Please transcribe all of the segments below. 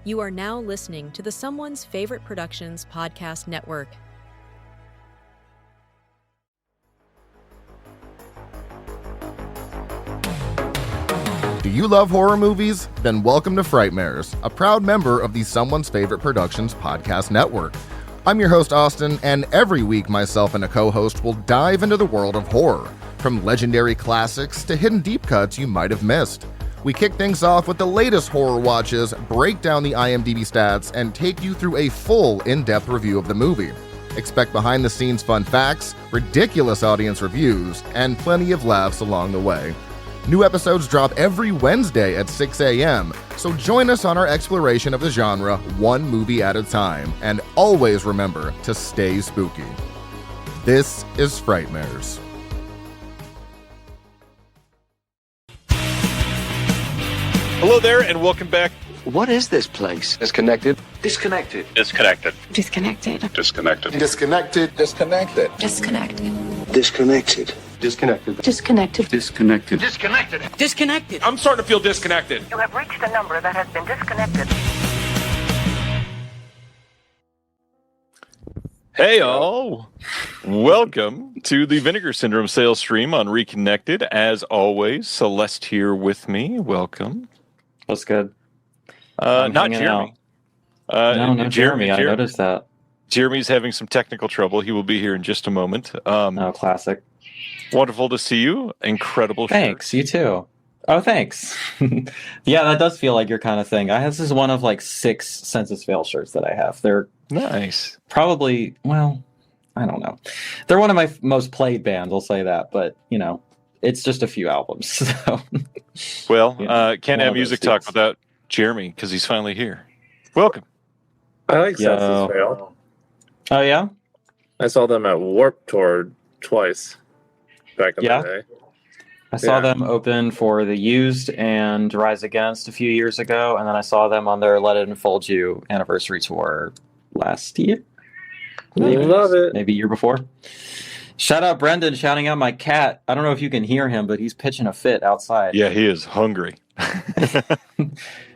You are now listening to the Someone's Favorite Productions podcast network. Do you love horror movies? Then welcome to Frightmares, a proud member of the Someone's Favorite Productions podcast network. I'm your host, Austin, and every week myself and a co-host will dive into the world of horror, from legendary classics to hidden deep cuts you might have missed. We kick things off with the latest horror watches, break down the IMDb stats, and take you through a full, in-depth review of the movie. Expect behind-the-scenes fun facts, ridiculous audience reviews, and plenty of laughs along the way. New episodes drop every Wednesday at 6 a.m., so join us on our exploration of the genre one movie at a time, and always remember to stay spooky. This is Frightmares. Hello there, and welcome back. What is this place? Disconnected. Disconnected. Disconnected. Disconnected. Disconnected. Disconnected. Disconnected. Disconnected. Disconnected. Disconnected. Disconnected. Disconnected. Disconnected. Disconnected. I'm starting to feel disconnected. You have reached a number that has been disconnected. Hey, all. Welcome to the Vinegar Syndrome sales stream on Reconnected. As always, Celeste here with me. Welcome. What's good? Not Jeremy. No, Jeremy. I noticed that. Jeremy's having some technical trouble. He will be here in just a moment. Classic. Wonderful to see you. Incredible shirt. Thanks. You too. Oh, thanks. Yeah, that does feel like your kind of thing. This is one of like 6 Census Fail shirts that I have. They're nice. Probably, well, I don't know. They're one of my most played bands, I'll say that. But, it's just a few albums. So. Well, can't have music talk without Jeremy because he's finally here. Welcome. I like Census Fail. Oh, yeah? I saw them at Warped Tour twice back in the day. I saw them open for The Used and Rise Against a few years ago, and then I saw them on their Let It Unfold You anniversary tour last year. Love it. Maybe year before. Shout out Brendan shouting out my cat. I don't know if you can hear him, but he's pitching a fit outside. Yeah, he is hungry.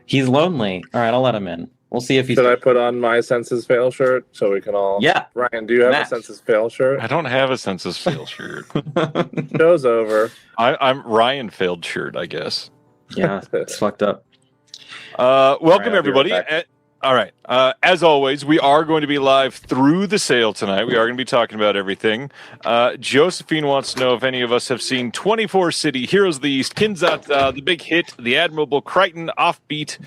He's lonely. All right, I'll let him in. We'll see if he's... Should I put on my Census Fail shirt so we can all... Yeah. Ryan, do you have a Census Fail shirt? I don't have a Census Fail shirt. Show's over. I'm Ryan Failed shirt, I guess. Yeah, it's fucked up. Welcome, everybody. All right. As always, we are going to be live through the sale tonight. We are going to be talking about everything. Josephine wants to know if any of us have seen 24 City, Heroes of the East, Kinzat, The Big Hit, The Admirable, Crichton, Offbeat,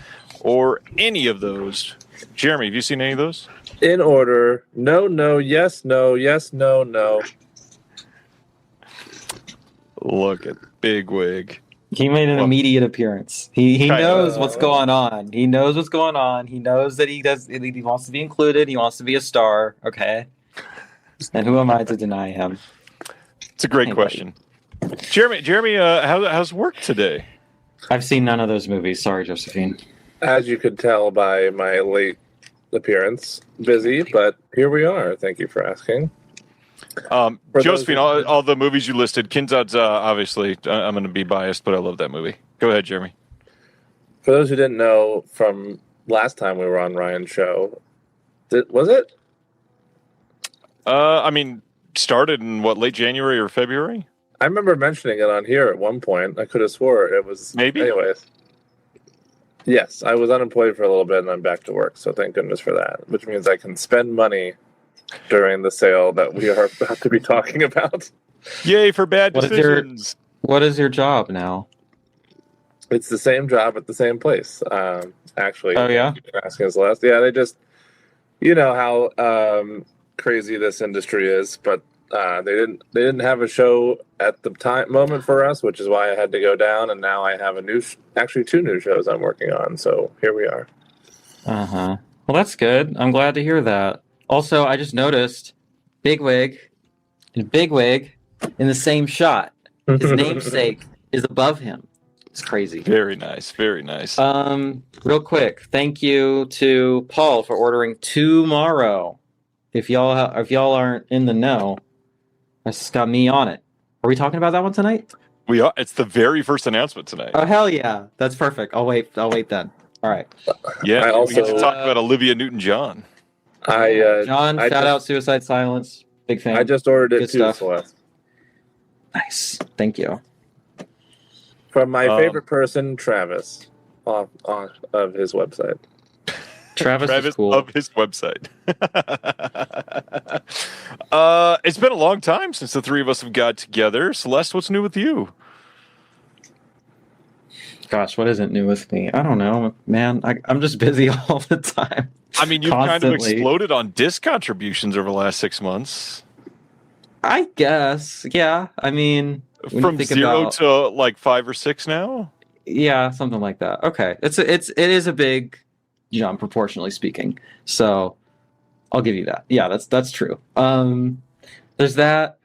or any of those. Jeremy, have you seen any of those? In order. No, no, yes, no, yes, no, no. Look at Bigwig. He made an immediate appearance. He knows what's going on. He knows what's going on. He knows that he wants to be included. He wants to be a star. Okay. And who am I to deny him? It's a great question. Jeremy, how's work today? I've seen none of those movies. Sorry, Josephine. As you could tell by my late appearance, busy, but here we are. Thank you for asking. Josephine, all the movies you listed, Kinzad's obviously, I'm going to be biased, but I love that movie. Go ahead, Jeremy. For those who didn't know from last time we were on Ryan's show, was it? Started in late January or February? I remember mentioning it on here at one point. I could have swore it was. Maybe. Anyways. Yes, I was unemployed for a little bit and I'm back to work, so thank goodness for that, which means I can spend money during the sale that we are about to be talking about. Yay for bad decisions. What is your job now? It's the same job at the same place. Actually. Oh, yeah? Asking Celeste. Yeah, they just, how crazy this industry is, but they didn't have a show at the moment for us, which is why I had to go down, and now I have actually 2 new shows I'm working on, so here we are. Uh-huh. Well, that's good. I'm glad to hear that. Also, I just noticed Bigwig in the same shot. His namesake is above him. It's crazy. Very nice. Very nice. Real quick, thank you to Paul for ordering tomorrow. If y'all aren't in the know, that's got me on it. Are we talking about that one tonight? We are. It's the very first announcement tonight. Oh hell yeah, that's perfect. I'll wait then. All right. Yeah, I we get to also- talk about Olivia Newton-John. John, I shout just- out Suicide Silence. Big fan. I just ordered it Good too, stuff. Celeste. Nice. Thank you. From my favorite person, Travis, of his website. Travis is cool. of his website. It's been a long time since the three of us have got together. Celeste, what's new with you? Gosh, what isn't new with me? I don't know, man. I'm just busy all the time. I mean, you've kind of Constantly. exploded on disc contributions over the last 6 months. I guess. Yeah. I mean, when From you think 0 about- to like 5 or 6 now? Yeah, something like that. Okay. It is a big jump proportionally speaking. So I'll give you that. Yeah, that's true. There's that.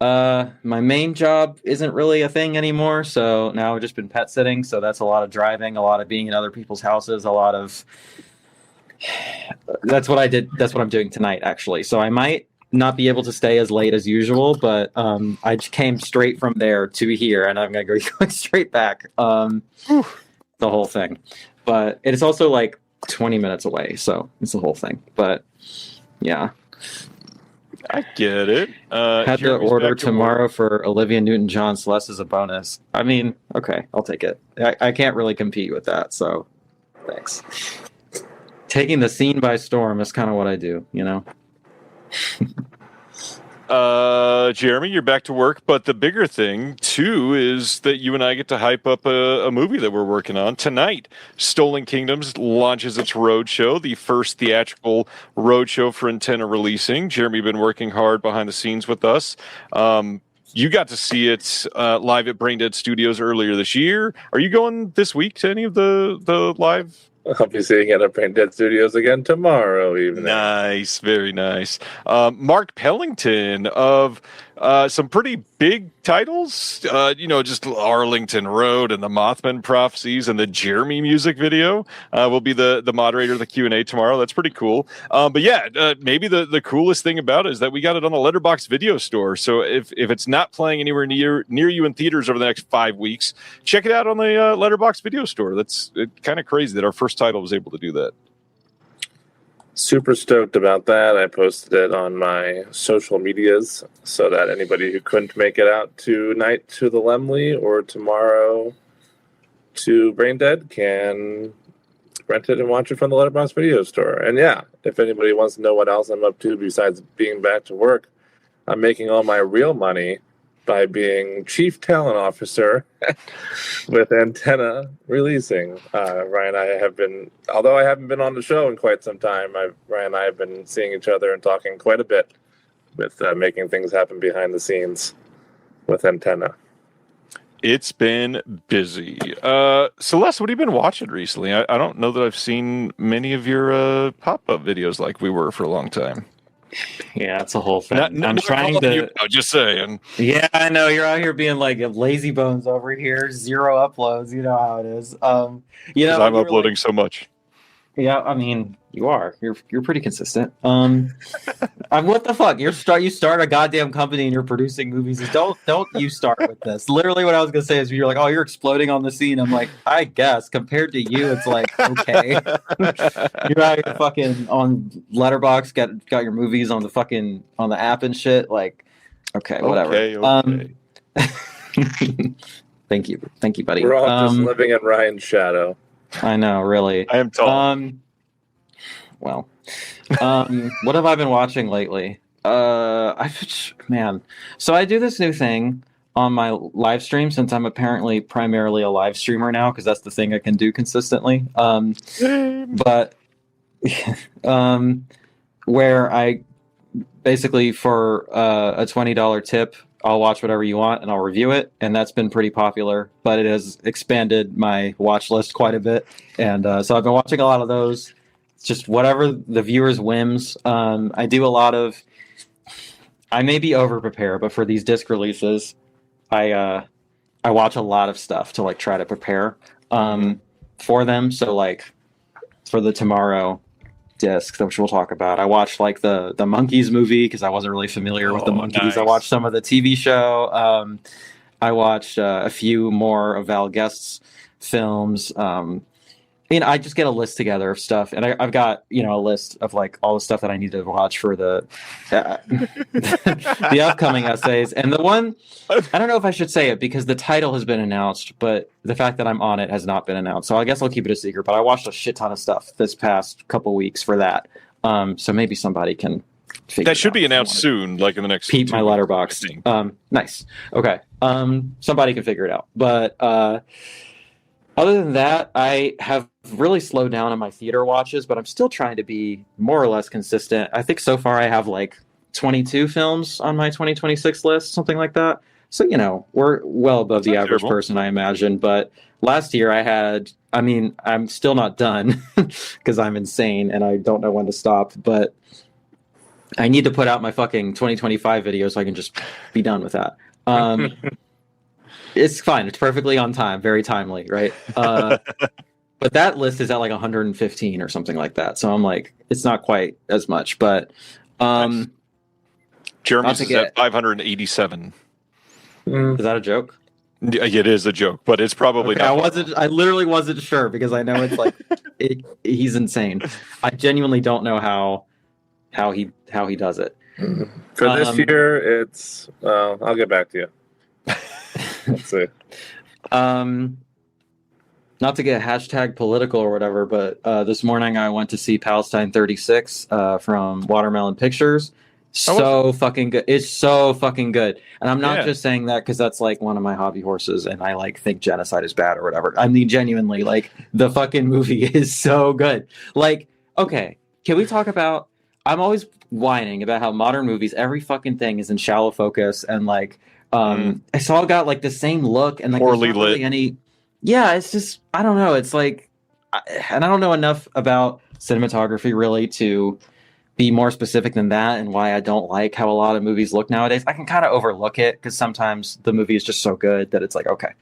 My main job isn't really a thing anymore, so now I've just been pet sitting, so that's a lot of driving, a lot of being in other people's houses, a lot of that's what I did. That's what I'm doing tonight, actually. So I might not be able to stay as late as usual, but I just came straight from there to here, and I'm gonna go going straight back. The whole thing, but it's also like 20 minutes away, so it's the whole thing. But yeah, I get it. had to Jeremy's order back to tomorrow for Olivia Newton-John. Celeste as a bonus. I mean, okay, I'll take it. I can't really compete with that, so thanks. Taking the scene by storm is kind of what I do, you know. Jeremy, you're back to work, but the bigger thing too is that you and I get to hype up a movie that we're working on tonight. Stolen Kingdoms launches its roadshow, the first theatrical roadshow for Antenna releasing. Jeremy been working hard behind the scenes with us. You got to see it live at Braindead Studios earlier this year. Are you going this week to any of the live? I'll be seeing it at Braindead Studios again tomorrow evening. Nice, very nice. Mark Pellington of some pretty big titles, just Arlington Road and the Mothman Prophecies and the Jeremy music video will be the moderator of the Q&A tomorrow. That's pretty cool. But yeah, maybe the coolest thing about it is that we got it on the Letterboxd video store. So if it's not playing anywhere near you in theaters over the next 5 weeks, check it out on the Letterboxd video store. That's kind of crazy that our first title was able to do that. Super stoked about that. I posted it on my social medias so that anybody who couldn't make it out tonight to the Lemley or tomorrow to Braindead can rent it and watch it from the Letterboxd video store. And yeah, if anybody wants to know what else I'm up to besides being back to work, I'm making all my real money by being chief talent officer with Antenna releasing. Ryan and I have been, although I haven't been on the show in quite some time, Ryan and I have been seeing each other and talking quite a bit with making things happen behind the scenes with Antenna. It's been busy. Celeste, what have you been watching recently? I don't know that I've seen many of your pop-up videos like we were for a long time. Yeah, it's a whole thing. I'm trying to. Just saying. Yeah, I know you're out here being like lazy bones over here, 0 uploads. You know how it is. I'm uploading so much. Yeah, I mean, you are. You're pretty consistent. What the fuck? You start a goddamn company and you're producing movies. Don't you start with this. Literally what I was gonna say is you're like, oh, you're exploding on the scene. I'm like, I guess compared to you, it's like, okay. You're out here fucking on Letterboxd, got your movies on the app and shit. Like, okay, whatever. Okay. Thank you, buddy. We're all just living in Ryan's shadow. I know, really. I am tall. What have I been watching lately? So I do this new thing on my live stream since I'm apparently primarily a live streamer now because that's the thing I can do consistently. But where I basically for a $20 tip, I'll watch whatever you want and I'll review it. And that's been pretty popular, but it has expanded my watch list quite a bit. And so I've been watching a lot of those. It's just whatever the viewer's whims. I do a lot of, I may be over prepared, but for these disc releases, I watch a lot of stuff to like try to prepare for them. So like for the tomorrow disc, which we'll talk about, I watched like the Monkeys movie because I wasn't really familiar with the Monkeys. Nice. I watched some of the TV show. I watched a few more of Val Guest's films. I just get a list together of stuff, and I've got a list of like all the stuff that I need to watch for the the upcoming essays. And the one, I don't know if I should say it because the title has been announced, but the fact that I'm on it has not been announced. So I guess I'll keep it a secret. But I watched a shit ton of stuff this past couple weeks for that. So maybe somebody can figure That should it out be if they announced want soon, like in the next. peep 2 my weeks, letterbox. I think. Nice. Okay. Somebody can figure it out. But other than that, I have really slowed down on my theater watches, but I'm still trying to be more or less consistent. I think so far I have like 22 films on my 2026 list, something like that. So, we're well above the average person, I imagine. But last year I'm still not done because I'm insane and I don't know when to stop. But I need to put out my fucking 2025 video so I can just be done with that. It's fine. It's perfectly on time. Very timely, right? But that list is at like 115 or something like that. So I'm like, it's not quite as much. But Nice. Jeremy's is at 587. Is that a joke? Yeah, it is a joke, but it's probably not. I literally wasn't sure because I know it's like he's insane. I genuinely don't know how he does it. For this year, it's I'll get back to you. Let's see. Not to get hashtag political or whatever, but this morning I went to see Palestine 36 from Watermelon Pictures. So fucking good. It's so fucking good. And I'm not just saying that because that's like one of my hobby horses and I like think genocide is bad or whatever. I mean, genuinely, like the fucking movie is so good. Like, okay, can we talk about, I'm always whining about how modern movies, every fucking thing is in shallow focus and like, it's all got like the same look and like poorly there's not really any. Yeah, it's just I don't know. It's like, and I don't know enough about cinematography really to be more specific than that, and why I don't like how a lot of movies look nowadays. I can kind of overlook it because sometimes the movie is just so good that it's like okay.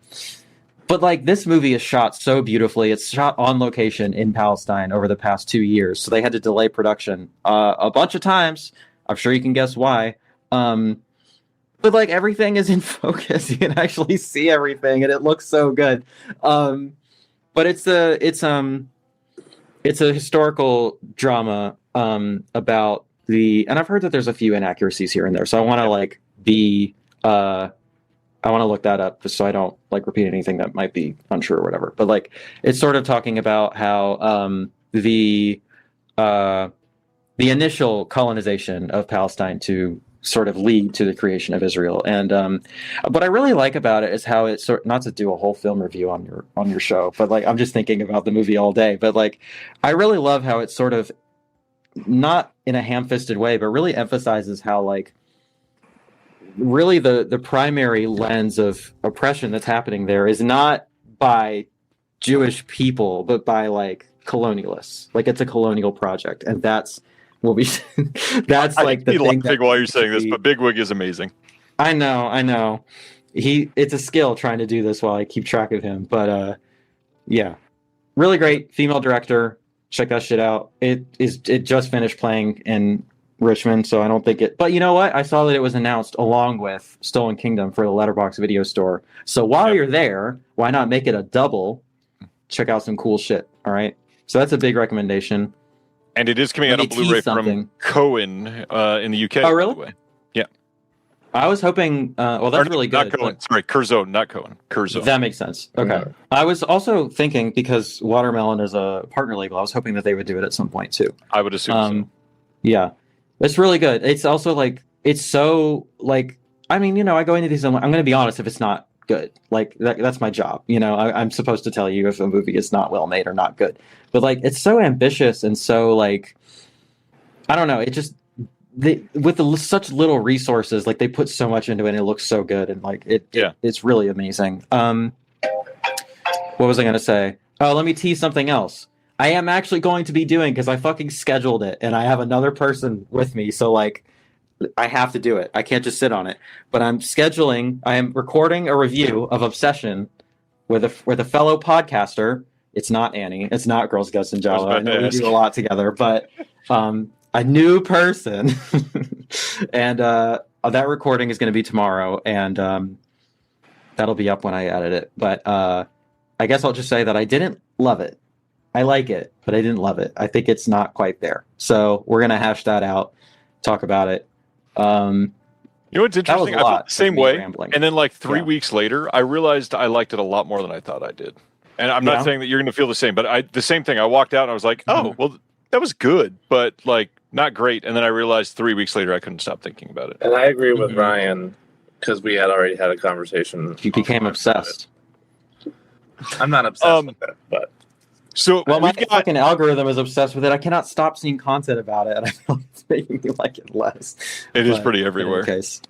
But like this movie is shot so beautifully. It's shot on location in Palestine over the past 2 years, so they had to delay production a bunch of times. I'm sure you can guess why. But like everything is in focus. You can actually see everything and it looks so good. But it's a historical drama about and I've heard that there's a few inaccuracies here and there. So I want to like I want to look that up just so I don't like repeat anything that might be untrue or whatever. But like it's sort of talking about how the initial colonization of Palestine to sort of lead to the creation of Israel. And what I really like about it is how it not to do a whole film review on your show, but like I'm just thinking about the movie all day. But like I really love how it sort of not in a ham-fisted way, but really emphasizes how like really the primary lens of oppression that's happening there is not by Jewish people, but by like colonialists. Like it's a colonial project, and that's what we. That's like the thing. Laughing while you're saying this, but Bigwig is amazing. I know. It's a skill trying to do this while I keep track of him, but yeah, really great female director. Check that shit out. It just finished playing in Richmond, so I don't think it. But you know what? I saw that it was announced along with Stolen Kingdom for the Letterboxd Video Store. So while you're there, why not make it a double? Check out some cool shit. All right. So that's a big recommendation. And it is coming out on Blu-ray from Cohen in the UK. Oh, really? By the way. Yeah. I was hoping. Well, that's really good. Not Cohen. Sorry, Curzon, not Cohen. Curzon. That makes sense. Okay. Yeah. I was also thinking because Watermelon is a partner label, I was hoping that they would do it at some point too. I would assume so. Yeah. It's really good. It's also like it's so like I mean, I go into these. I'm going to be honest. If it's not good, like that's my job. I'm supposed to tell you if a movie is not well made or not good. But like it's so ambitious and so like I don't know. It just such little resources, like they put so much into it. And it looks so good and like it's really amazing. What was I going to say? Oh, let me tease something else. I am actually going to be doing because I fucking scheduled it and I have another person with me. So like I have to do it. I can't just sit on it. But I am recording a review of Obsession with a fellow podcaster. It's not Annie. It's not Girls, Ghosts, and Jala. I know we do a lot together, but a new person. And that recording is going to be tomorrow, and that'll be up when I edit it. But I guess I'll just say that I didn't love it. I like it, but I didn't love it. I think it's not quite there. So we're gonna hash that out, talk about it. You know what's interesting? I felt the same way, rambling. and then like 3 weeks later, I realized I liked it a lot more than I thought I did. And I'm not saying that you're going to feel the same, but the same thing. I walked out and I was like, "Oh, well, that was good, but like not great." And then I realized 3 weeks later, I couldn't stop thinking about it. And I agree with Ryan because we had already had a conversation. You became obsessed. I'm not obsessed with it, but. So, well, my fucking algorithm is obsessed with it. I cannot stop seeing content about it, and I feel like it's making me like it less. It is pretty everywhere. In any case.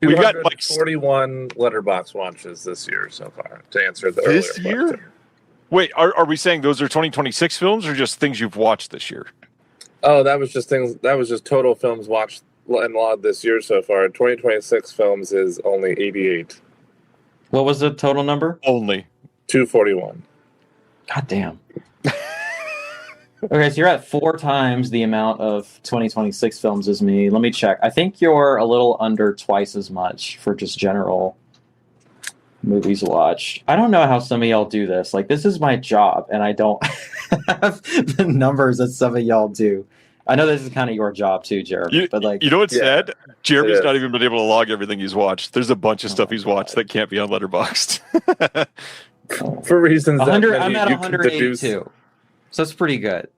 We got like 41 Letterboxd watches this year so far. To answer the this earlier year. question. Wait, are we saying those are 2026 films or just things you've watched this year? Oh, that was just things. That was just total films watched and logged this year so far. 2026 films is only 88. What was the total number? Only 241. God damn. Okay, so you're at 4 times the amount of 2026 films as me. Let me check. I think you're a little under twice as much for just general movies watched. I don't know how some of y'all do this. Like, this is my job, and I don't have the numbers that some of y'all do. I know this is kind of your job too, Jeremy. But like, you know what's sad? Jeremy's not even been able to log everything he's watched. There's a bunch of stuff he's watched that can't be on Letterboxd. For reasons that I'm at 182, so that's pretty good.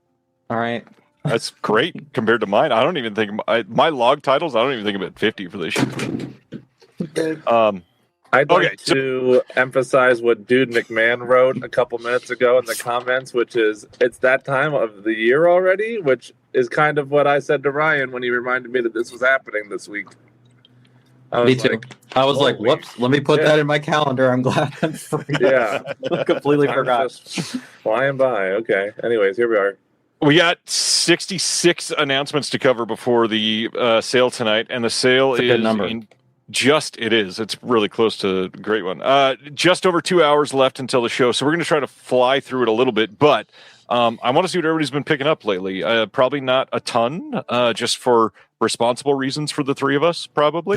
All right, that's great compared to mine. I don't even think my log titles. I don't even think I'm at 50 for this year. I'd like to emphasize what Dude McMahon wrote a couple minutes ago in the comments, which is it's that time of the year already, which is kind of what I said to Ryan when he reminded me that this was happening this week. Me too. I was like, whoops, let me put that in my calendar. I'm glad I'm free. Yeah. Completely forgot. Flying by. Okay. Anyways, here we are. We got 66 announcements to cover before the sale tonight, and the sale is a good number. It is. It's really close to a great one. Just over 2 hours left until the show, so we're going to try to fly through it a little bit, but I want to see what everybody's been picking up lately. Probably not a ton, just for responsible reasons for the three of us, probably.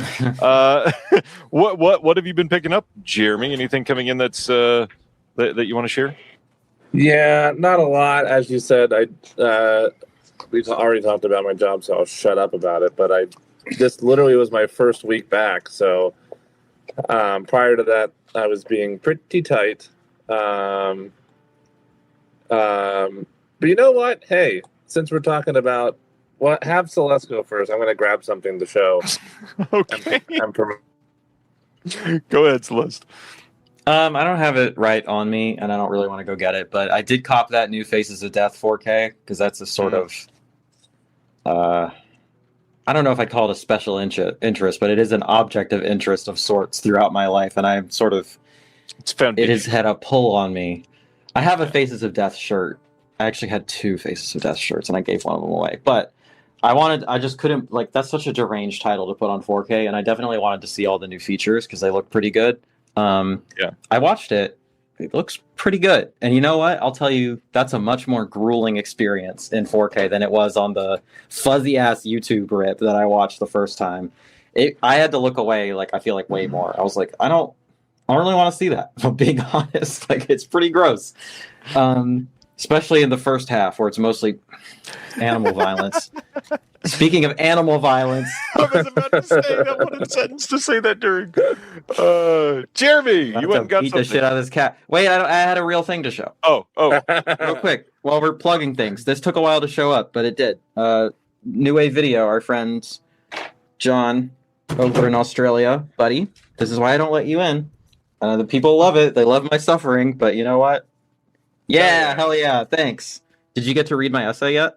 What have you been picking up, Jeremy? Anything coming in that's that you want to share? Yeah, not a lot. As you said, we already talked about my job, so I'll shut up about it. But this literally was my first week back. So prior to that, I was being pretty tight. But you know what? Hey, since we're talking about have Celeste go first. I'm going to grab something to show. Okay. Go ahead, Celeste. I don't have it right on me, and I don't really want to go get it, but I did cop that new Faces of Death 4K, because that's a sort of, I don't know if I'd call it a special interest, but it is an object of interest of sorts throughout my life, and I'm sort of, it has had a pull on me. I have a Faces of Death shirt. I actually had 2 Faces of Death shirts, and I gave one of them away, but I just couldn't, like, that's such a deranged title to put on 4K, and I definitely wanted to see all the new features, because they look pretty good. I watched it. It looks pretty good. And you know what? I'll tell you, that's a much more grueling experience in 4K than it was on the fuzzy-ass YouTube rip that I watched the first time. I had to look away, like, I feel like way more. I was like, I don't really want to see that, if I'm being honest. Like, it's pretty gross. Especially in the first half, where it's mostly animal violence. Speaking of animal violence, I was about to say that. What a sentence to say that during. Jeremy, you went and got beat something. the shit out of this cat. Wait, I had a real thing to show. Oh, real quick. While we're plugging things, this took a while to show up, but it did. New Wave Video, our friend John over in Australia, buddy. This is why I don't let you in. The people love it. They love my suffering, but you know what? Yeah, hell yeah. Thanks. Did you get to read my essay yet?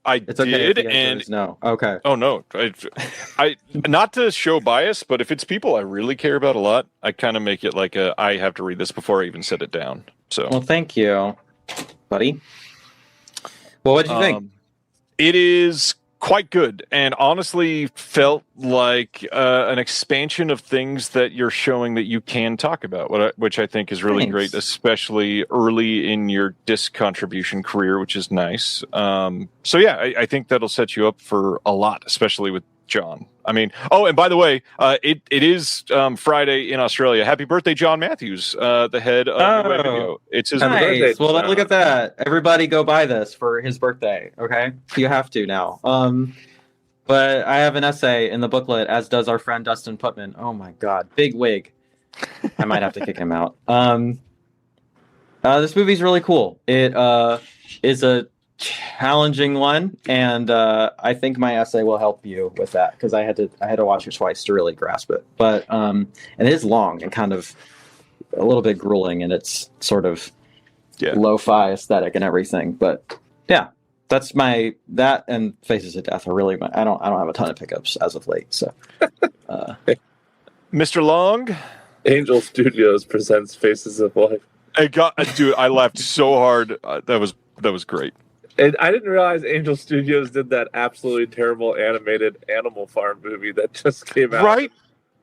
It's okay did, and no. Okay. Oh no, I not to show bias, but if it's people I really care about a lot, I kind of make it like I have to read this before I even set it down. So, well, thank you, buddy. Well, what did you think? It is quite good, and honestly felt like an expansion of things that you're showing that you can talk about, which I think is really great, especially early in your disc contribution career, which is nice. So yeah, I think that'll set you up for a lot, especially with John. I mean, oh, and by the way, it is Friday in Australia. Happy birthday, John Matthews, the head of New Wave Video. It's his birthday. Nice. Well, look at that. Everybody go buy this for his birthday. Okay, you have to now. But I have an essay in the booklet, as does our friend Dustin Putman. Oh my God, big wig. I might have to kick him out. This movie's really cool. It is a challenging one, and I think my essay will help you with that because I had to watch it twice to really grasp it. But and it is long and kind of a little bit grueling, and it's sort of lo-fi aesthetic and everything. But yeah, that's that and Faces of Death are really I don't have a ton of pickups as of late. So, Mr. Long, Angel Studios presents Faces of Life. Dude, I laughed so hard. That was great. And I didn't realize Angel Studios did that absolutely terrible animated Animal Farm movie that just came out. Right?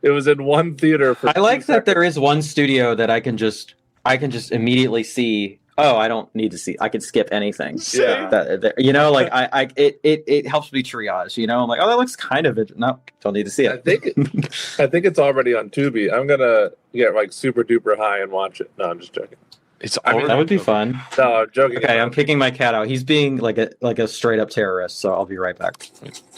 It was in one theater for I like that there is one studio that I can just immediately see. Oh, I don't need to see. I can skip anything. Yeah. Like it helps me triage. I'm like, oh, that looks kind of it. No, don't need to see it. I think it's already on Tubi. I'm gonna get like super duper high and watch it. No, I'm just joking. That would be fun. No, I'm joking. Okay, I'm kicking my cat out. He's being like a straight up terrorist. So I'll be right back.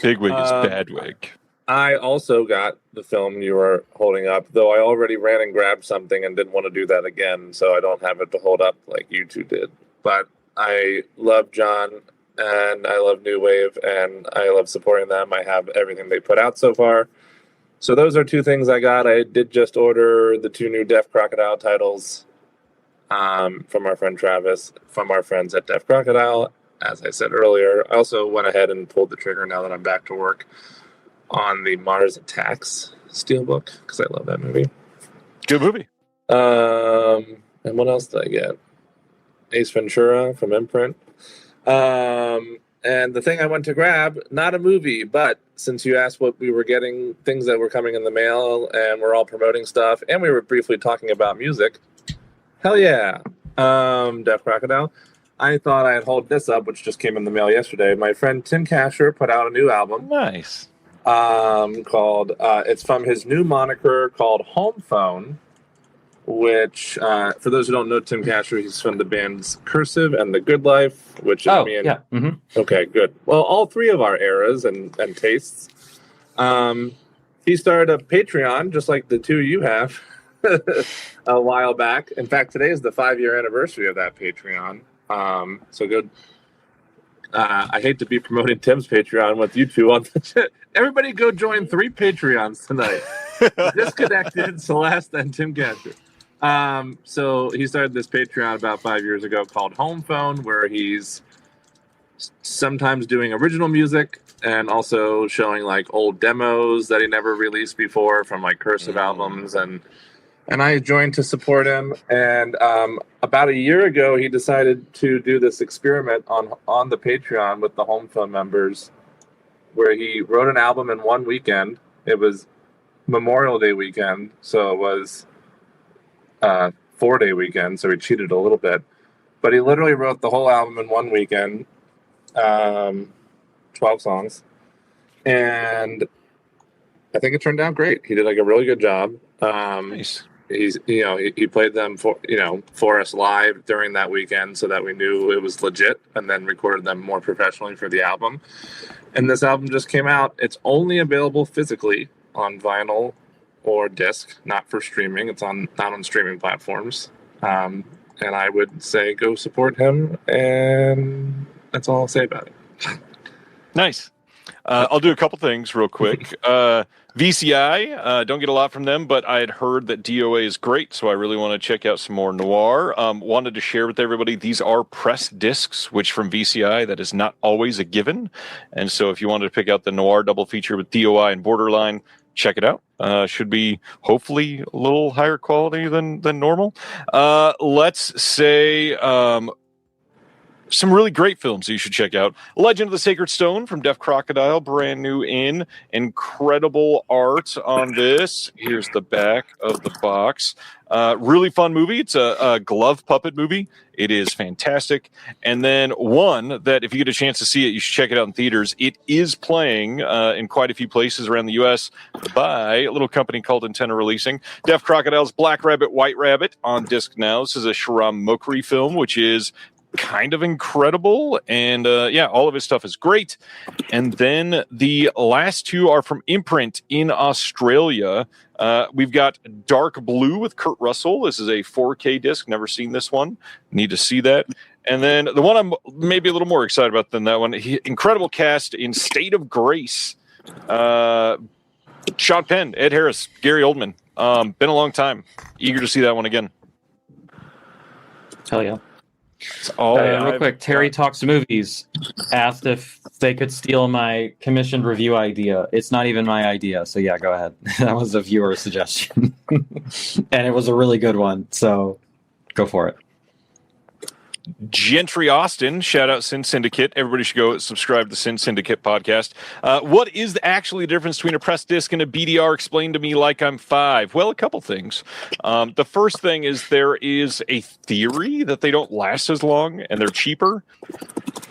Big wig is bad wig. I also got the film you were holding up, though I already ran and grabbed something and didn't want to do that again, so I don't have it to hold up like you two did. But I love John, and I love New Wave, and I love supporting them. I have everything they put out so far. So those are two things I got. I did just order the 2 new Deaf Crocodile titles from our friend Travis, from our friends at Deaf Crocodile. As I said earlier, I also went ahead and pulled the trigger now that I'm back to work on the Mars Attacks Steelbook, because I love that movie. Good movie. And what else did I get? Ace Ventura from Imprint. And the thing I went to grab, not a movie, but since you asked what we were getting, things that were coming in the mail, and we're all promoting stuff, and we were briefly talking about music. Hell yeah. Deaf Crocodile. I thought I'd hold this up, which just came in the mail yesterday. My friend Tim Casher put out a new album. Nice. Called it's from his new moniker called Home Phone, which for those who don't know Tim Casher, he's from the bands Cursive and The Good Life, which is me and okay, good. Well, all three of our eras and tastes. He started a Patreon just like the two you have a while back. In fact, today is the 5-year anniversary of that Patreon. So good. I hate to be promoting Tim's Patreon with you two on the everybody go join 3 Patreons tonight. Disconnected, Celeste, and Tim Casher. So he started this Patreon about 5 years ago called Home Phone, where he's sometimes doing original music and also showing like old demos that he never released before from like Cursive albums, and I joined to support him. And about a year ago, he decided to do this experiment on the Patreon with the Home Phone members, where he wrote an album in one weekend. It was Memorial Day weekend, so it was 4-day weekend, so he cheated a little bit. But he literally wrote the whole album in one weekend, 12 songs. And I think it turned out great. He did like a really good job. Nice. He played them for us live during that weekend so that we knew it was legit, and then recorded them more professionally for the album. And this album just came out. It's only available physically on vinyl or disc, not for streaming. It's not on streaming platforms. And I would say go support him, and that's all I'll say about it. Nice. I'll do a couple things real quick. VCI, don't get a lot from them, but I had heard that DOA is great, so I really want to check out some more noir. Wanted to share with everybody, these are pressed discs, which from VCI, that is not always a given. And so if you wanted to pick out the noir double feature with DOI and Borderline, check it out. Should be hopefully a little higher quality than normal. Let's say some really great films that you should check out. Legend of the Sacred Stone from Deaf Crocodile, brand new in. Incredible art on this. Here's the back of the box. Really fun movie. It's a glove puppet movie. It is fantastic. And then one that, if you get a chance to see it, you should check it out in theaters. It is playing in quite a few places around the U.S. by a little company called Antenna Releasing. Deaf Crocodile's Black Rabbit, White Rabbit on disc now. This is a Shahram Mokri film, which is kind of incredible, and all of his stuff is great. And then the last two are from Imprint in Australia. We've got Dark Blue with Kurt Russell. This is a 4K disc. Never seen this one. Need to see that. And then the one I'm maybe a little more excited about than that one, incredible cast in State of Grace. Sean Penn, Ed Harris, Gary Oldman. Been a long time. Eager to see that one again. Hell yeah. Real quick, Terry Talks Movies asked if they could steal my commissioned review idea. It's not even my idea, so yeah, go ahead. That was a viewer suggestion. And it was a really good one, so go for it. Gentry Austin, shout out Sin Syndicate. Everybody should go subscribe to the Sin Syndicate podcast. What is actually the difference between a press disc and a BDR? Explain to me like I'm 5. Well, a couple things. The first thing is there is a theory that they don't last as long and they're cheaper.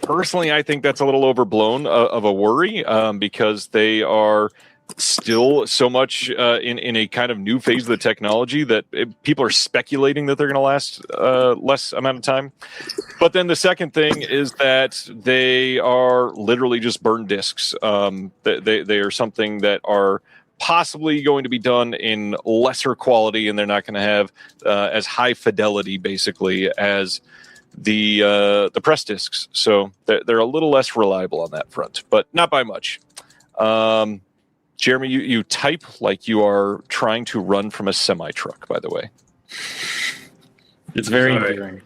Personally, I think that's a little overblown of a worry because they are still so much in a kind of new phase of the technology that people are speculating that they're going to last less amount of time. But then the second thing is that they are literally just burned discs. They are something that are possibly going to be done in lesser quality, and they're not going to have as high fidelity, basically, as the press discs. So they're a little less reliable on that front, but not by much. Jeremy, you type like you are trying to run from a semi-truck, by the way. It's very endearing.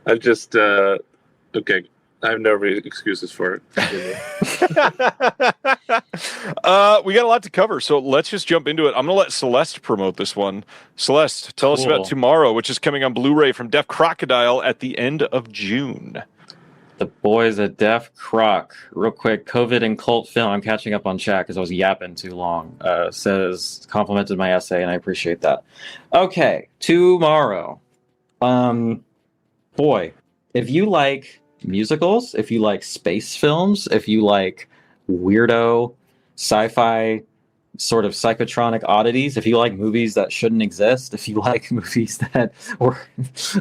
I just, okay. I have no excuses for it. We got a lot to cover, so let's just jump into it. I'm going to let Celeste promote this one. Celeste, tell us about Tomorrow, which is coming on Blu-ray from Deaf Crocodile at the end of June. The boys at Deaf Croc. Real quick, COVID and cult film. I'm catching up on chat because I was yapping too long. Says, complimented my essay, and I appreciate that. Okay, Tomorrow. Boy, if you like musicals, if you like space films, if you like weirdo sci-fi sort of psychotronic oddities, if you like movies that shouldn't exist, if you like movies that were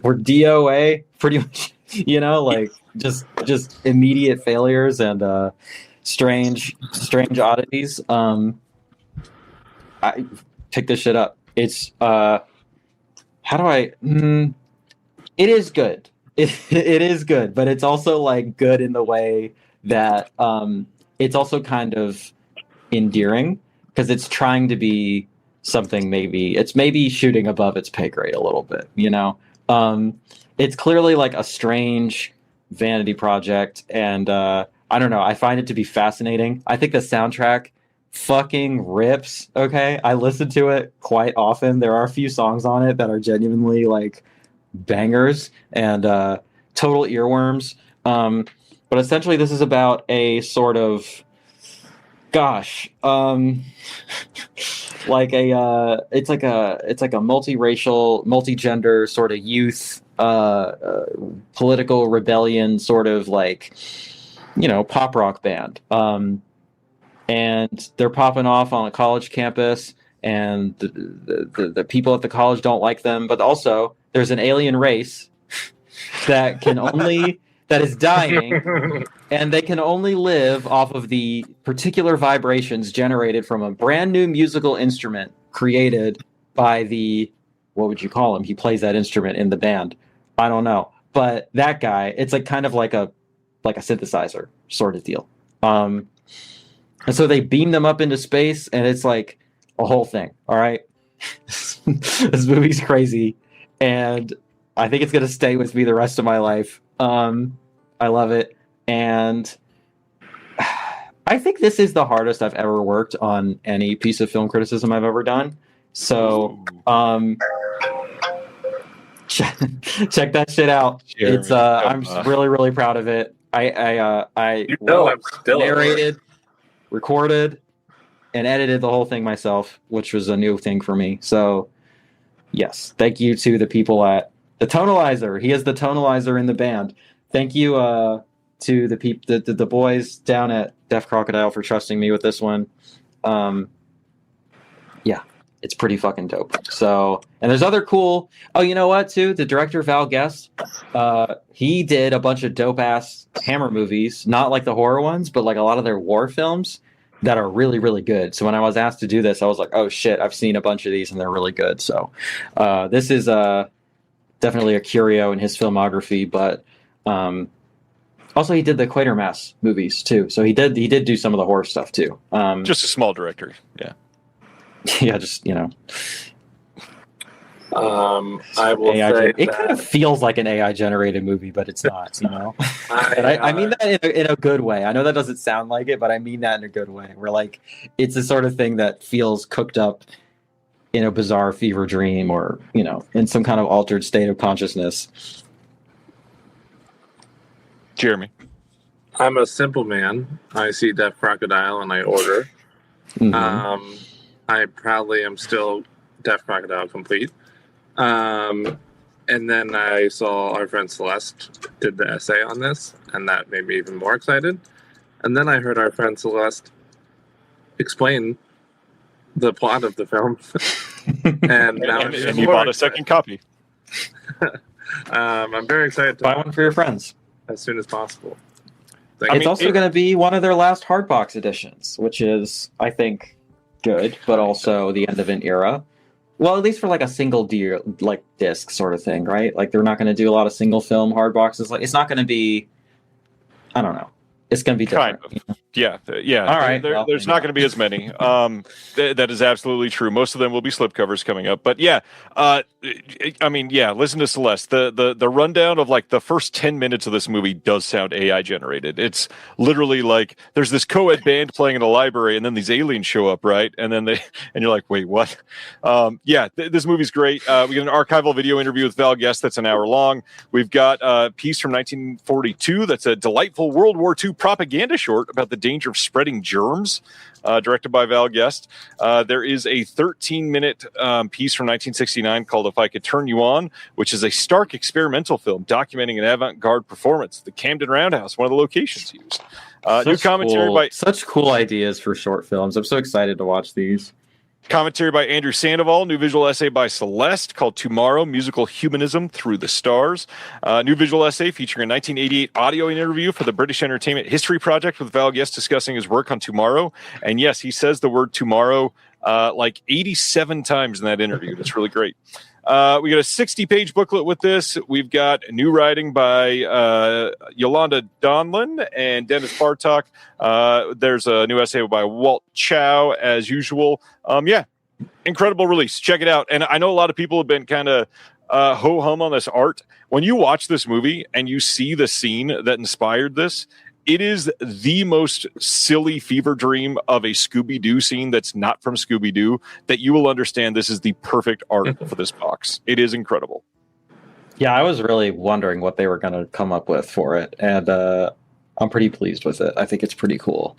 DOA, pretty much, like just immediate failures and strange oddities, I pick this shit up. It's it is good. It is good, but it's also like good in the way that it's also kind of endearing because it's trying to be something. Maybe shooting above its pay grade a little bit. It's clearly like a strange vanity project, and I don't know. I find it to be fascinating. I think the soundtrack fucking rips. Okay, I listen to it quite often. There are a few songs on it that are genuinely like bangers and total earworms. But essentially, this is about a sort of it's like a multiracial, multigender sort of youth political rebellion sort of like pop rock band. And they're popping off on a college campus, and the people at the college don't like them, but also there's an alien race that is dying, and they can only live off of the particular vibrations generated from a brand new musical instrument created by what would you call him? He plays that instrument in the band. I don't know. But that guy, it's like kind of like a synthesizer sort of deal. And so they beam them up into space, and it's like a whole thing. All right. This movie's crazy, and I think it's going to stay with me the rest of my life. I love it. And I think this is the hardest I've ever worked on any piece of film criticism I've ever done. So Check that shit out. Jeremy, It's I'm really, really proud of it. I I'm still narrated, recorded, and edited the whole thing myself, which was a new thing for me. So, yes, thank you to the people at the Tonalizer. He is the Tonalizer in the band. Thank you to the people, the boys down at Deaf Crocodile for trusting me with this one. Yeah, it's pretty fucking dope. So, and there's other cool. Oh, you know what? Too, the director Val Guest, he did a bunch of dope ass Hammer movies, not like the horror ones, but like a lot of their war films that are really, really good. So when I was asked to do this, I was like, oh shit, I've seen a bunch of these and they're really good. So this is definitely a curio in his filmography, but also he did the Quatermass movies too. So he did do some of the horror stuff too. Just a small director. Yeah. Yeah, just, you know. I will AI say it kind of feels like an AI generated movie, but it's not, you know. I mean that in a good way. I know that doesn't sound like it, but I mean that in a good way. Where like it's the sort of thing that feels cooked up in a bizarre fever dream, or you know, in some kind of altered state of consciousness. Jeremy, I'm a simple man. I see Deaf Crocodile and I order. Mm-hmm. I proudly am still Deaf Crocodile complete. And then I saw our friend Celeste did the essay on this, and that made me even more excited. And then I heard our friend Celeste explain the plot of the film. And now and you bought a second copy. I'm very excited to buy one for your friends as soon as possible. It's also going to be one of their last hardbox editions, which is, I think, good, but also the end of an era. Well, at least for like a single deal, like disc sort of thing, right? Like they're not going to do a lot of single film hard boxes. Like it's not going to be, I don't know. It's going to be different. Kind of. Yeah. All right. There's not going to be as many. That is absolutely true. Most of them will be slipcovers coming up. But yeah, I mean, yeah, listen to Celeste. The rundown of like the first 10 minutes of this movie does sound AI generated. It's literally like there's this co-ed band playing in a library and then these aliens show up, right? And then and you're like, wait, what? This movie's great. We get an archival video interview with Val Guest that's an hour long. We've got a piece from 1942 that's a delightful World War II propaganda short about the danger of spreading germs, directed by Val Guest. There is a 13-minute piece from 1969 called If I Could Turn You On, which is a stark experimental film documenting an avant-garde performance at the Camden Roundhouse, one of the locations used. New commentary by such cool ideas for short films. I'm so excited to watch these. Commentary by Andrew Sandoval. New visual essay by Celeste called Tomorrow, Musical Humanism Through the Stars. New visual essay featuring a 1988 audio interview for the British Entertainment History Project with Val Guest discussing his work on Tomorrow. And yes, he says the word tomorrow like 87 times in that interview. That's really great. We got a 60-page booklet with this. We've got new writing by Yolanda Donlan and Dennis Bartok. There's a new essay by Walt Chow, as usual. Incredible release. Check it out. And I know a lot of people have been kind of ho-hum on this art. When you watch this movie and you see the scene that inspired this, it is the most silly fever dream of a Scooby-Doo scene that's not from Scooby-Doo that you will understand this is the perfect art for this box. It is incredible. Yeah, I was really wondering what they were going to come up with for it, and I'm pretty pleased with it. I think it's pretty cool.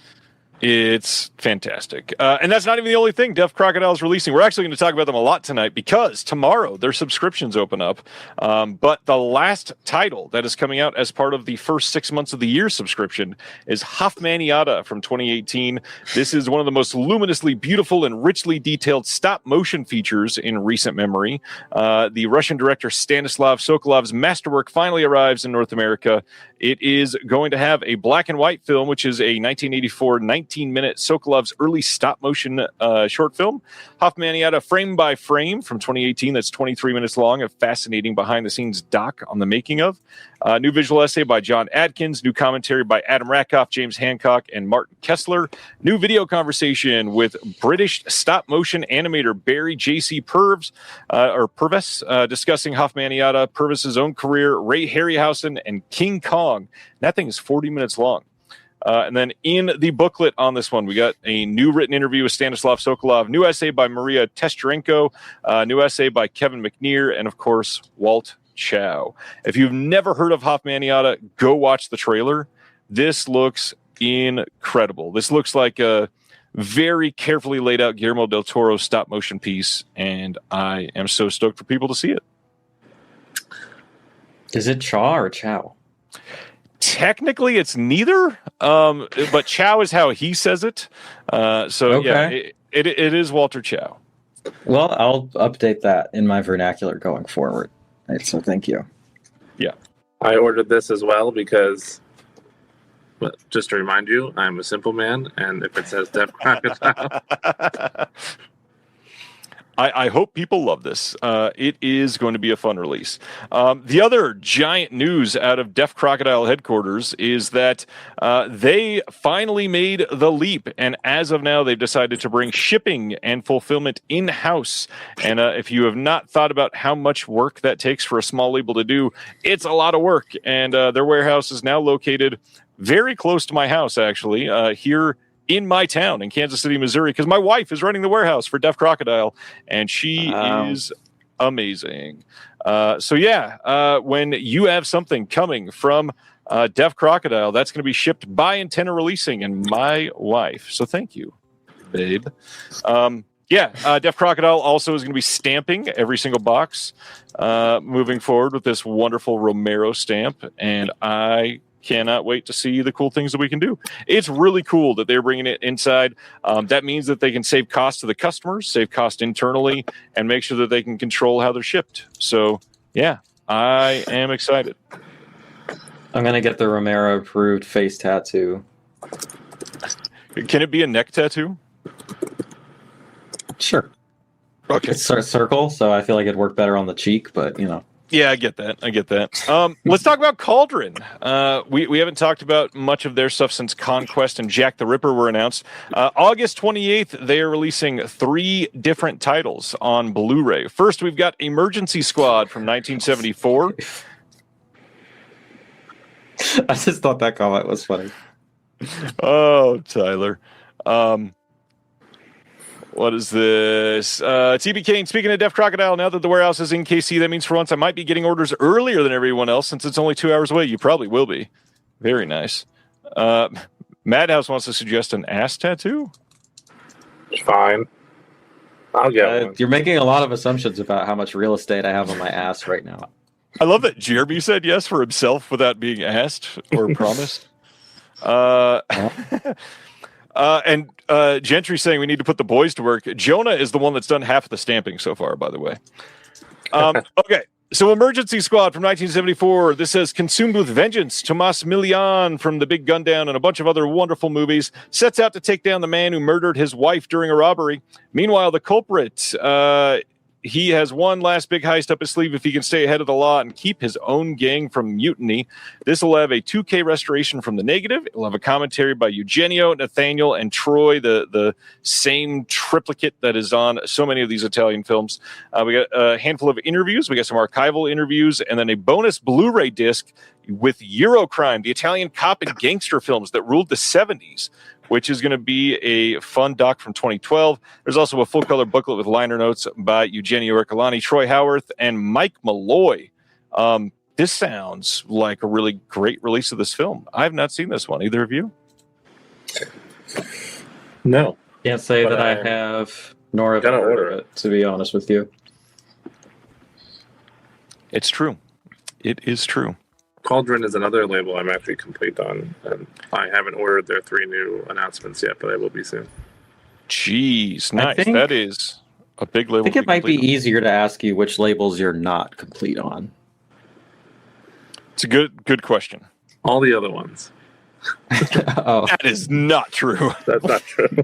It's fantastic. And that's not even the only thing Deaf Crocodile is releasing. We're actually going to talk about them a lot tonight because tomorrow their subscriptions open up. But the last title that is coming out as part of the first 6 months of the year subscription is Hoffmaniata from 2018. This is one of the most luminously beautiful and richly detailed stop motion features in recent memory. The Russian director Stanislav Sokolov's masterwork finally arrives in North America. It is going to have a black and white film, which is a 1984 19-minute Sokolov's early stop-motion short film. Hoffmaniata Frame by Frame from 2018. That's 23 minutes long. A fascinating behind-the-scenes doc on the making of. New visual essay by John Adkins. New commentary by Adam Rakoff, James Hancock, and Martin Kessler. New video conversation with British stop-motion animator Barry J.C. Purves, discussing Hoffmaniata, Purves' own career, Ray Harryhausen, and King Kong. That thing is 40 minutes long. And then in the booklet on this one, we got a new written interview with Stanislav Sokolov, new essay by Maria Tescherenko, new essay by Kevin McNear, and of course, Walt Chow. If you've never heard of Hoffmaniata, go watch the trailer. This looks incredible. This looks like a very carefully laid out Guillermo del Toro stop motion piece, and I am so stoked for people to see it. Is it Chaw or Chow? Technically, it's neither, but Chow is how he says it. Okay. It is Walter Chow. Well, I'll update that in my vernacular going forward. Right, so thank you. Yeah. I ordered this as well because, but just to remind you, I'm a simple man, and if it says Deaf Crocodile, I hope people love this. It is going to be a fun release. The other giant news out of Deaf Crocodile headquarters is that they finally made the leap, and as of now, they've decided to bring shipping and fulfillment in-house. And if you have not thought about how much work that takes for a small label to do, it's a lot of work. And their warehouse is now located very close to my house, actually, here in my town in Kansas City, Missouri, because my wife is running the warehouse for Deaf Crocodile, and she is amazing. When you have something coming from Deaf Crocodile, that's going to be shipped by Antenna Releasing and my wife. So thank you, babe. Deaf Crocodile also is going to be stamping every single box moving forward with this wonderful Romero stamp, and I cannot wait to see the cool things that we can do. It's really cool that they're bringing it inside. That means that they can save costs to the customers, save cost internally, and make sure that they can control how they're shipped. So, yeah, I am excited. I'm going to get the Romero approved face tattoo. Can it be a neck tattoo? Sure. Okay. It's a circle, so I feel like it'd work better on the cheek, but, you know. Yeah, I get that. Let's talk about Cauldron. We haven't talked about much of their stuff since Conquest and Jack the Ripper were announced. August 28th, they are releasing 3 different titles on Blu-ray. First, we've got Emergency Squad from 1974. I just thought that comment was funny. Oh, Tyler. What is this? TB Kane, speaking of Deaf Crocodile, now that the warehouse is in KC, that means for once I might be getting orders earlier than everyone else since it's only 2 hours away. You probably will be. Very nice. Madhouse wants to suggest an ass tattoo. fine. I'll get one. You're making a lot of assumptions about how much real estate I have on my ass right now. I love that Jeremy said yes for himself without being asked or promised. And Gentry saying we need to put the boys to work. Jonah is the one that's done half of the stamping so far, by the way. Okay, so Emergency Squad from 1974. This says Consumed with Vengeance. Tomas Milian from The Big Gun Down and a bunch of other wonderful movies sets out to take down the man who murdered his wife during a robbery. Meanwhile, the culprit, he has one last big heist up his sleeve if he can stay ahead of the law and keep his own gang from mutiny. This will have a 2K restoration from the negative. It'll have a commentary by Eugenio, Nathaniel, and Troy, the same triplicate that is on so many of these Italian films. We got a handful of interviews. We got some archival interviews, and then a bonus Blu-ray disc with Eurocrime, the Italian cop and gangster films that ruled the 70s, which is going to be a fun doc from 2012. There's also a full-color booklet with liner notes by Eugenio Ercolani, Troy Howarth, and Mike Malloy. This sounds like a really great release of this film. I have not seen this one. Either of you? No. Can't say that I have, nor have I ordered it, to be honest with you. It's true. It is true. Cauldron is another label I'm actually complete on, and I haven't ordered their 3 new announcements yet, but I will be soon. Jeez, nice. That is a big label. I think it might be easier to ask you which labels you're not complete on. It's a good question. All the other ones. Oh. That is not true. That's not true.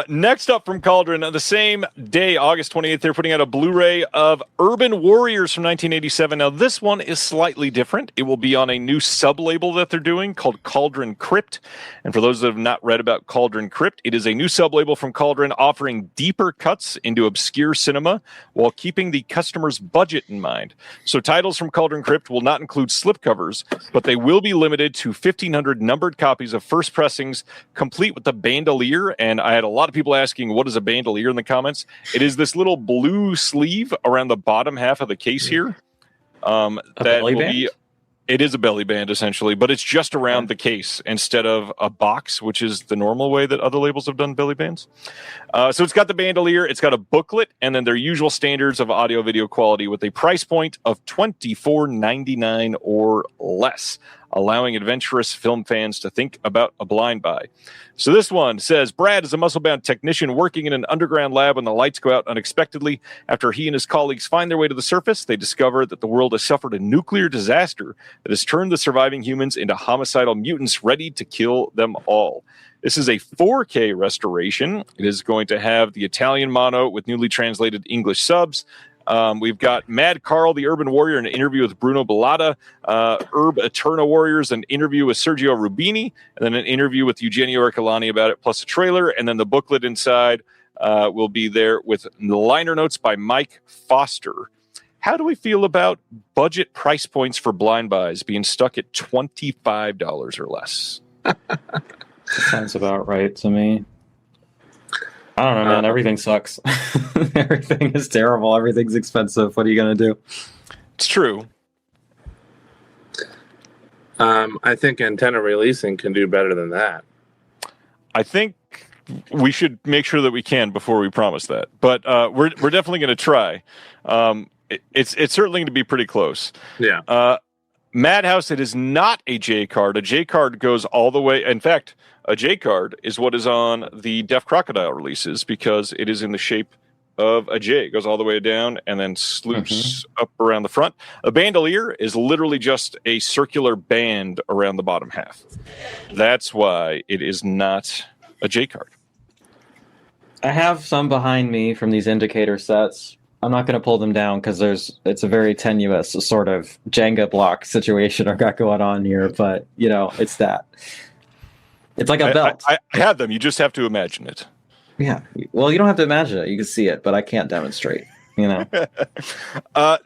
Next up from Cauldron, the same day, August 28th, they're putting out a Blu-ray of Urban Warriors from 1987. Now, this one is slightly different. It will be on a new sub-label that they're doing called Cauldron Crypt. And for those that have not read about Cauldron Crypt, it is a new sub-label from Cauldron offering deeper cuts into obscure cinema while keeping the customer's budget in mind. So titles from Cauldron Crypt will not include slipcovers, but they will be limited to 1,500 numbered copies of first pressings, complete with the bandolier. And I had a lot of people asking, what is a bandolier in the comments? It is this little blue sleeve around the bottom half of the case here. That will be. It is a belly band, essentially, but it's just around the case instead of a box, which is the normal way that other labels have done belly bands. So it's got the bandolier, it's got a booklet, and then their usual standards of audio-video quality with a price point of $24.99 or less, allowing adventurous film fans to think about a blind buy. So this one says, Brad is a muscle-bound technician working in an underground lab when the lights go out unexpectedly. After he and his colleagues find their way to the surface, they discover that the world has suffered a nuclear disaster that has turned the surviving humans into homicidal mutants ready to kill them all. This is a 4K restoration. It is going to have the Italian mono with newly translated English subs. We've got Mad Carl, the Urban Warrior, an interview with Bruno Bellata, Herb Eterna Warriors, an interview with Sergio Rubini, and then an interview with Eugenio Ercolani about it, plus a trailer, and then the booklet inside will be there with the liner notes by Mike Foster. How do we feel about budget price points for blind buys being stuck at $25 or less? Sounds about right to me. I don't know, man. Everything sucks. Everything is terrible. Everything's expensive. What are you going to do? It's true. I think antenna releasing can do better than that. I think we should make sure that we can before we promise that. But we're definitely going to try. It's certainly going to be pretty close. Yeah. Madhouse, it is not a J card. A J card goes all the way. In fact, a J card is what is on the Deaf Crocodile releases because it is in the shape of a J. It goes all the way down and then sloops up around the front. A bandolier is literally just a circular band around the bottom half. That's why it is not a J card. I have some behind me from these indicator sets. I'm not going to pull them down because it's a very tenuous sort of Jenga block situation I got going on here, but it's that. It's like a belt. I have them. You just have to imagine it. Yeah. Well, you don't have to imagine it. You can see it, but I can't demonstrate.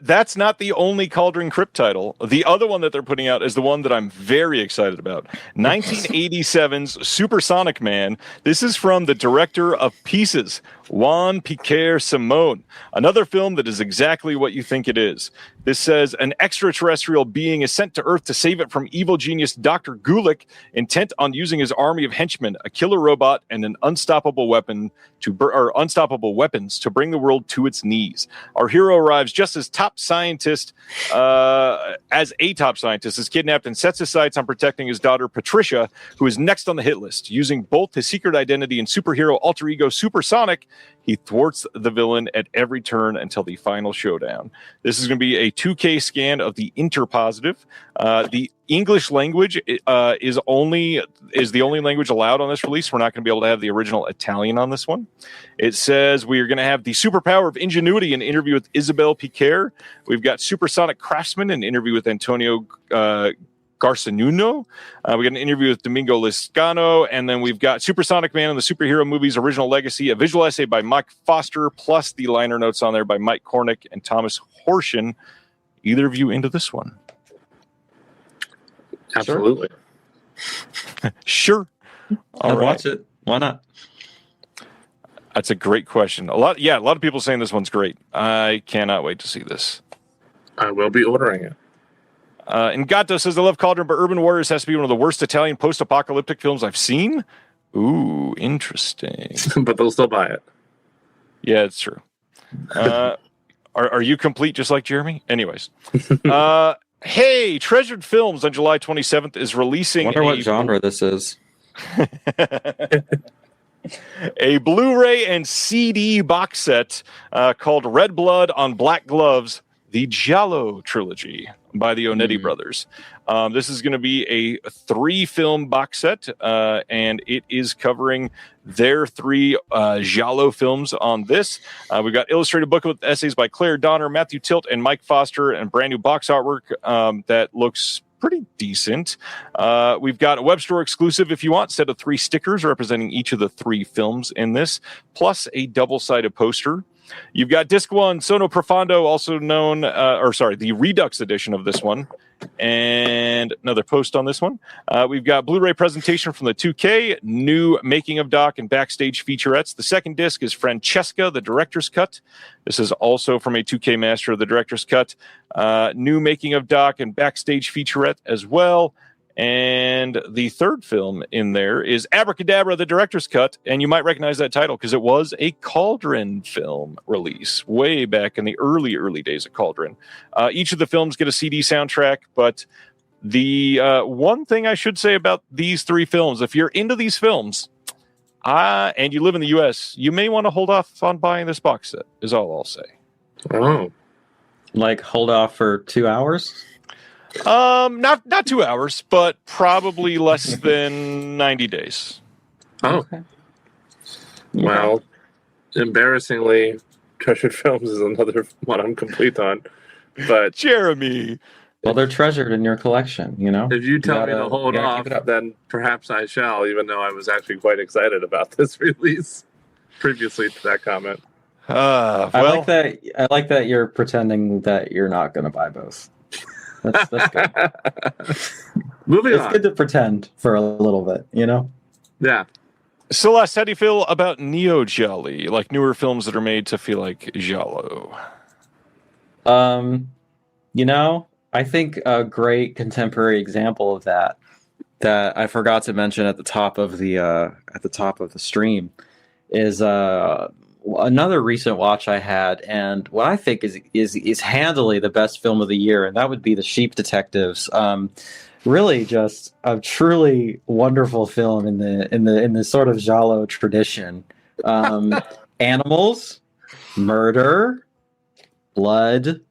That's not the only Cauldron Crypt title. The other one that they're putting out is the one that I'm very excited about. 1987's Supersonic Man. This is from the director of Pieces, Juan Piquer Simon. Another film that is exactly what you think it is. This says an extraterrestrial being is sent to Earth to save it from evil genius Dr. Gulick, intent on using his army of henchmen, a killer robot, and an unstoppable weapons to bring the world to its knees. Our hero arrives just as a top scientist is kidnapped and sets his sights on protecting his daughter Patricia, who is next on the hit list. Using both his secret identity and superhero alter ego Supersonic, he thwarts the villain at every turn until the final showdown. This is going to be a 2K scan of the interpositive. The English language is the only language allowed on this release. We're not going to be able to have the original Italian on this one. It says we are going to have the superpower of ingenuity, an interview with Isabel Piquer. We've got Supersonic Craftsman, an interview with Antonio Garcinuno. We got an interview with Domingo Liscano, and then we've got Supersonic Man and the Superhero Movie's Original Legacy, a visual essay by Mike Foster, plus the liner notes on there by Mike Cornick and Thomas Horshin. Either of you into this one? Absolutely. Sure. I'll watch it. Why not? That's a great question. A lot of people saying this one's great. I cannot wait to see this. I will be ordering it. And Gato says, I love Cauldron, but Urban Warriors has to be one of the worst Italian post-apocalyptic films I've seen. Ooh, interesting. But they'll still buy it. Yeah, it's true. Are you complete just like Jeremy? Anyways. Hey, Treasured Films on July 27th is releasing I wonder what genre this is. A Blu-ray and CD box set called Red Blood on Black Gloves, the Giallo trilogy by the Onetti brothers. This is going to be a 3-film box set, and it is covering their 3 Giallo films on this. We've got illustrated book with essays by Claire Donner, Matthew Tilt, and Mike Foster, and brand new box artwork that looks pretty decent. We've got a web store exclusive, if you want, set of 3 stickers representing each of the 3 films in this, plus a double-sided poster. You've got Disc 1, Sono Profondo, also known, the Redux edition of this one, and another post on this one. We've got Blu-ray presentation from the 2K, new making of doc and backstage featurettes. The second disc is Francesca, the director's cut. This is also from a 2K master of the director's cut. New making of doc and backstage featurette as well. And the third film in there is Abracadabra, the director's cut. And you might recognize that title because it was a Cauldron film release way back in the early days of Cauldron. Each of the films get a CD soundtrack, but the one thing I should say about these three films, if you're into these films and you live in the U.S., you may want to hold off on buying this box set, is all I'll say. Oh. Like hold off for 2 hours? Not 2 hours, but probably less than 90 days. Oh. Okay. Well, embarrassingly, Treasured Films is another one I'm complete on. But Jeremy. Well, they're treasured in your collection, you know? if you tell me to hold you gotta off, keep it up. then perhaps I shall, even though I was actually quite excited about this release previously to that comment. I like that you're pretending that you're not going to buy both. That's good. Moving It's on. good to pretend for a little bit, you know? Yeah. Celeste, how do you feel about Neo Jolly, like newer films that are made to feel like Giallo? You know, I think a great contemporary example of that I forgot to mention at the top of the stream is another recent watch I had, and what I think is handily the best film of the year, and that would be The Sheep Detectives. Really, just a truly wonderful film in the sort of giallo tradition. Animals, murder, blood.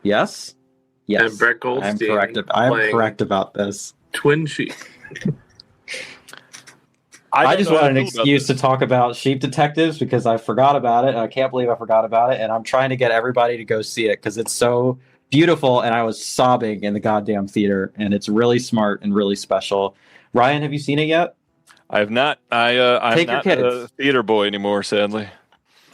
Yes. And Brett Goldstein I'm playing correct about this. Twin Sheep. I just want an excuse to talk about Sheep Detectives because I forgot about it. And I can't believe I forgot about it. And I'm trying to get everybody to go see it because it's so beautiful. And I was sobbing in the goddamn theater. And it's really smart and really special. Ryan, have you seen it yet? I have not. I'm Take your not kids. a theater boy anymore, sadly.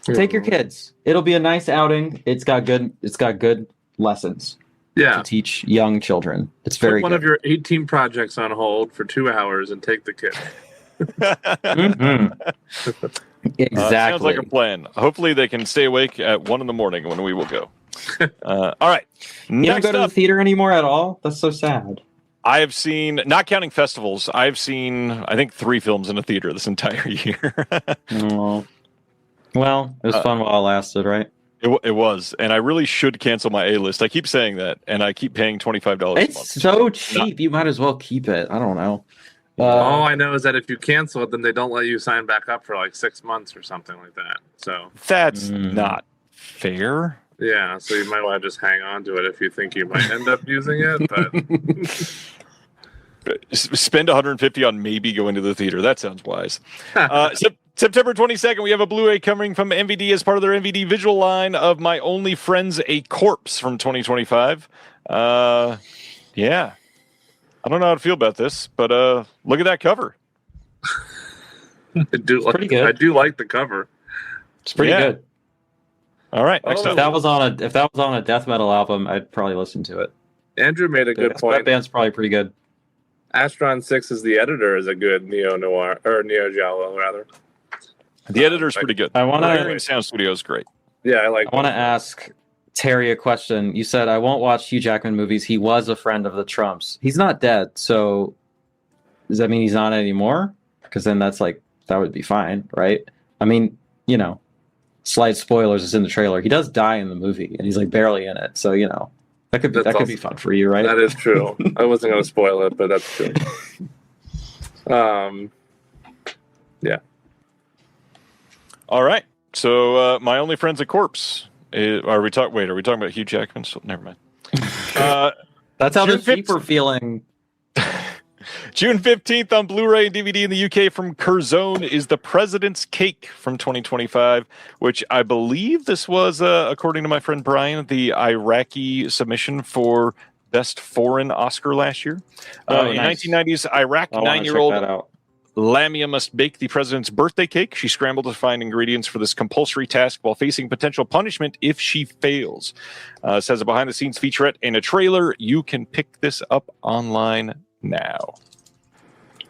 Take your kids. It'll be a nice outing. It's got good lessons Yeah. to teach young children. It's very Put one good. of your 18 projects on hold for 2 hours and take the kid. Mhm. Exactly. Sounds like a plan. Hopefully they can stay awake at 1 a.m. when we will go. All right. You don't Next go to the up, theater anymore at all? That's so sad. I have seen, not counting festivals, I've seen, I think, 3 films in a theater this entire year. Oh. Well, it was fun while it lasted, right? It was, and I really should cancel my A-list. I keep saying that, and I keep paying $25 a month. It's so cheap. You might as well keep it. I don't know. All I know is that if you cancel it, then they don't let you sign back up for like 6 months or something like that. So That's not fair. yeah, so you might want to just hang on to it if you think you might end up using it. But Spend $150 on maybe going to the theater. That sounds wise. September 22nd, we have a Blu-ray coming from MVD as part of their MVD visual line of My Only Friend's a Corpse from 2025. Yeah. I don't know how to feel about this, but look at that cover. pretty good. I do like the cover. It's pretty good. All right, next If up. that was on a death metal album, I'd probably listen to it. Andrew made a good That point. band's probably pretty good. Astron 6 is the editor is a good neo-noir, or neo-giallo, rather. The editor's pretty good. I wanna- Barbarian Sound Studio is great. Yeah, I like I want to ask Terry a question. You said, I won't watch Hugh Jackman movies. He was a friend of the Trumps. He's not dead, so does that mean he's not anymore? Because then that would be fine, right? I mean, you know, slight spoilers is in the trailer. He does die in the movie, and he's like barely in it. So, you know, that could be fun for you, right? That is true. I wasn't going to spoil it, but that's true. Yeah. All right. So, My Only Friend's a Corpse. Are we talking about Hugh Jackman? So, never mind. That's how June the sheep are feeling. June 15th on Blu-ray and DVD in the UK from Curzon is The President's Cake from 2025, which I believe this was, according to my friend Brian, the Iraqi submission for Best Foreign Oscar last year. In Nice. 1990s Iraq, I wanna check that out. Lamia must bake the president's birthday cake. She scrambled to find ingredients for this compulsory task while facing potential punishment if she fails. Says a behind-the-scenes featurette and a trailer. You can pick this up online now.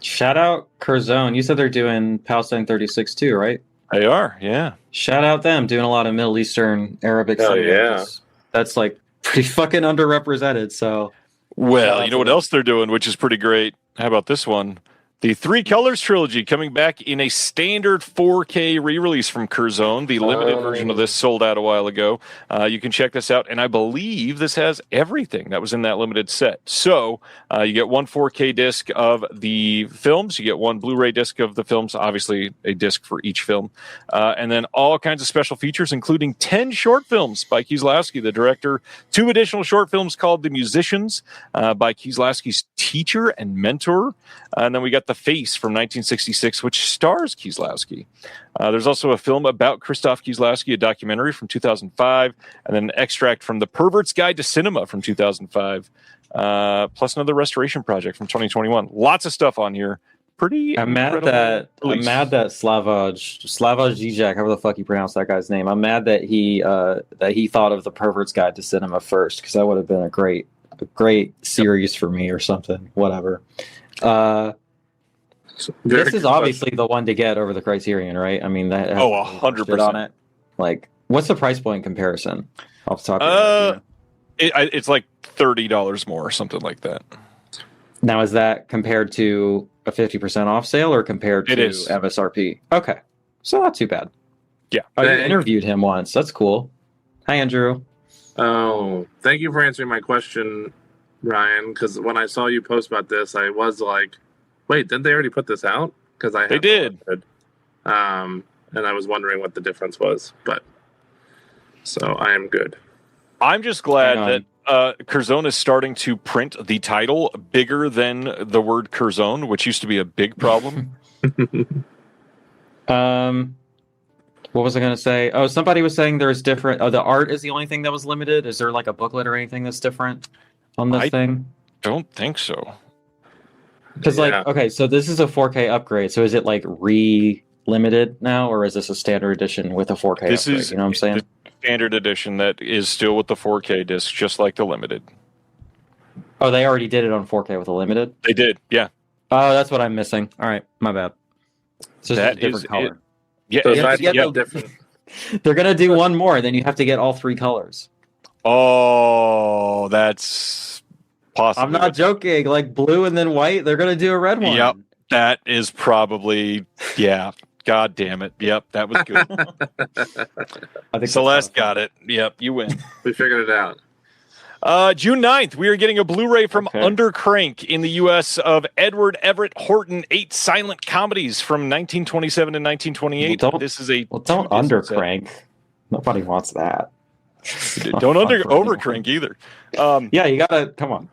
Shout out Curzon. You said they're doing Palestine 36 too, right? They are, yeah. Shout out them doing a lot of Middle Eastern Arabic Hell cinema. yeah. That's like pretty fucking underrepresented. So, Well, you know what else they're doing, which is pretty great? How about this one? The Three Colors trilogy coming back in a standard 4K re-release from Curzon. The limited version of this sold out a while ago. You can check this out, and I believe this has everything that was in that limited set. So you get one 4K disc of the films, you get one Blu-ray disc of the films, obviously a disc for each film, and then all kinds of special features, including 10 short films by Kieslowski, the director, 2 additional short films called The Musicians by Kieslowski's teacher and mentor, and then we got The Face from 1966, which stars Kieslowski. There's also a film about Krzysztof Kieslowski, a documentary from 2005, and then an extract from The Pervert's Guide to Cinema from 2005, plus another restoration project from 2021. Lots of stuff on here. Pretty. I'm mad that Slavoj Žižek, however the fuck you pronounce that guy's name. I'm mad that he thought of The Pervert's Guide to Cinema first, because that would have been a great series for me or something. Whatever. This is obviously the one to get over the Criterion, right? I mean, that has 100% on it. Like, what's the price point comparison? Off the top of your head, it's like $30 more or something like that. Now, is that compared to a 50% off sale or compared to It is. MSRP? Okay, so not too bad. Yeah. I interviewed him once. That's cool. Hi, Andrew. Oh, thank you for answering my question, Ryan. Because when I saw you post about this, I was like, "Wait, didn't they already put this out?" Because They did. And I was wondering what the difference was. But so I am good. I'm just glad that Curzon is starting to print the title bigger than the word Curzon, which used to be a big problem. What was I going to say? Oh, somebody was saying there's different. Oh, the art is the only thing that was limited. Is there like a booklet or anything that's different on this thing? Don't think so. Because okay, so this is a 4K upgrade. So is it like limited now, or is this a standard edition with a 4K This upgrade? is You know what I'm saying? the standard edition that is still with the 4K disc, just like the limited. Oh, they already did it on 4K with a limited? They did, yeah. Oh, that's what I'm missing. All right, my bad. So That it's a different is color. it. Yeah, So Yeah, that's yeah, different. They're going to do one more, then you have to get all 3 colors. Oh, that's possible. I'm not joking. Like blue and then white, they're going to do a red one. Yep, that is probably, yeah. God damn it. Yep, that was good. I think Celeste got it. Yep, you win. We figured it out. June 9th, we are getting a Blu-ray from Okay. Undercrank in the U.S. of Edward Everett Horton, 8 silent comedies from 1927 and 1928. Well, don't- This is a Well, don't two-disc set. undercrank. Nobody wants that. Don't overcrank either. Yeah, you gotta come on.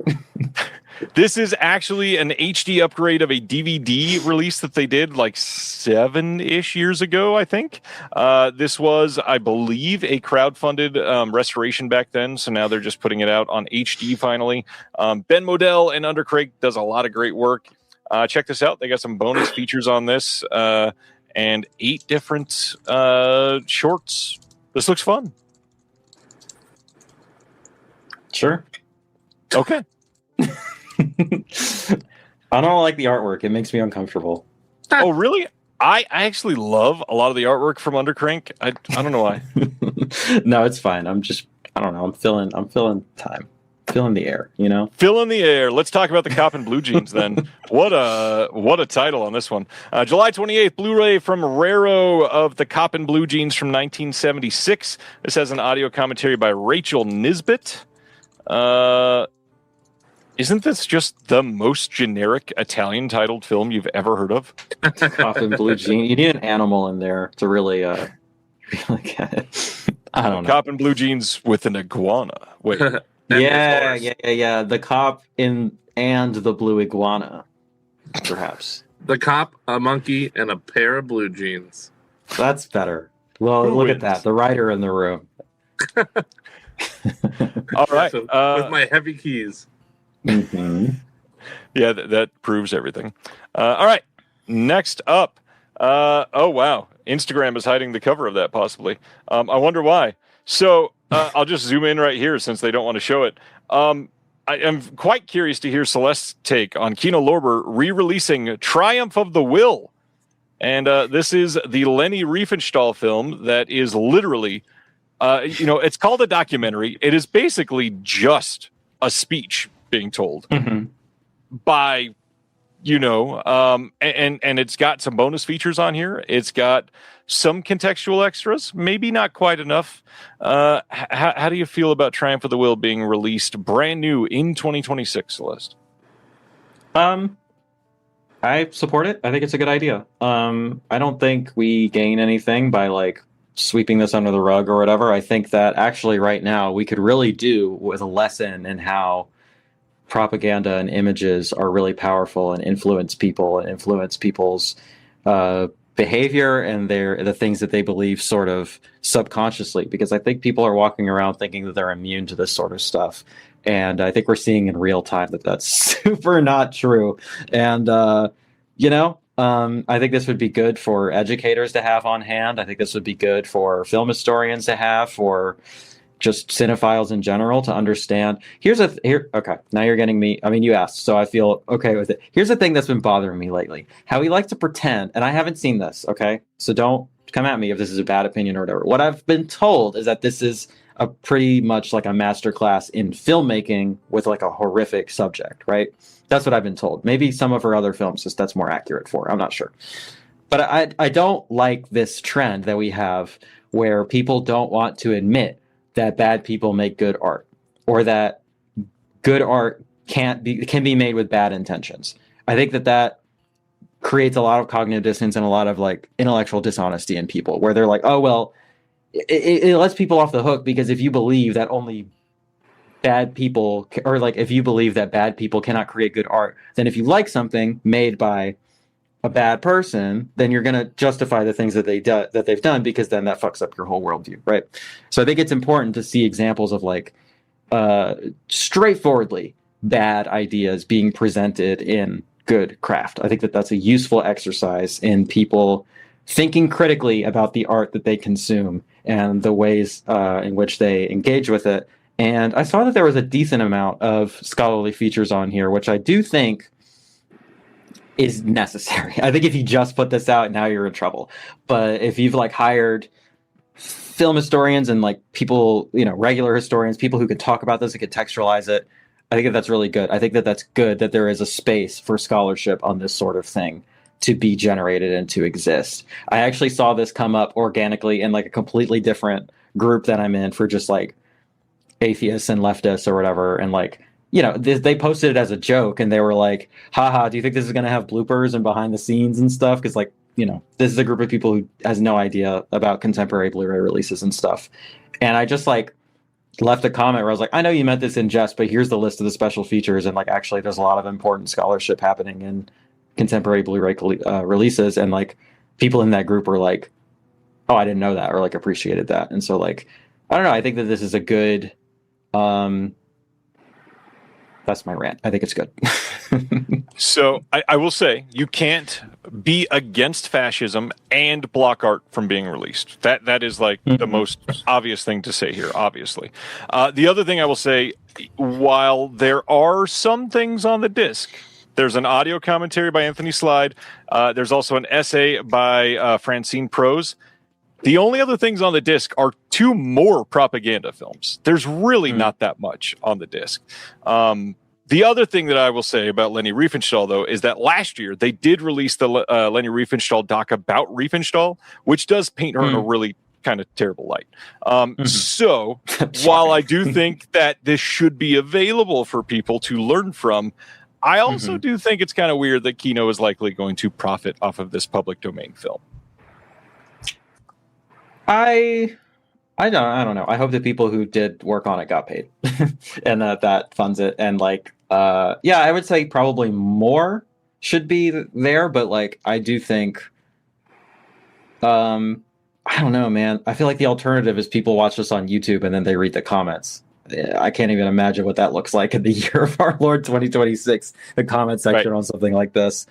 This is actually an HD upgrade of a DVD release that they did like 7-ish years ago, I think. This was, I believe, a crowdfunded restoration back then, so now they're just putting it out on HD finally. Ben Modell and Undercrank does a lot of great work. Check this out. They got some bonus features on this and 8 different shorts. This looks fun. Sure. Okay. I don't like the artwork. It makes me uncomfortable. Oh, really? I actually love a lot of the artwork from Undercrank. I don't know why. No, it's fine. I don't know. I'm feeling time. Feeling the air, you know? Fill in the air. Let's talk about the Cop and Blue Jeans then. What a title on this one. July 28th, Blu-ray from Raro of the Cop and Blue Jeans from 1976. This has an audio commentary by Rachel Nisbet. Isn't this just the most generic Italian titled film you've ever heard of? Cop and blue jean. You need an animal in there to really get it. I don't know. Cop and Blue Jeans with an iguana. Wait. Yeah. The cop and the blue iguana, perhaps. The cop, a monkey, and a pair of blue jeans. That's better. Well, Who look wins? at that. The writer in the room. All right. With my heavy keys. Mm-hmm. Yeah, that proves everything. All right. next up, oh wow, Instagram is hiding the cover of that possibly. I wonder why. So I'll just zoom in right here since they don't want to show it. I am quite curious to hear Celeste's take on Kino Lorber re-releasing Triumph of the Will. And this is the Leni Riefenstahl film that is literally, it's called a documentary. It is basically just a speech being told by, and it's got some bonus features on here. It's got some contextual extras, maybe not quite enough. How do you feel about Triumph of the Will being released brand new in 2026, Celeste? I support it. I think it's a good idea. I don't think we gain anything by like sweeping this under the rug or whatever. I think that actually right now we could really do with a lesson in how propaganda and images are really powerful and influence people and influence people's behavior and the things that they believe sort of subconsciously, because I think people are walking around thinking that they're immune to this sort of stuff. And I think we're seeing in real time that that's super not true. And, I think this would be good for educators to have on hand. I think this would be good for film historians to have, for just cinephiles in general to understand. Okay, now you're getting me. I mean, you asked, so I feel okay with it. Here's the thing that's been bothering me lately. How we like to pretend, and I haven't seen this, okay? So don't come at me if this is a bad opinion or whatever. What I've been told is that this is a pretty much like a masterclass in filmmaking with like a horrific subject, right? That's what I've been told. Maybe some of her other films, that's more accurate for her. I'm not sure. But I don't like this trend that we have where people don't want to admit that bad people make good art, or that good art can be made with bad intentions. I think that creates a lot of cognitive dissonance and a lot of like intellectual dishonesty in people, where they're like, oh, well, it lets people off the hook, because if you believe that only bad people, or like if you believe that bad people cannot create good art, then if you like something made by a bad person, then you're going to justify the things that they've done, because then that fucks up your whole worldview, right? So I think it's important to see examples of like straightforwardly bad ideas being presented in good craft. I think that that's a useful exercise in people thinking critically about the art that they consume and the ways in which they engage with it. And I saw that there was a decent amount of scholarly features on here, which I do think is necessary. I think if you just put this out, now you're in trouble. But if you've like hired film historians and like people, regular historians, people who could talk about this and contextualize it, I think that's really good. I think that that's good that there is a space for scholarship on this sort of thing to be generated and to exist. I actually saw this come up organically in like a completely different group that I'm in for just like atheists and leftists or whatever. And like, they posted it as a joke and they were like, haha, do you think this is going to have bloopers and behind the scenes and stuff? Because like, this is a group of people who has no idea about contemporary Blu-ray releases and stuff. And I just like left a comment where I was like, I know you meant this in jest, but here's the list of the special features. And like, actually there's a lot of important scholarship happening in contemporary Blu-ray releases. And like people in that group were like, oh, I didn't know that, or like appreciated that. And so like, I don't know. I think that this is a good, that's my rant. I think it's good. So I will say you can't be against fascism and block art from being released. That is like the most obvious thing to say here, obviously. The other thing I will say, while there are some things on the disc, there's an audio commentary by Anthony Slide. There's also an essay by Francine Prose. The only other things on the disc are 2 more propaganda films. There's really not that much on the disc. The other thing that I will say about Leni Riefenstahl, though, is that last year they did release the Leni Riefenstahl doc about Riefenstahl, which does paint her in a really kind of terrible light. So while I do think that this should be available for people to learn from, I also do think it's kind of weird that Kino is likely going to profit off of this public domain film. I don't know. I hope the people who did work on it got paid and that funds it. And like, I would say probably more should be there, but like, I do think, I don't know, man. I feel like the alternative is people watch this on YouTube and then they read the comments. I can't even imagine what that looks like in the year of our Lord 2026, the comment section on something like this.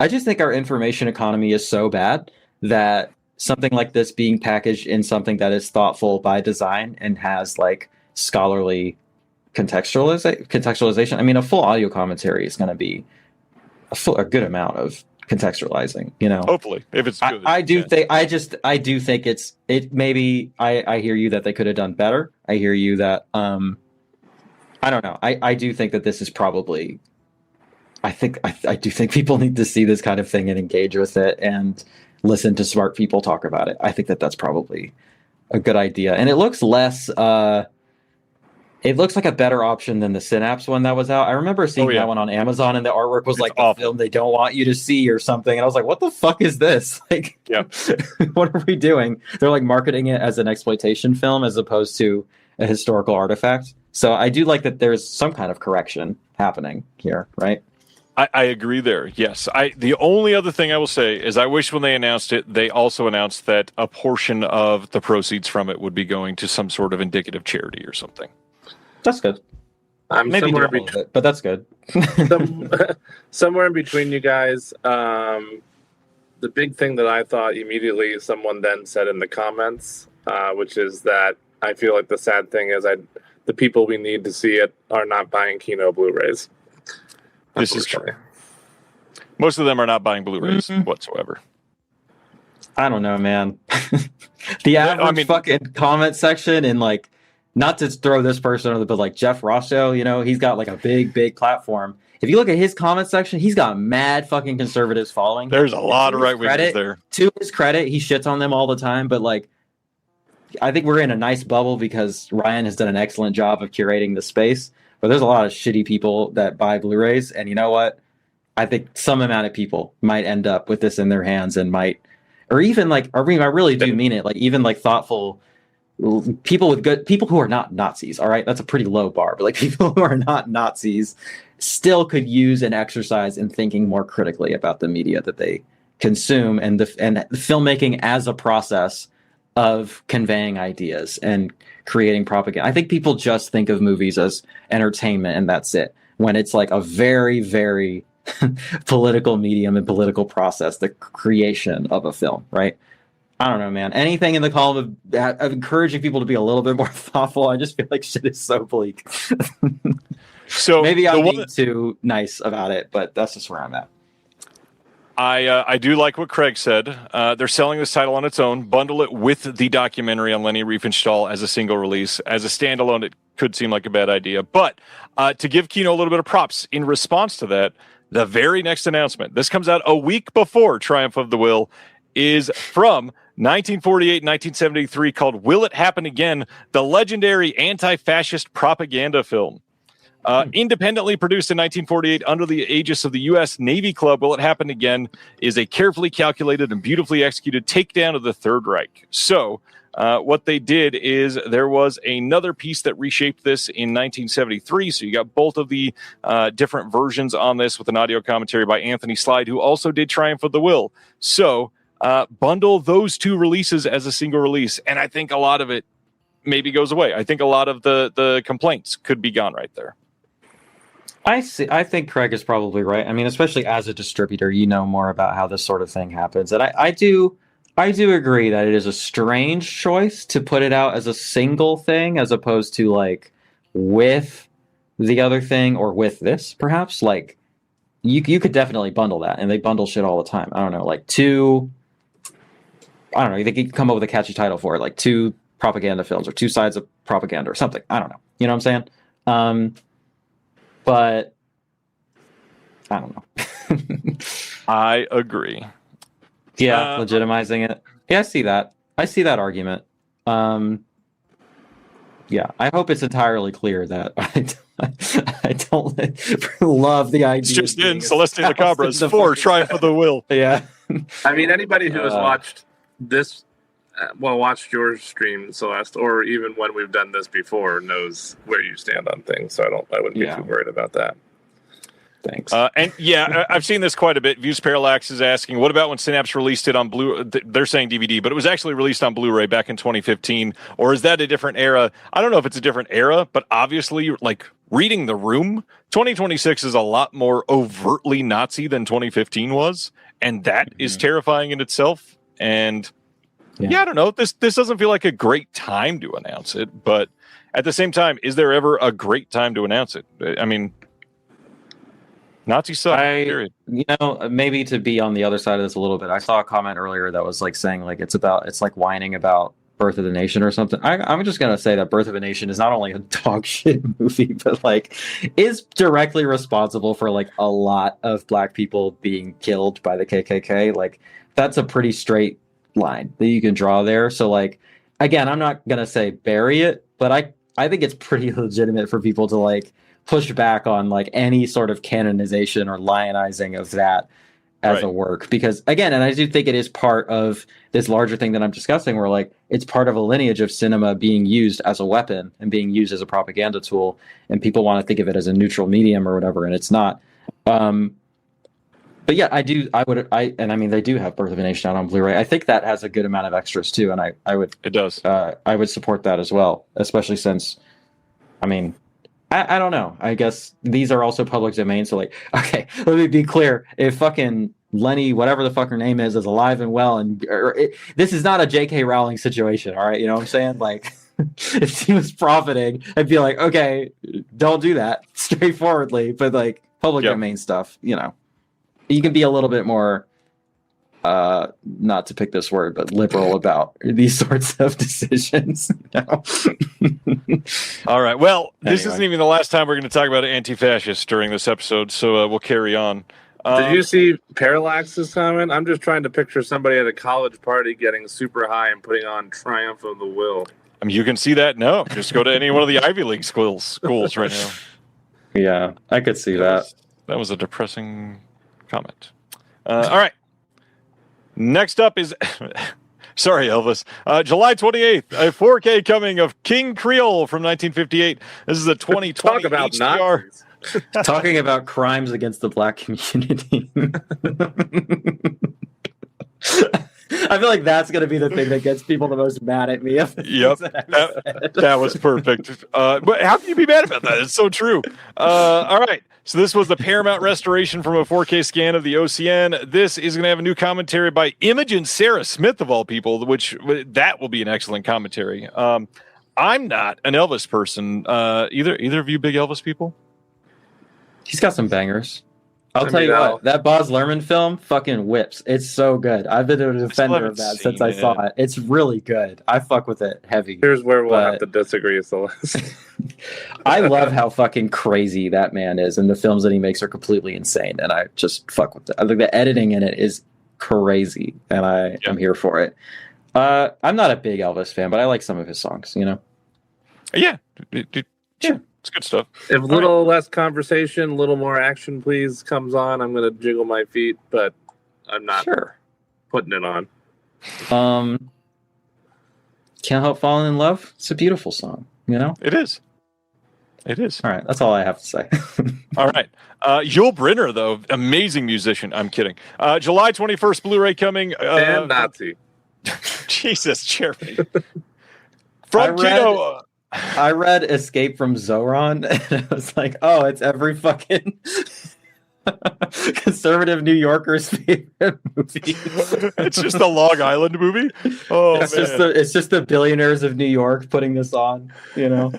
I just think our information economy is so bad that something like this being packaged in something that is thoughtful by design and has like scholarly contextualization. I mean, a full audio commentary is going to be a good amount of contextualizing, you know. Hopefully, if it's good. I do think it. Maybe I hear you that they could have done better. I hear you that I don't know. I do think that this is probably. I do think people need to see this kind of thing and engage with it and listen to smart people talk about it. I think that that's probably a good idea, and it looks less. It looks like a better option than the Synapse one that was out. I remember seeing that one on Amazon, and the artwork was like a film they don't want you to see or something. And I was like, "What the fuck is this? Like, what are we doing?" They're like marketing it as an exploitation film as opposed to a historical artifact. So I do like that there's some kind of correction happening here, right? I agree there. Yes. The only other thing I will say is I wish when they announced it, they also announced that a portion of the proceeds from it would be going to some sort of indicative charity or something. That's good. I'm maybe somewhere all of it, but that's good. Somewhere in between you guys. The big thing that I thought immediately someone then said in the comments, which is that I feel like the sad thing is the people we need to see it are not buying Kino Blu-rays. This is true. Most of them are not buying Blu-rays whatsoever. I don't know, man. The average fucking comment section in like, not to throw this person under, but like Jeff Rosso, you know, he's got like a big platform. If you look at his comment section, he's got mad fucking conservatives following. There's a lot of right wingers there. To his credit, he shits on them all the time, but like, I think we're in a nice bubble because Ryan has done an excellent job of curating the space. But there's a lot of shitty people that buy Blu-rays, and you know what? I think some amount of people might end up with this in their hands and might, or even like, I really do mean it. Like even like thoughtful people who are not Nazis. All right, that's a pretty low bar, but like people who are not Nazis still could use an exercise in thinking more critically about the media that they consume and the filmmaking as a process of conveying ideas and creating propaganda. I think people just think of movies as entertainment and that's it. When it's like a very, very political medium and political process, the creation of a film, right? I don't know, man. Anything in the column of encouraging people to be a little bit more thoughtful. I just feel like shit is so bleak. So maybe I'm being too nice about it, but that's just where I'm at. I do like what Craig said. They're selling this title on its own. Bundle it with the documentary on Leni Riefenstahl as a single release. As a standalone, it could seem like a bad idea. But to give Kino a little bit of props, in response to that, the very next announcement, this comes out a week before Triumph of the Will, is from 1948 1973 called Will It Happen Again? The legendary anti-fascist propaganda film. Independently produced in 1948 under the aegis of the U.S. Navy Club, Will It Happen Again? Is a carefully calculated and beautifully executed takedown of the Third Reich. So what they did is there was another piece that reshaped this in 1973. So you got both of the different versions on this with an audio commentary by Anthony Slide, who also did Triumph of the Will. So bundle those two releases as a single release. And I think a lot of it maybe goes away. I think a lot of the complaints could be gone right there. I see. I think Craig is probably right. I mean, especially as a distributor, you know more about how this sort of thing happens. And I do agree that it is a strange choice to put it out as a single thing as opposed to like with the other thing or with this, perhaps. Like you could definitely bundle that, and they bundle shit all the time. I don't know, like I don't know, they could come up with a catchy title for it, like 2 propaganda films or 2 sides of propaganda or something. I don't know. You know what I'm saying? But I don't know. I agree. Yeah, legitimizing it. Yeah, I see that. I see that argument. Yeah, I hope it's entirely clear that I don't love the idea. It's just in Celeste and the Cabras for Triumph of the Will. Yeah. I mean, anybody who has watched this, watched your stream, Celeste, or even when we've done this before, knows where you stand on things. So I wouldn't be too worried about that. Thanks. And yeah, I've seen this quite a bit. Views Parallax is asking, what about when Synapse released it on they're saying DVD, but it was actually released on Blu-ray back in 2015, or is that a different era? I don't know if it's a different era, but obviously, like, reading the room, 2026 is a lot more overtly Nazi than 2015 was, and that is terrifying in itself. And yeah, I don't know. This doesn't feel like a great time to announce it, but at the same time, is there ever a great time to announce it? I mean, Nazi suck, period. You know, maybe to be on the other side of this a little bit, I saw a comment earlier that was like saying like it's like whining about Birth of the Nation or something. I'm just gonna say that Birth of a Nation is not only a dog shit movie, but like is directly responsible for like a lot of Black people being killed by the KKK. Like that's a pretty straight line that you can draw there. So like again, I'm not gonna say bury it, but I think it's pretty legitimate for people to like push back on like any sort of canonization or lionizing of that as a work, because again, and I do think it is part of this larger thing that I'm discussing, where like it's part of a lineage of cinema being used as a weapon and being used as a propaganda tool, and people want to think of it as a neutral medium or whatever, and it's not. But yeah, I mean they do have Birth of a Nation out on Blu-ray. I think that has a good amount of extras too, and I would support that as well, especially since, I mean, I don't know. I guess these are also public domain. So like, okay, let me be clear. If fucking Lenny, whatever the fuck her name is alive and well, and this is not a J.K. Rowling situation. All right. You know what I'm saying? Like if she was profiting, I'd be like, okay, don't do that straightforwardly. But like public domain stuff, you know, you can be a little bit more, not to pick this word, but liberal about these sorts of decisions. You know? All right. Well, this isn't even the last time we're going to talk about anti-fascists during this episode, so we'll carry on. Did you see Parallax's comment? I'm just trying to picture somebody at a college party getting super high and putting on Triumph of the Will. I mean, you can see that. No, just go to any one of the Ivy League schools right now. Yeah, I could see that. That was a depressing comment. All right. Next up is, sorry, Elvis, July 28th, a 4K coming of King Creole from 1958. This is a 2020 Talk about HDR. Talking about crimes against the Black community. I feel like that's going to be the thing that gets people the most mad at me. Yep, that was perfect. But how can you be mad about that? It's so true. All right. So this was the Paramount restoration from a 4K scan of the OCN. This is going to have a new commentary by Imogen Sarah Smith, of all people, which that will be an excellent commentary. I'm not an Elvis person. Either of you big Elvis people? He's got some bangers. I'll tell you what, that Baz Luhrmann film fucking whips. It's so good. I've been a defender of that since I saw it. It's really good. I fuck with it heavy. Here's where we'll have to disagree, Celeste. I love how fucking crazy that man is, and the films that he makes are completely insane, and I just fuck with it. I think the editing in it is crazy, and I am here for it. I'm not a big Elvis fan, but I like some of his songs, you know? Yeah. It's good stuff. If a little less conversation, a little more action, please, comes on, I'm going to jiggle my feet, but I'm not putting it on. Can't Help Falling in Love. It's a beautiful song, you know? It is. All right, that's all I have to say. All right. Yul Brynner, though, amazing musician. I'm kidding. July 21st, Blu-ray coming. And Nazi. Jesus, Jeremy. From Kino... I read Escape from Zoran, and I was like, oh, it's every fucking conservative New Yorker's favorite movie. It's just a Long Island movie? Oh, it's just the billionaires of New York putting this on, you know?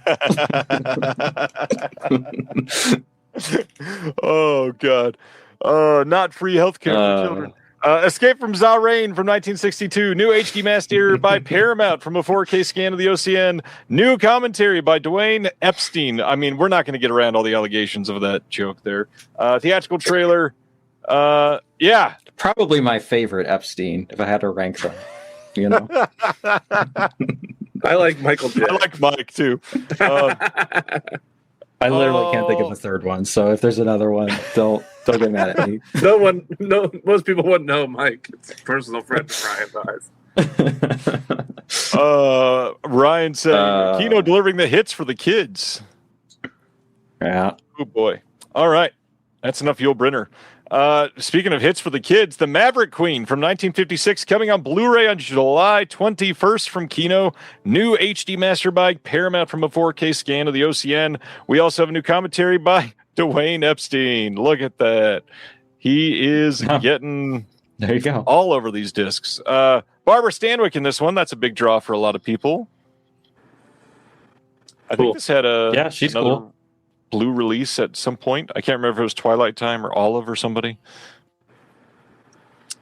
Oh, God. Not free healthcare for children. Escape from Zahrain from 1962. New HD master by Paramount from a 4K scan of the OCN. New commentary by Dwayne Epstein. I mean, we're not going to get around all the allegations of that joke there. Theatrical trailer. Yeah. Probably my favorite Epstein, if I had to rank them. You know? I like Michael J. I like Mike, too. I literally can't think of a third one, so if there's another one, don't get mad at me. Most people wouldn't know Mike. It's a personal friend of Ryan's eyes. Ryan said, Kino delivering the hits for the kids. Yeah. Oh, boy. All right. That's enough Yul Brynner. Speaking of hits for the kids, The Maverick Queen from 1956 coming on Blu-ray on July 21st from Kino. New HD master by Paramount from a 4K scan of the OCN. We also have a new commentary by Dwayne Epstein. Look at that. He is getting there you go all over these discs. Barbara Stanwyck in this one. That's a big draw for a lot of people. I think this had she's another cool. Blue release at some point. I can't remember if it was Twilight Time or Olive or somebody.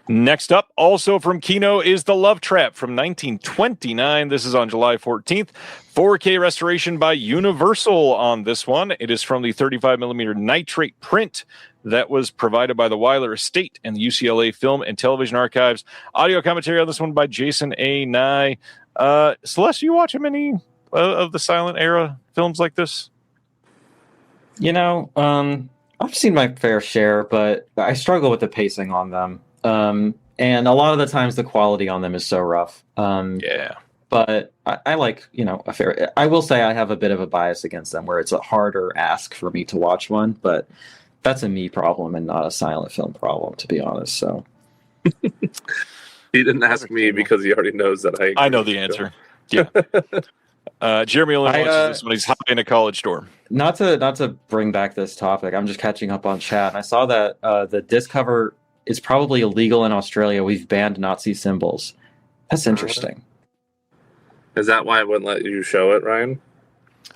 Next up, also from Kino, is The Love Trap from 1929. This is on July 14th. 4K restoration by Universal on this one. It is from the 35mm nitrate print that was provided by the Weiler Estate and the UCLA Film and Television Archives. Audio commentary on this one by Jason A. Nye. Celeste, you watch many of the silent era films like this? You know, I've seen my fair share, but I struggle with the pacing on them. And a lot of the times the quality on them is so rough. But I like, a fair. I will say I have a bit of a bias against them where it's a harder ask for me to watch one, but that's a me problem and not a silent film problem, to be honest. So he didn't ask me because he already knows that I know the answer. Yeah. Jeremy only watches this when he's high in a college dorm. Not to bring back this topic, I'm just catching up on chat. And I saw that the disc cover is probably illegal in Australia. We've banned Nazi symbols. That's interesting. Is that why I wouldn't let you show it, Ryan?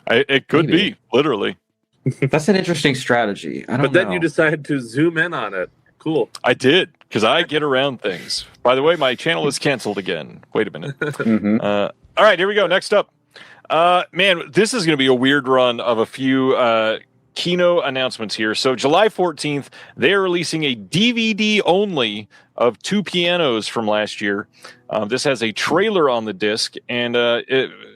It could be, literally. That's an interesting strategy. I don't know. But then you decided to zoom in on it. Cool. I did, because I get around things. By the way, my channel is canceled again. Wait a minute. All right, here we go. Next up. Man, this is going to be a weird run of a few Kino announcements here. So July 14th, they're releasing a DVD only of Two Pianos from last year. This has a trailer on the disc, and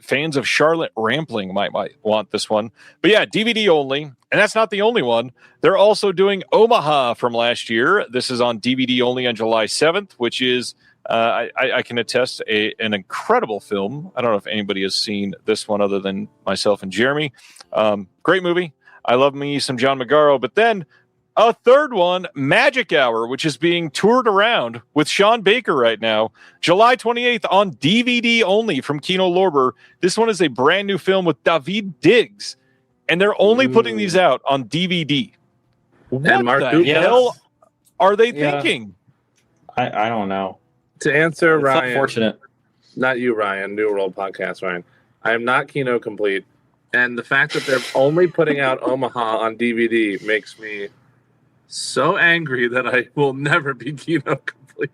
fans of Charlotte Rampling might want this one. But yeah, DVD only. And that's not the only one. They're also doing Omaha from last year. This is on DVD only on July 7th, which is, I can attest, an incredible film. I don't know if anybody has seen this one other than myself and Jeremy. Great movie. I love me some John Magaro. But then a third one, Magic Hour, which is being toured around with Sean Baker right now. July 28th on DVD only from Kino Lorber. This one is a brand new film with David Diggs. And they're only putting these out on DVD. What and Mark the hell are they thinking? I don't know. To answer it's Ryan, unfortunate. Not you, Ryan. New World Podcast, Ryan. I am not Kino complete, and the fact that they're only putting out Omaha on DVD makes me so angry that I will never be Kino complete.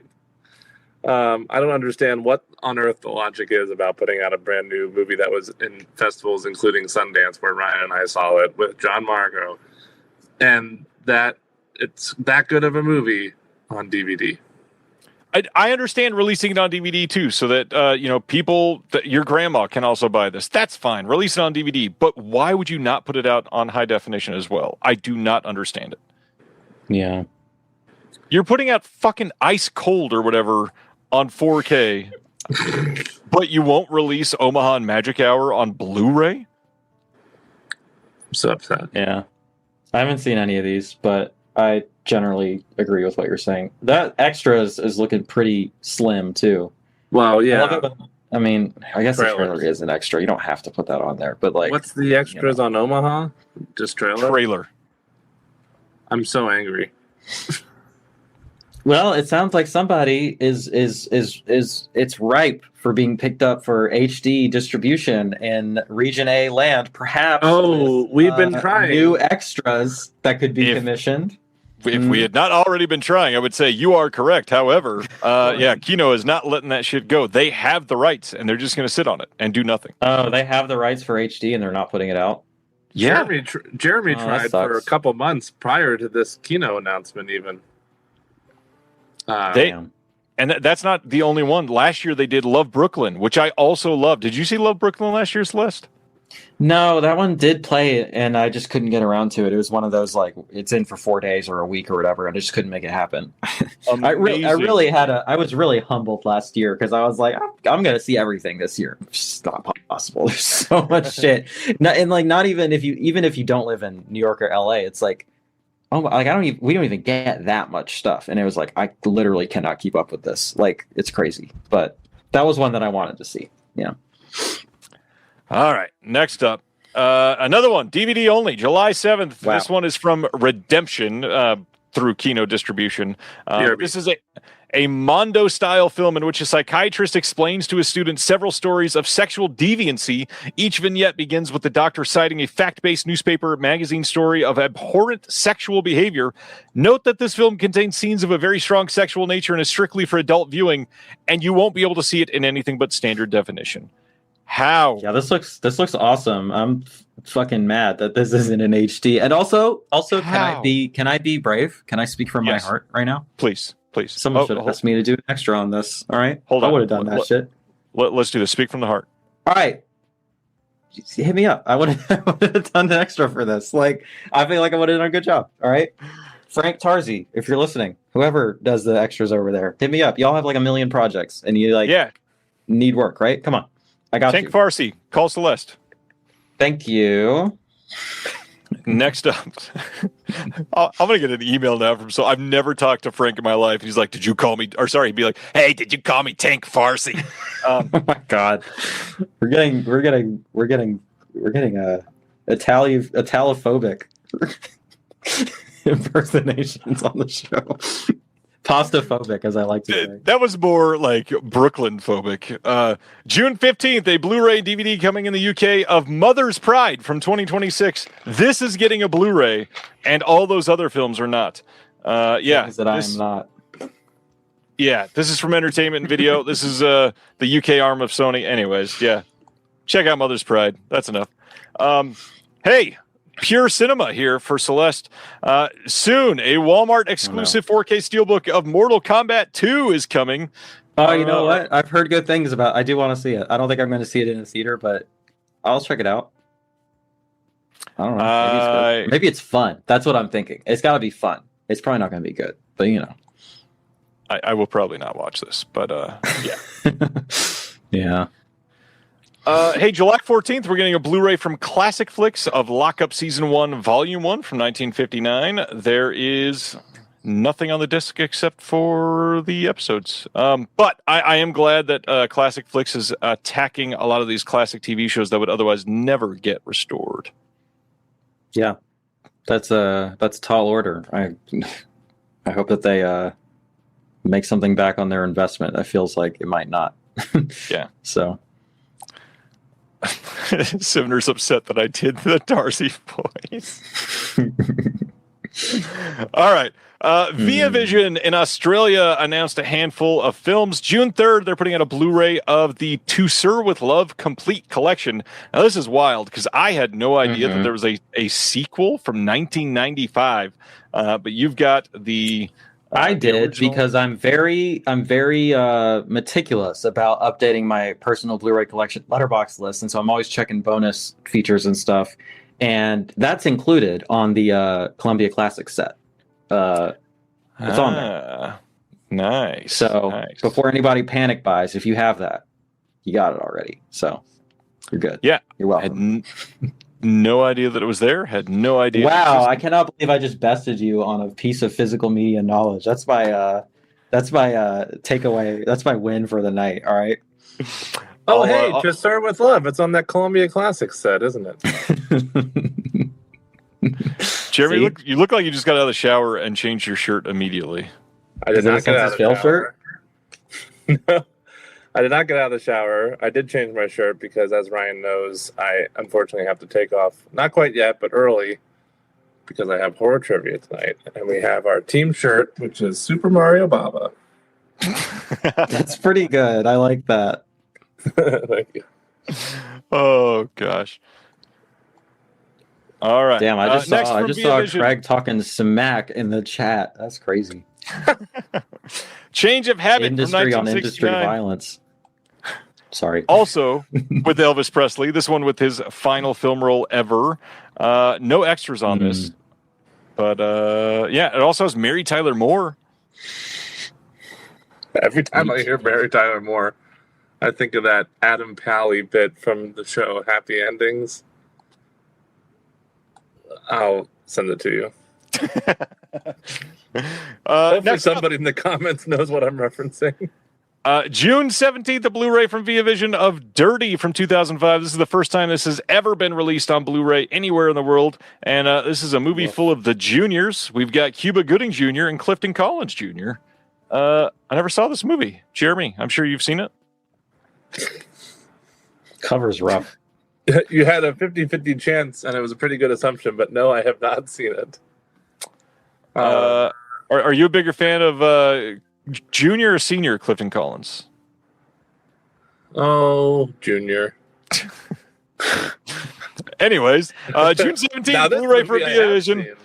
I don't understand what on earth the logic is about putting out a brand new movie that was in festivals, including Sundance, where Ryan and I saw it with John Margo, and that it's that good of a movie on DVD. I understand releasing it on DVD too, so that people, your grandma can also buy this. That's fine. Release it on DVD, but why would you not put it out on high definition as well? I do not understand it. Yeah, you're putting out fucking Ice Cold or whatever on 4K, but you won't release Omaha and Magic Hour on Blu-ray. I'm so upset. Yeah, I haven't seen any of these, but I generally agree with what you're saying. That extra is looking pretty slim too. Well, yeah. I mean, I guess the trailer is an extra. You don't have to put that on there, but like, what's the extras on Omaha? Just trailer. I'm so angry. Well, it sounds like somebody is it's ripe for being picked up for HD distribution in Region A land. Perhaps. Oh, we've been trying new extras that could be commissioned. If we had not already been trying, I would say you are correct. However, Kino is not letting that shit go. They have the rights, and they're just going to sit on it and do nothing. Oh, they have the rights for HD, and they're not putting it out. Yeah, Jeremy tried for a couple months prior to this Kino announcement, even. And that's not the only one. Last year they did Love Brooklyn, which I also loved. Did you see Love Brooklyn last year, Celeste? No, that one did play, and I just couldn't get around to it. It was one of those, like, it's in for 4 days or a week or whatever, and I just couldn't make it happen. I was really humbled last year because I was like, I'm going to see everything this year. It's just not possible. There's so much shit. Not even if you don't live in New York or LA, it's like oh, like we don't even get that much stuff. And it was like, I literally cannot keep up with this. Like, it's crazy. But that was one that I wanted to see. Yeah. All right. Next up, another one, DVD only, July 7th. Wow. This one is from Redemption through Kino Distribution. This is a Mondo-style film in which a psychiatrist explains to his students several stories of sexual deviancy. Each vignette begins with the doctor citing a fact-based newspaper magazine story of abhorrent sexual behavior. Note that this film contains scenes of a very strong sexual nature and is strictly for adult viewing, and you won't be able to see it in anything but standard definition. How? Yeah, this looks awesome. I'm fucking mad that this isn't in HD. And also, How? can I be brave? Can I speak from my heart right now? Please. Someone should have asked me to do an extra on this. All right, Hold on. I would have done that shit. Let's do this. Speak from the heart. All right, hit me up. I would have done an extra for this. Like, I feel like I would have done a good job. All right, Frank Tarzi, if you're listening, whoever does the extras over there, hit me up. Y'all have like a million projects, and you need work, right? Come on, I got Tank you. Farsi, call Celeste. Thank you. Next up, I'm gonna get an email now from. So I've never talked to Frank in my life. He's like, "Did you call me?" Or sorry, he'd be like, "Hey, did you call me Tank Farsi?" Oh my god, we're getting Italophobic impersonations on the show. Pasta-phobic, as I like to say. That was more like Brooklyn phobic. June 15th, a Blu-ray DVD coming in the UK of Mother's Pride from 2026. This is getting a Blu-ray, and all those other films are not. I am not. Yeah, this is from Entertainment and Video. This is the UK arm of Sony. Anyways, yeah. Check out Mother's Pride. That's enough. Hey, Pure Cinema here for Celeste. Soon, a Walmart exclusive 4K steelbook of Mortal Kombat 2 is coming. Oh, you know what? I've heard good things about it. I do want to see it. I don't think I'm going to see it in a theater, but I'll check it out. I don't know. Maybe it's fun. That's what I'm thinking. It's got to be fun. It's probably not going to be good, but you know. I will probably not watch this, but yeah. Yeah. Hey, July 14th, we're getting a Blu-ray from Classic Flicks of Lock Up Season 1, Volume 1 from 1959. There is nothing on the disc except for the episodes. But I am glad that Classic Flicks is attacking a lot of these classic TV shows that would otherwise never get restored. Yeah, that's tall order. I hope that they make something back on their investment. It feels like it might not. Yeah. So. Sivner's upset that I did the Darcy voice. All right. Via Vision in Australia announced a handful of films. June 3rd, they're putting out a Blu-ray of the To Sir With Love Complete Collection. Now, this is wild because I had no idea that there was a sequel from 1995. But you've got the... I did because I'm very meticulous about updating my personal Blu-ray collection letterbox list, and so I'm always checking bonus features and stuff, and that's included on the Columbia Classic set. It's on there. Nice. So before anybody panic buys, if you have that, you got it already. So you're good. Yeah, you're welcome. No idea that it was there. Had no idea. Wow, I cannot believe I just bested you on a piece of physical media knowledge. That's my takeaway. That's my win for the night. All right. Hey, To Sir With Love. It's on that Columbia Classic set, isn't it? Jeremy, you look like you just got out of the shower and changed your shirt immediately. I did not get out of the shower. No. I did not get out of the shower. I did change my shirt because, as Ryan knows, I unfortunately have to take off. Not quite yet, but early, because I have horror trivia tonight. And we have our team shirt, which is Super Mario Baba. That's pretty good. I like that. Thank you. Oh, gosh. All right. Damn, I just saw Craig talking smack in the chat. That's crazy. Change of Habit industry from on industry violence. Sorry. Also with Elvis Presley, this one with his final film role ever. No extras on this. But it also has Mary Tyler Moore. Every time I hear Mary Tyler Moore, I think of that Adam Pally bit from the show Happy Endings. I'll send it to you. Hopefully next up, somebody in the comments knows what I'm referencing. June 17th, a Blu-ray from Via Vision of Dirty from 2005. This is the first time this has ever been released on Blu-ray anywhere in the world. And this is a movie full of the juniors. We've got Cuba Gooding Jr. and Clifton Collins Jr. I never saw this movie. Jeremy, I'm sure you've seen it. Cover's rough. You had a 50-50 chance, and it was a pretty good assumption, but no, I have not seen it. Are you a bigger fan of junior or senior Clifton Collins? Oh, junior. Anyways, June 17th, Blu-ray for Via Vision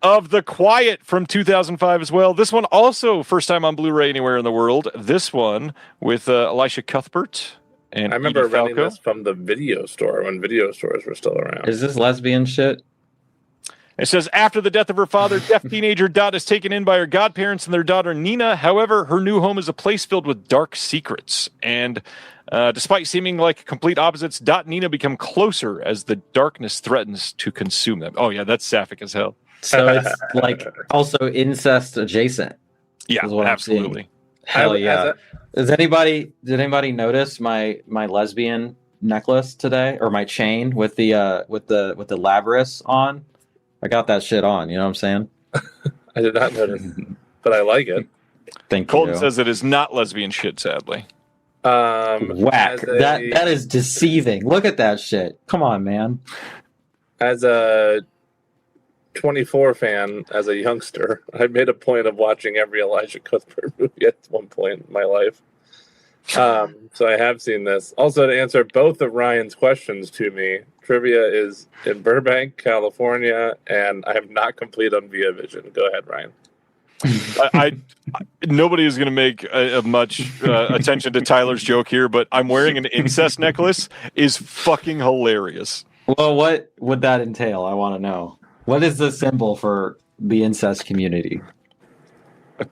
of The Quiet from 2005 as well. This one also first time on Blu-ray anywhere in the world. This one with Elisha Cuthbert and I remember Edie renting Falco. this from the video store when video stores were still around. Is this lesbian shit? It says, after the death of her father, deaf teenager Dot is taken in by her godparents and their daughter Nina. However, her new home is a place filled with dark secrets. And despite seeming like complete opposites, Dot and Nina become closer as the darkness threatens to consume them. Oh, yeah, that's sapphic as hell. So it's like also incest adjacent. Yeah, is what I'm absolutely. seeing. Hell yeah. Did anybody notice my lesbian necklace today, or my chain with the Labris on? I got that shit on, you know what I'm saying? I did not notice, but I like it. Thank Colton you. says it is not lesbian shit, sadly. Whack. That is deceiving. Look at that shit. Come on, man. As a 24 fan, as a youngster, I made a point of watching every Elijah Cuthbert movie at one point in my life. So I have seen this. Also, to answer both of Ryan's questions to me, trivia is in Burbank, California, and I have not complete on Via Vision. Go ahead, Ryan. Nobody is going to make much attention to Tyler's joke here, but I'm wearing an incest necklace is fucking hilarious. Well, what would that entail? I want to know. What is the symbol for the incest community?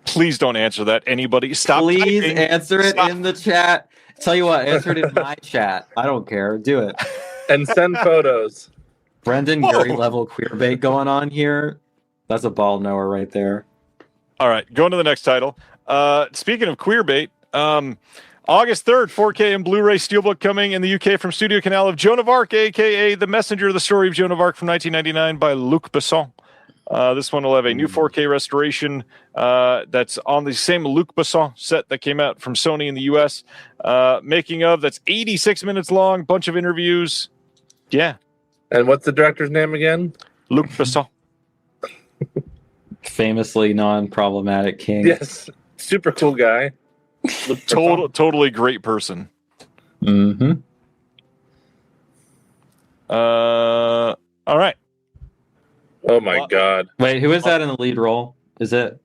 Please don't answer that. Anybody, stop. Please typing. answer it Stop. in the chat. Tell you what, answer it in my chat. I don't care. Do it. And send photos. Brendan Whoa. Gary level queerbait going on here. That's a ball knower right there. All right, going to the next title. Speaking of queerbait, August 3rd, 4K and Blu-ray Steelbook coming in the UK from Studio Canal of Joan of Arc, a.k.a. The Messenger, the Story of Joan of Arc from 1999 by Luc Besson. This one will have a new 4K restoration that's on the same Luc Besson set that came out from Sony in the US. Making of, that's 86 minutes long, bunch of interviews. Yeah. And what's the director's name again? Luc Besson. Famously non-problematic king. Yes. Super cool guy. Totally great person. Mm-hmm. All right. Oh my God. Wait, who is that in the lead role? Is it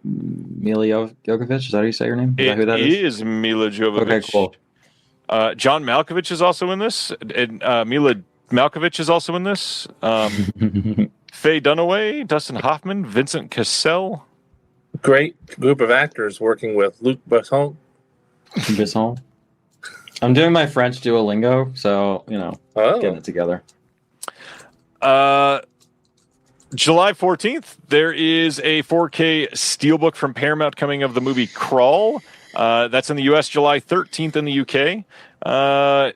Mila Jovovich? Is that how you say your name? Is that who that It is? is Mila Jovovich. Okay, cool. John Malkovich is also in this. And, Mila Malkovich is also in this. Faye Dunaway, Dustin Hoffman, Vincent Cassell. Great group of actors working with Luc Besson. Besson. I'm doing my French Duolingo, so, getting it together. July 14th, there is a 4K Steelbook from Paramount coming of the movie Crawl. That's in the US, July 13th in the UK.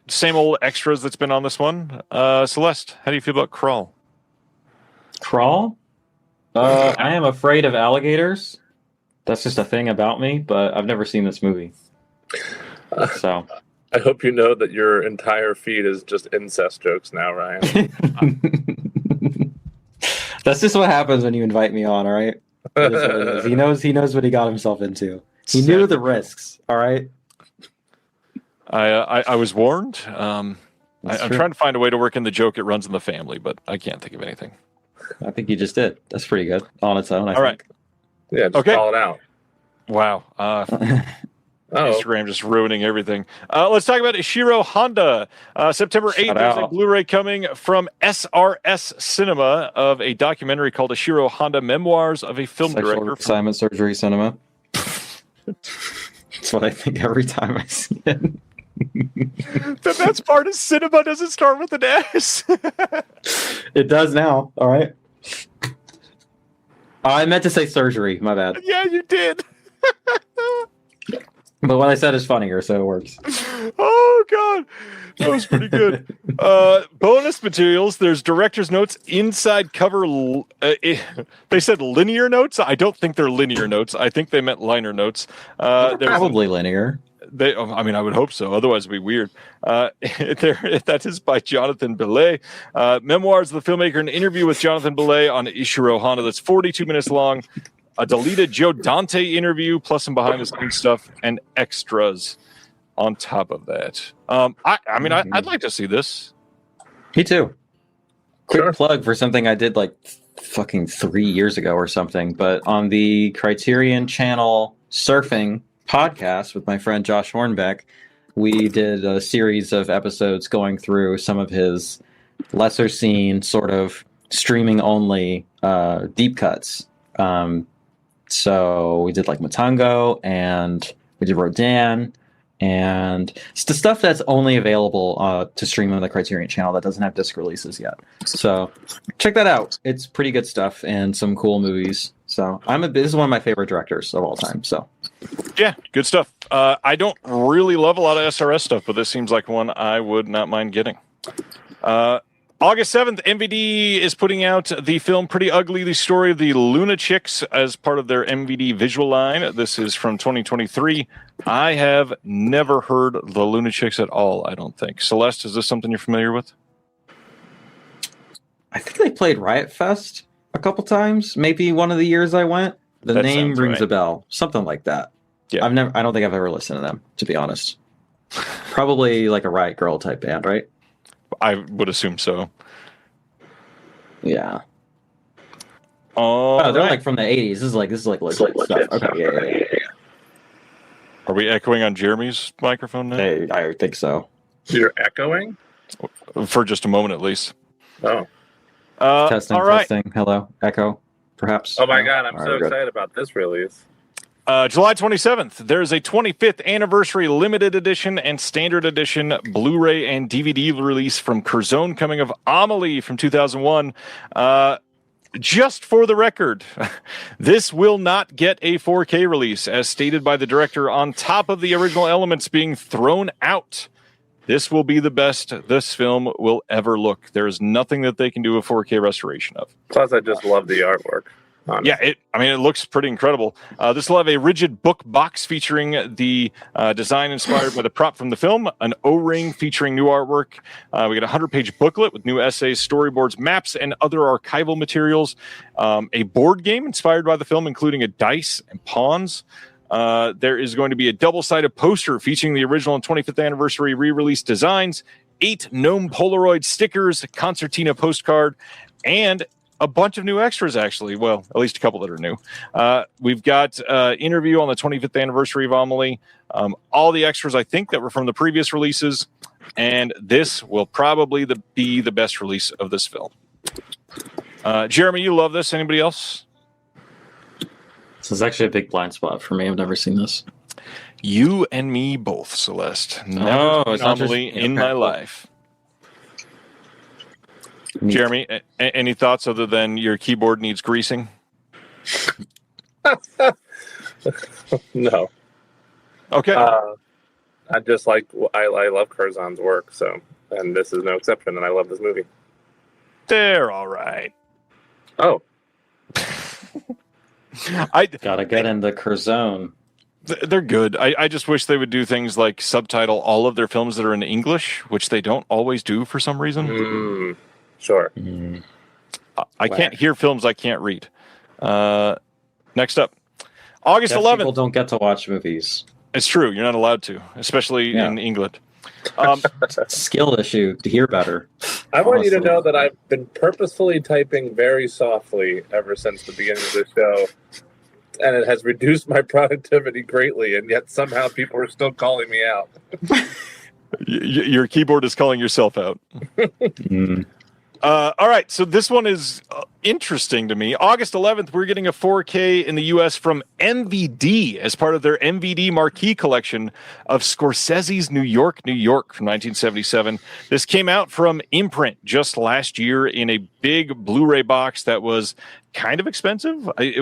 Same old extras that's been on this one. Celeste, how do you feel about Crawl? Crawl? I am afraid of alligators. That's just a thing about me, but I've never seen this movie. So I hope you know that your entire feed is just incest jokes now, Ryan. That's just what happens when you invite me on, all right? It is what it is. He knows what he got himself into. He knew the risks, all right? I was warned. I'm true. trying to find a way to work in the joke it runs in the family, but I can't think of anything. I think you just did. That's pretty good on its own, I All right. think. Yeah, just Okay. call it out. Wow. Instagram just ruining everything. Let's talk about Ishiro Honda. September 8th, there's a Blu-ray coming from SRS Cinema of a documentary called Ishiro Honda Memoirs of a Film Sexual Director. Reassignment Surgery Cinema. That's what I think every time I see it. The best part is cinema doesn't start with an S. It does now, all right? I meant to say surgery. My bad. Yeah, you did. But what I said is funnier, so it works. Oh God, that was pretty good. Bonus materials. There's director's notes, inside cover. They said linear notes. I don't think they're linear notes. I think they meant liner notes. There's Probably linear. I mean, I would hope so. Otherwise, it'd be weird. That is by Jonathan Belay. Memoirs of the filmmaker, an interview with Jonathan Belay on Ishiro Honda that's 42 minutes long. A deleted Joe Dante interview, plus some behind-the-scenes stuff and extras on top of that. I'd like to see this. Me too. Quick plug for something I did like fucking 3 years ago or something, but on the Criterion Channel Surfing podcast with my friend Josh Hornbeck, we did a series of episodes going through some of his lesser seen, sort of streaming only deep cuts. So we did like Matango, and we did Rodan, and it's the stuff that's only available to stream on the Criterion Channel that doesn't have disc releases yet. So check that out. It's pretty good stuff and some cool movies. So this is one of my favorite directors of all time. So yeah, good stuff. I don't really love a lot of SRS stuff, but this seems like one I would not mind getting. August 7th, MVD is putting out the film Pretty Ugly, the story of the Luna Chicks as part of their MVD visual line. This is from 2023. I have never heard the Luna Chicks at all, I don't think. Celeste, is this something you're familiar with? I think they played Riot Fest a couple times. Maybe one of the years I went. The name rings a bell. Something like that. Yeah. I don't think I've ever listened to them, to be honest. Probably like a Riot Girl type band, right? I would assume so. Yeah. Oh, they're like from the 80s. This is like legit stuff. Okay, yeah. Are we echoing on Jeremy's microphone now? Hey, I think so. You're echoing? For just a moment, at least. Oh. Testing, all right. testing. Hello, echo, perhaps. Oh my God, I'm so good. excited about this release. July 27th, there's a 25th anniversary limited edition and standard edition Blu-ray and DVD release from Curzon coming of Amelie from 2001. Just for the record, this will not get a 4K release, as stated by the director, on top of the original elements being thrown out. This will be the best this film will ever look. There is nothing that they can do a 4K restoration of. Plus, I just love the artwork. Yeah, it looks pretty incredible. This will have a rigid book box featuring the design inspired by the prop from the film, an O-ring featuring new artwork. We get a 100-page booklet with new essays, storyboards, maps, and other archival materials. A board game inspired by the film, including a dice and pawns. There is going to be a double-sided poster featuring the original and 25th anniversary re-release designs, 8 gnome Polaroid stickers, a concertina postcard, and a bunch of new extras, actually. Well, at least a couple that are new. We've got interview on the 25th anniversary of Amelie. All the extras, I think, that were from the previous releases. And this will probably be the best release of this film. Jeremy, you love this. Anybody else? This is actually a big blind spot for me. I've never seen this. You and me both, Celeste. Never it's not Amelie in my life. Jeremy, any thoughts other than your keyboard needs greasing? No. Okay. I just I love Curzon's work, and this is no exception, and I love this movie. They're all right. Oh. I gotta get into Curzon. They're good. I just wish they would do things like subtitle all of their films that are in English, which they don't always do for some reason. Sure. I can't hear films I can't read. Next up, August 11th. People don't get to watch movies. It's true. You're not allowed to, especially in England. Skill issue to hear better. I want you to know that I've been purposefully typing very softly ever since the beginning of the show, and it has reduced my productivity greatly, and yet somehow people are still calling me out. Your keyboard is calling yourself out. All right, so this one is interesting to me. August 11th, we're getting a 4K in the U.S. from MVD as part of their MVD Marquee collection of Scorsese's New York, New York from 1977. This came out from Imprint just last year in a big Blu-ray box that was kind of expensive. I think it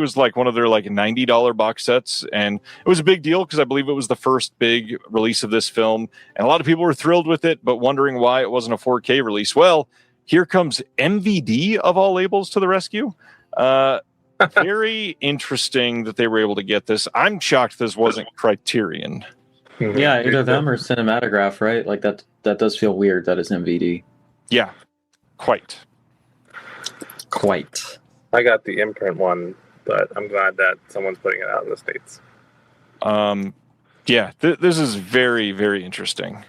was like one of their like $90 box sets, and it was a big deal because I believe it was the first big release of this film, and a lot of people were thrilled with it, but wondering why it wasn't a 4K release. Well, here comes MVD of all labels to the rescue. Very interesting that they were able to get this. I'm shocked this wasn't Criterion. Yeah, either them or Cinematograph, right? Like that does feel weird that it's MVD. Yeah, quite. I got the imprint one, but I'm glad that someone's putting it out in the States. Yeah, this is very, very interesting.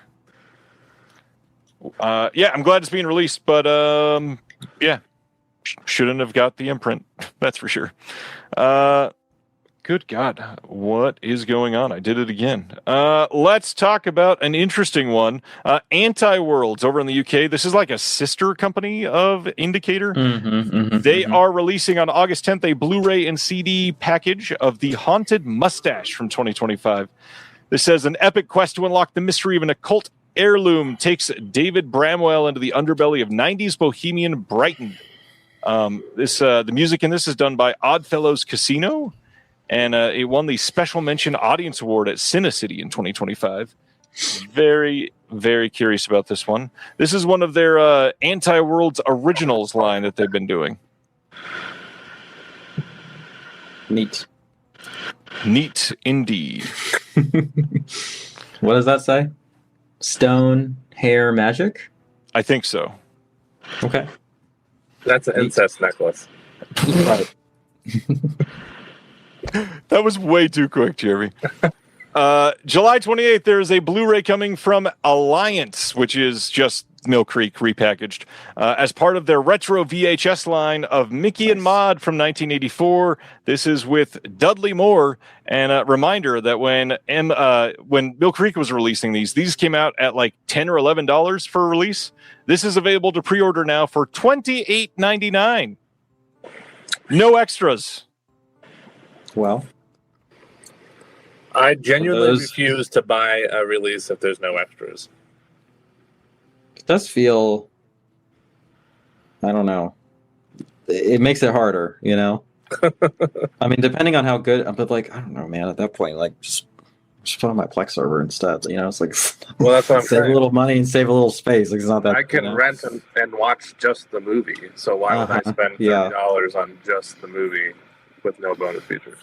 Yeah, I'm glad it's being released, but yeah, shouldn't have got the imprint. That's for sure. Good God, what is going on? I did it again. Let's talk about an interesting one. Anti-Worlds over in the UK. This is like a sister company of Indicator. They are releasing on August 10th a Blu-ray and CD package of The Haunted Mustache from 2025. This says an epic quest to unlock the mystery of an occult heirloom takes David Bramwell into the underbelly of 90s Bohemian Brighton. The music in this is done by Oddfellows Casino, and it won the Special Mention Audience Award at CineCity in 2025. Very, very curious about this one. This is one of their Anti-Worlds originals line that they've been doing. Neat Indeed. What does that say? Stone hair magic? I think so. Okay. That's an incest necklace. Right. That was way too quick, Jeremy. July 28th, there is a Blu-ray coming from Alliance, which is just Mill Creek repackaged, as part of their retro VHS line of Mickey and Maude from 1984. This is with Dudley Moore. And a reminder that when Mill Creek was releasing these came out at like $10 or $11 for release. This is available to pre-order now for $28.99. No extras. Well, I genuinely refuse to buy a release if there's no extras. It does feel, I don't know. It makes it harder, you know? I mean, depending on how good, but like, I don't know, man, at that point, like, just put on my Plex server instead, you know? It's like, well, that's what I'm save saying. a little money and save a little space. Like, it's not that. I can rent and watch just the movie, so why would I spend $30 on just the movie with no bonus features?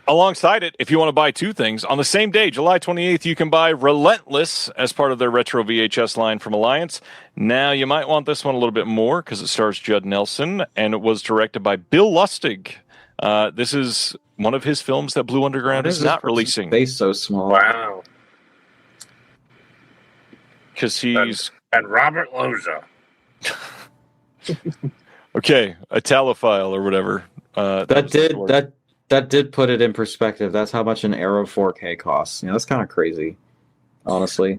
Alongside it, if you want to buy two things, on the same day, July 28th, you can buy Relentless as part of their retro VHS line from Alliance. Now, you might want this one a little bit more because it stars Judd Nelson, and it was directed by Bill Lustig. This is one of his films that Blue Underground is not releasing. Space so small. Wow. Because he's... And Robert Loggia. Okay, Italophile or whatever. That did put it in perspective. That's how much an Arrow 4K costs. You know, that's kind of crazy, honestly.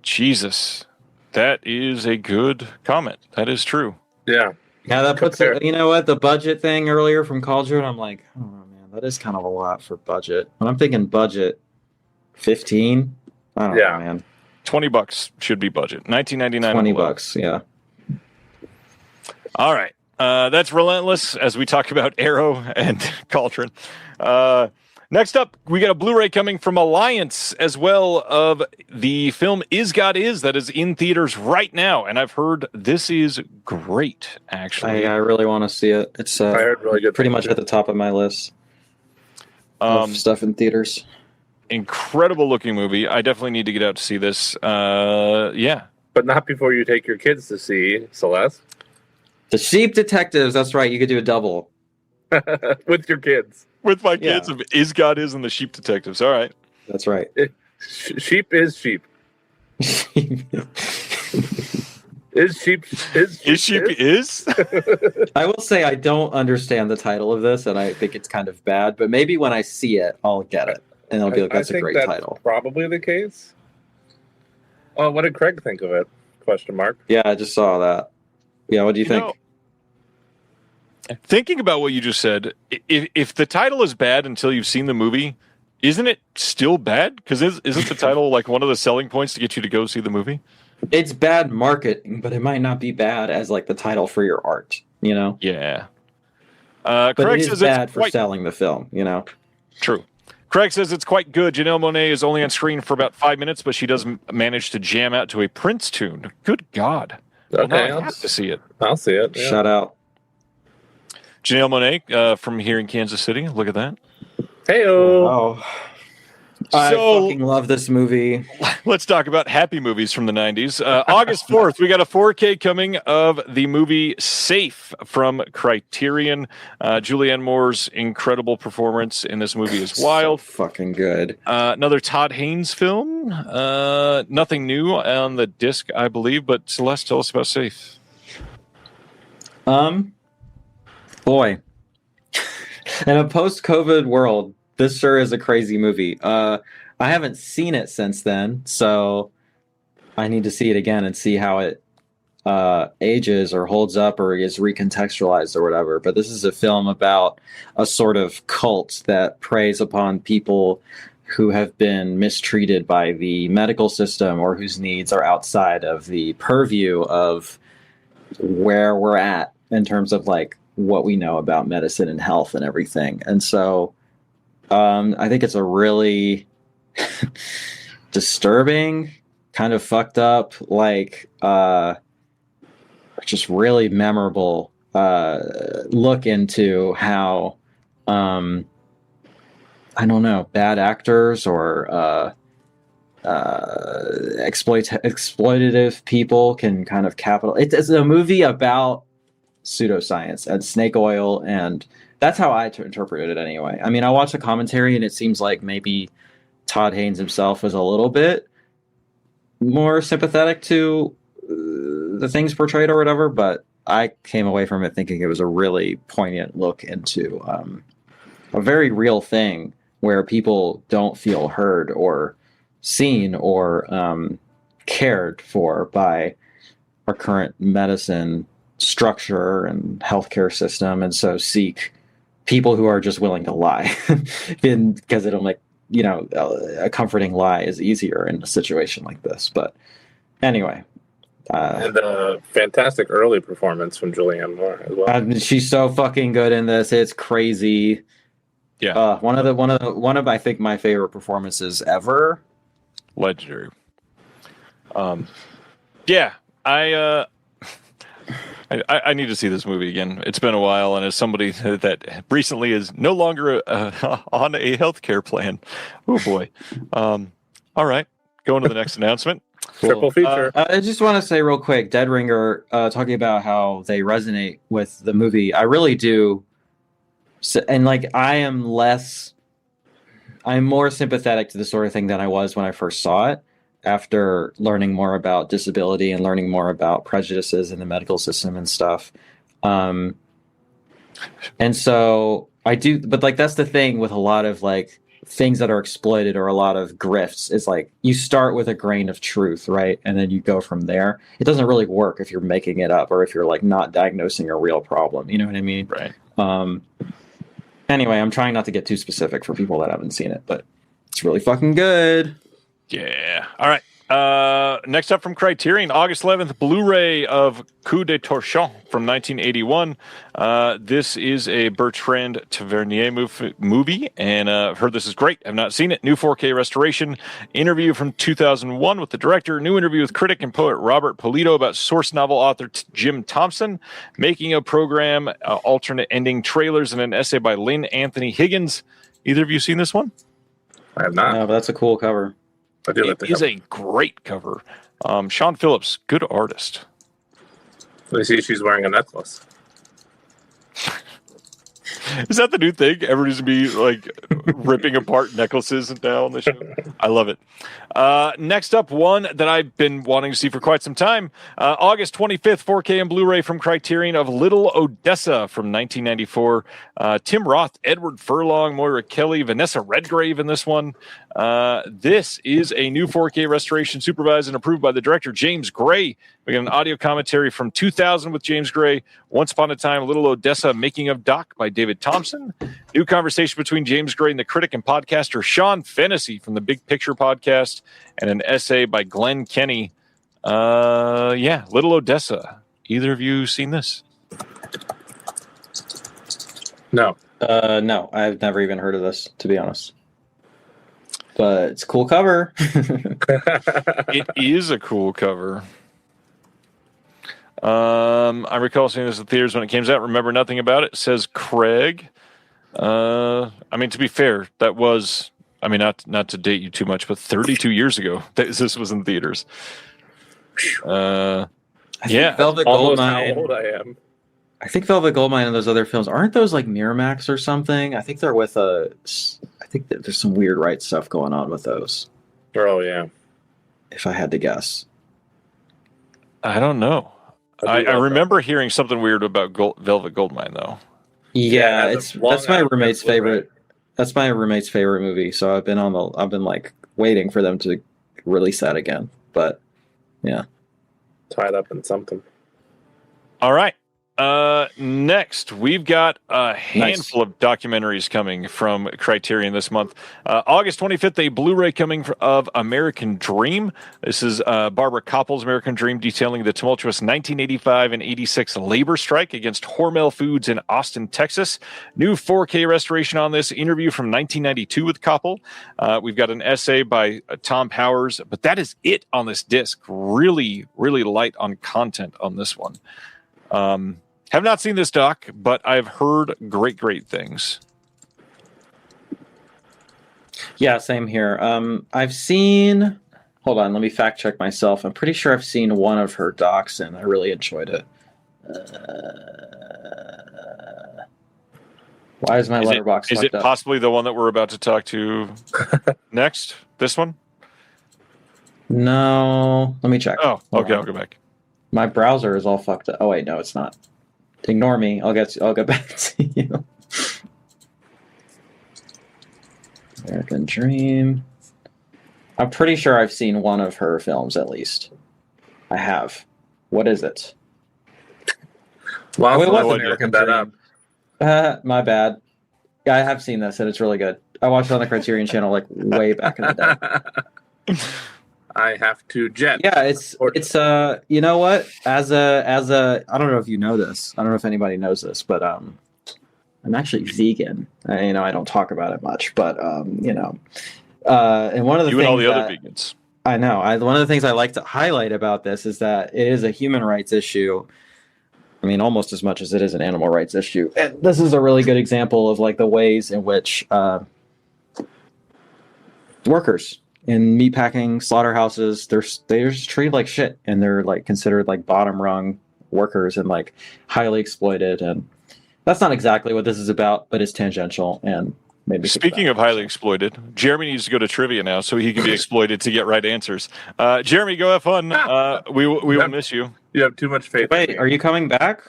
Jesus, that is a good comment. That is true. Yeah. Yeah, that puts it, you know what, the budget thing earlier from Cauldron, I'm like, oh man, that is kind of a lot for budget. When I'm thinking budget, 15? I don't know, man. $20 should be budget. $19.99. $20, yeah. All right. That's Relentless as we talk about Arrow and Cauldron. Next up, we got a Blu-ray coming from Alliance as well of the film Is God Is that is in theaters right now. And I've heard this is great, actually. I really want to see it. It's I heard really good pretty much at the top of my list of stuff in theaters. Incredible looking movie. I definitely need to get out to see this. Yeah. But not before you take your kids to see Celeste. The Sheep Detectives, that's right. You could do a double. With your kids. With my kids of Is God Is and the Sheep Detectives. All right. That's right. Sheep is sheep. Is sheep is? I will say I don't understand the title of this, and I think it's kind of bad. But maybe when I see it, I'll get it, and I'll be like, "That's a great title." Probably the case. Oh, what did Craig think of it? Question mark. Yeah, I just saw that. Yeah, what do you think? Thinking about what you just said, if the title is bad until you've seen the movie, isn't it still bad? Because isn't the title like one of the selling points to get you to go see the movie? it's bad marketing, but it might not be bad as like the title for your art, you know? Yeah. But Craig it says is bad it's for quite selling the film, you know? true. Craig says it's quite good. Janelle Monáe is only on screen for about 5 minutes, but she does manage to jam out to a Prince tune. Good God. Well, now I have to see it. I'll see it. Yeah. Shout out. Janelle Monáe from here in Kansas City. Look at that. Hey-o. Oh. I fucking love this movie. Let's talk about happy movies from the 90s. August 4th, we got a 4K coming of the movie Safe from Criterion. Julianne Moore's incredible performance in this movie is wild. So fucking good. Another Todd Haynes film. Nothing new on the disc, I believe, but Celeste, tell us about Safe. Boy. In a post-COVID world, this sure is a crazy movie. I haven't seen it since then, so I need to see it again and see how it ages or holds up or is recontextualized or whatever. But this is a film about a sort of cult that preys upon people who have been mistreated by the medical system or whose needs are outside of the purview of where we're at in terms of like what we know about medicine and health and everything. And so I think it's a really disturbing, kind of fucked up, like just really memorable look into how I don't know, bad actors or exploitative people can kind of it's a movie about pseudoscience and snake oil, and that's how I interpreted it anyway. I mean, I watched the commentary and it seems like maybe Todd Haynes himself was a little bit more sympathetic to the things portrayed or whatever, but I came away from it thinking it was a really poignant look into a very real thing where people don't feel heard or seen or cared for by our current medicine structure and healthcare system, and so seek people who are just willing to lie because it'll make, you know, a comforting lie is easier in a situation like this. But anyway, and a fantastic early performance from Julianne Moore as well. She's so fucking good in this. It's crazy. Yeah. One of I think my favorite performances ever. Legendary. Yeah, I need to see this movie again. It's been a while, and as somebody that recently is no longer on a healthcare plan, oh boy. All right, going to the next announcement. Triple feature. I just want to say real quick, Dead Ringer, talking about how they resonate with the movie. I really do, and like I'm more sympathetic to the sort of thing than I was when I first saw it, after learning more about disability and learning more about prejudices in the medical system and stuff. And so I do, but like, that's the thing with a lot of like things that are exploited or a lot of grifts is like, you start with a grain of truth, right? And then you go from there. It doesn't really work if you're making it up or if you're like not diagnosing a real problem. You know what I mean? Right. Anyway, I'm trying not to get too specific for people that haven't seen it, but it's really fucking good. Yeah. All right. Next up from Criterion, August 11th, Blu-ray of Coup de Torchon from 1981. This is a Bertrand Tavernier movie, and I've heard this is great. I've not seen it. New 4K restoration. Interview from 2001 with the director. New interview with critic and poet Robert Polito about source novel author Jim Thompson. Making a program, alternate ending trailers, and an essay by Lynn Anthony Higgins. Either of you seen this one? I have not. No, but that's a cool cover. It is a great cover. Sean Phillips, good artist. I see she's wearing a necklace. Is that the new thing? Everybody's gonna be like ripping apart necklaces now on the show. I love it. Next up, one that I've been wanting to see for quite some time. August 25th, 4K and Blu-ray from Criterion of Little Odessa from 1994. Tim Roth, Edward Furlong, Moira Kelly, Vanessa Redgrave in this one. This is a new 4K restoration supervised and approved by the director, James Gray. We got an audio commentary from 2000 with James Gray. Once Upon a Time, Little Odessa, Making of Doc by David Thompson. New conversation between James Gray and the critic and podcaster Sean Fennessy from the Big Picture podcast. And an essay by Glenn Kenny Yeah, Little Odessa. Either of you seen this? No. No, I've never even heard of this, to be honest. But it's a cool cover. It is a cool cover. I recall seeing this in theaters when it came out. Remember nothing about it, says Craig. I mean, to be fair, that was, I mean, not to date you too much, but 32 years ago this was in theaters. I think Yeah. Velvet Almost how Goldmine. old I am. I think Velvet Goldmine and those other films, aren't those like Miramax or something? I think they're with I think that there's some weird rights stuff going on with those, Oh, yeah. if I had to guess. I don't know. I love remember hearing something weird about Velvet Goldmine, though. Yeah, Yeah, it's the long that's my ass roommate's Blu-ray. favorite. That's my roommate's favorite movie. So I've been like waiting for them to release that again. But yeah, Tied up in something. All right. Next, we've got a handful of documentaries coming from Criterion this month. August 25th, a Blu-ray coming of American Dream. This is Barbara Koppel's American Dream, detailing the tumultuous 1985 and 86 labor strike against Hormel Foods in Austin, Texas. New 4K restoration on this, interview from 1992 with Koppel. We've got an essay by Tom Powers, but that is it on this disc. Really, really light on content on this one. Have not seen this doc, but I've heard great things. yeah, same here. I've seen. Hold on, let me fact check myself. I'm pretty sure I've seen one of her docs, and I really enjoyed it. Why is my letterbox? Is it possibly the one that we're about to talk to next? This one? No, let me check. Oh, Hold okay, on. I'll go back. My browser is all fucked up. Oh wait, no, it's not. Ignore me. I'll get back to you. American Dream. I'm pretty sure I've seen one of her films at least. I have. What is it? Well, Oh, it was no idea. American That up. Dream. My bad. Yeah, I have seen this and it's really good. I watched it on the Criterion channel like way back in the day. I have to jet. Yeah, it's you know what? As a I don't know if you know this. I don't know if anybody knows this, but I'm actually vegan. I don't talk about it much, but and one of the You things and all the that, other vegans. I know. One of the things I like to highlight about this is that it is a human rights issue. I mean, almost as much as it is an animal rights issue. And this is a really good example of like the ways in which workers in meatpacking slaughterhouses, they're just treated like shit, and they're like considered like bottom rung workers and like highly exploited. And that's not exactly what this is about, but it's tangential. And maybe Speaking of highly exploited, Jeremy needs to go to trivia now so he can be exploited to get right answers. Jeremy, go have fun. We will miss you. You have too much faith. in Wait, me. are you coming back?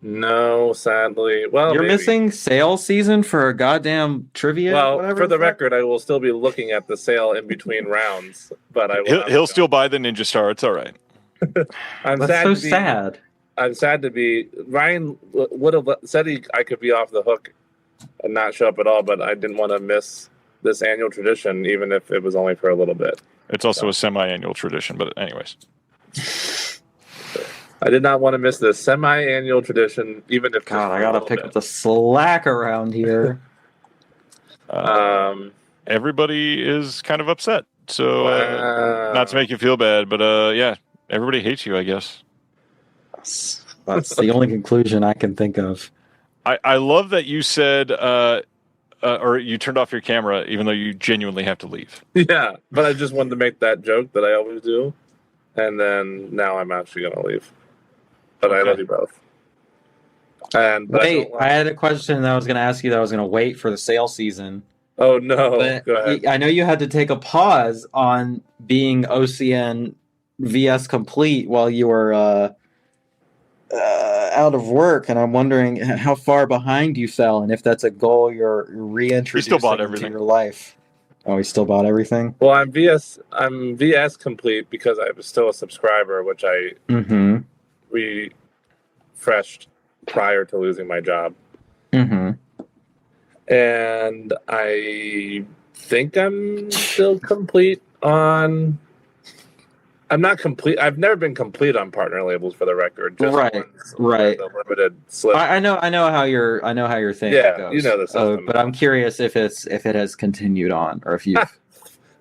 No, sadly. Well, You're maybe. missing sale season for a goddamn trivia. Well, whatever for the fuck? record, I will still be looking at the sale in between rounds, but I will. He'll still buy the Ninja Star. It's all right. I'm That's sad so to be, sad. I'm sad to be. Ryan would have said I could be off the hook and not show up at all, but I didn't want to miss this annual tradition, even if it was only for a little bit. It's also a semi-annual tradition, but anyways. I did not want to miss this semi-annual tradition, even if. God, I gotta pick up the slack around here. Everybody is kind of upset. So, not to make you feel bad, but yeah, everybody hates you, I guess. That's the only conclusion I can think of. I love that you said, or you turned off your camera, even though you genuinely have to leave. Yeah, but I just wanted to make that joke that I always do, and then now I'm actually going to leave. But I love you both. And but Wait, I had a question that I was going to ask you that I was going to wait for the sale season. Oh no! But Go ahead. I know you had to take a pause on being OCN VS complete while you were out of work, and I'm wondering how far behind you fell, and if that's a goal you're reintroducing bought into everything. your life. Oh, he still bought everything? Well, I'm VS complete because I was still a subscriber, which I Mm-hmm. refreshed prior to losing my job. Mm-hmm. And I think I'm still complete on I'm not complete. I've never been complete on partner labels, for the record. Just Right. The limited slip. I know how your thing goes. You know the system. But I'm curious if it has continued on, or if you.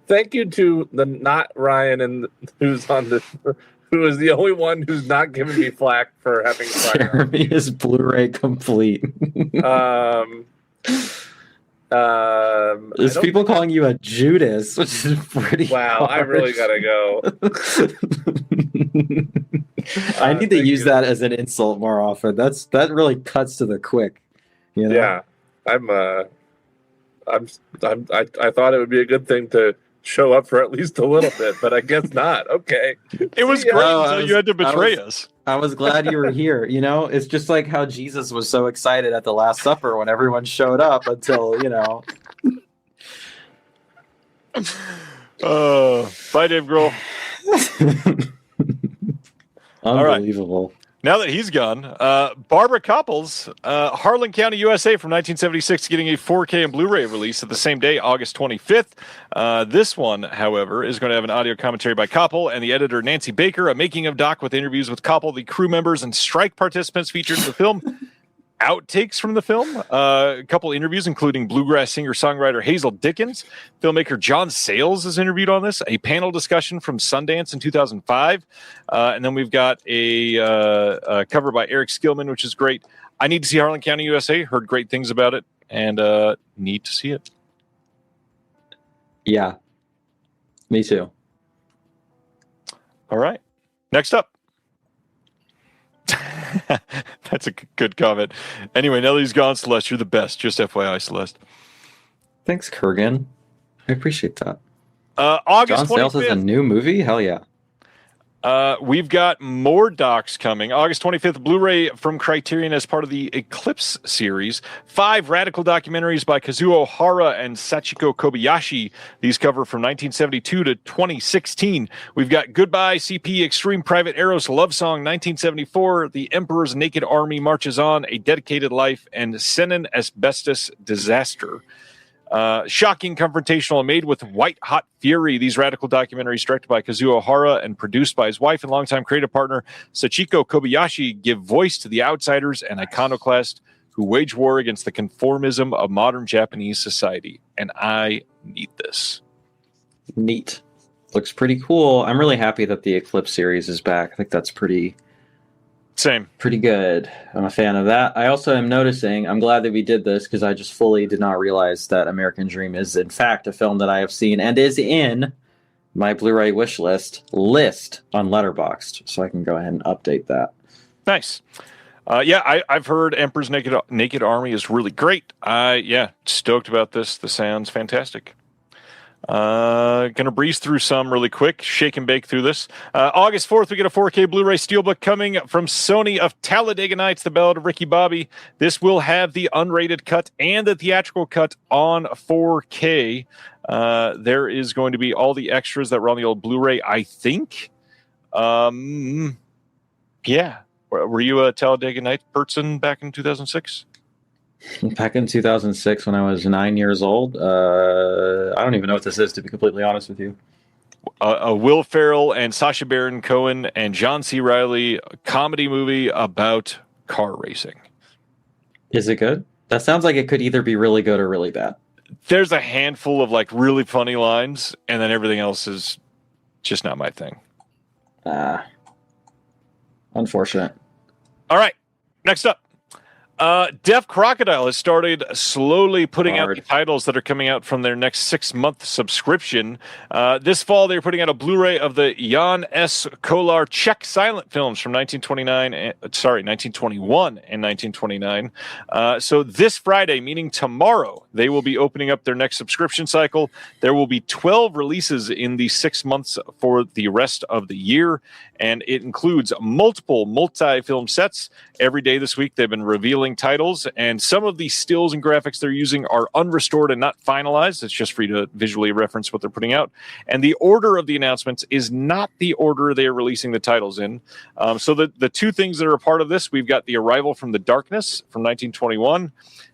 Thank you to the not Ryan and who's on the. Who is the only one who's not giving me flack for having Jeremy is Blu-ray complete. There's people calling you a Judas, which is pretty. Wow, harsh. I really gotta go. I need to use that as an insult more often. That really cuts to the quick. You know? Yeah, I thought it would be a good thing to show up for at least a little bit, but I guess not. Okay. It was great until you had to betray us. I was glad you were here. You know, it's just like how Jesus was so excited at the Last Supper when everyone showed up until, you know. Bye, Dave Grohl. Unbelievable. Right. Now that he's gone, Barbara Koppel's Harlan County, USA from 1976 getting a 4K and Blu-ray release at the same day, August 25th. This one, however, is going to have an audio commentary by Koppel and the editor Nancy Baker, a making of doc with interviews with Koppel, the crew members, and strike participants featured in the film. Outtakes from the film, a couple interviews, including bluegrass singer-songwriter Hazel Dickens. Filmmaker John Sayles is interviewed on this. A panel discussion from Sundance in 2005. And then we've got a cover by Eric Skillman, which is great. I need to see Harlan County, USA. Heard great things about it, and need to see it. Yeah, me too. All right. Next up. That's a good comment. Anyway, now that he's gone, Celeste, you're the best. Just FYI, Celeste. Thanks, Kurgan. I appreciate that. August 25th. John Sayles is a new movie? Hell yeah. We've got more docs coming. August 25th, Blu-ray from Criterion as part of the Eclipse series. 5 radical documentaries by Kazuo Hara and Sachiko Kobayashi. These cover from 1972 to 2016. We've got Goodbye, CP, Extreme Private Eros, Love Song, 1974, The Emperor's Naked Army Marches On, A Dedicated Life, and Senin Asbestos Disaster. Shocking, confrontational, and made with white hot fury. These radical documentaries, directed by Kazuo Hara and produced by his wife and longtime creative partner Sachiko Kobayashi, give voice to the outsiders and iconoclasts who wage war against the conformism of modern Japanese society. And I need this. Neat. Looks pretty cool. I'm really happy that the Eclipse series is back. I think that's pretty good. I'm a fan of that. I also am noticing, I'm glad that we did this because I just fully did not realize that American Dream is in fact a film that I have seen and is in my Blu-ray wish list on Letterboxd, so I can go ahead and update that. Nice. I've heard Emperor's Naked Army is really great. Stoked about this. This sounds fantastic. Gonna breeze through some really quick, shake and bake through this. August 4th, we get a 4K Blu-ray Steelbook coming from Sony of Talladega Nights, The Ballad of Ricky Bobby. This will have the unrated cut and the theatrical cut on 4K. There is going to be all the extras that were on the old Blu-ray, I think. Were you a Talladega Nights person back in 2006? Back in 2006, when I was 9 years old, I don't even know what this is, to be completely honest with you. A Will Ferrell and Sacha Baron Cohen and John C. Reilly comedy movie about car racing. Is it good? That sounds like it could either be really good or really bad. There's a handful of like really funny lines, and then everything else is just not my thing. Unfortunate. All right, next up. Deaf Crocodile has started slowly putting out the titles that are coming out from their next 6-month subscription. This fall, they're putting out a Blu-ray of the Jan S. Kolar Czech silent films from 1921 and 1929. So this Friday, meaning tomorrow, they will be opening up their next subscription cycle. There will be 12 releases in the 6 months for the rest of the year, and it includes multiple multi-film sets. Every day this week, they've been revealing titles, and some of the stills and graphics they're using are unrestored and not finalized. It's just for you to visually reference what they're putting out. And the order of the announcements is not the order they are releasing the titles in. So the two things that are a part of this, we've got The Arrival from the Darkness from 1921,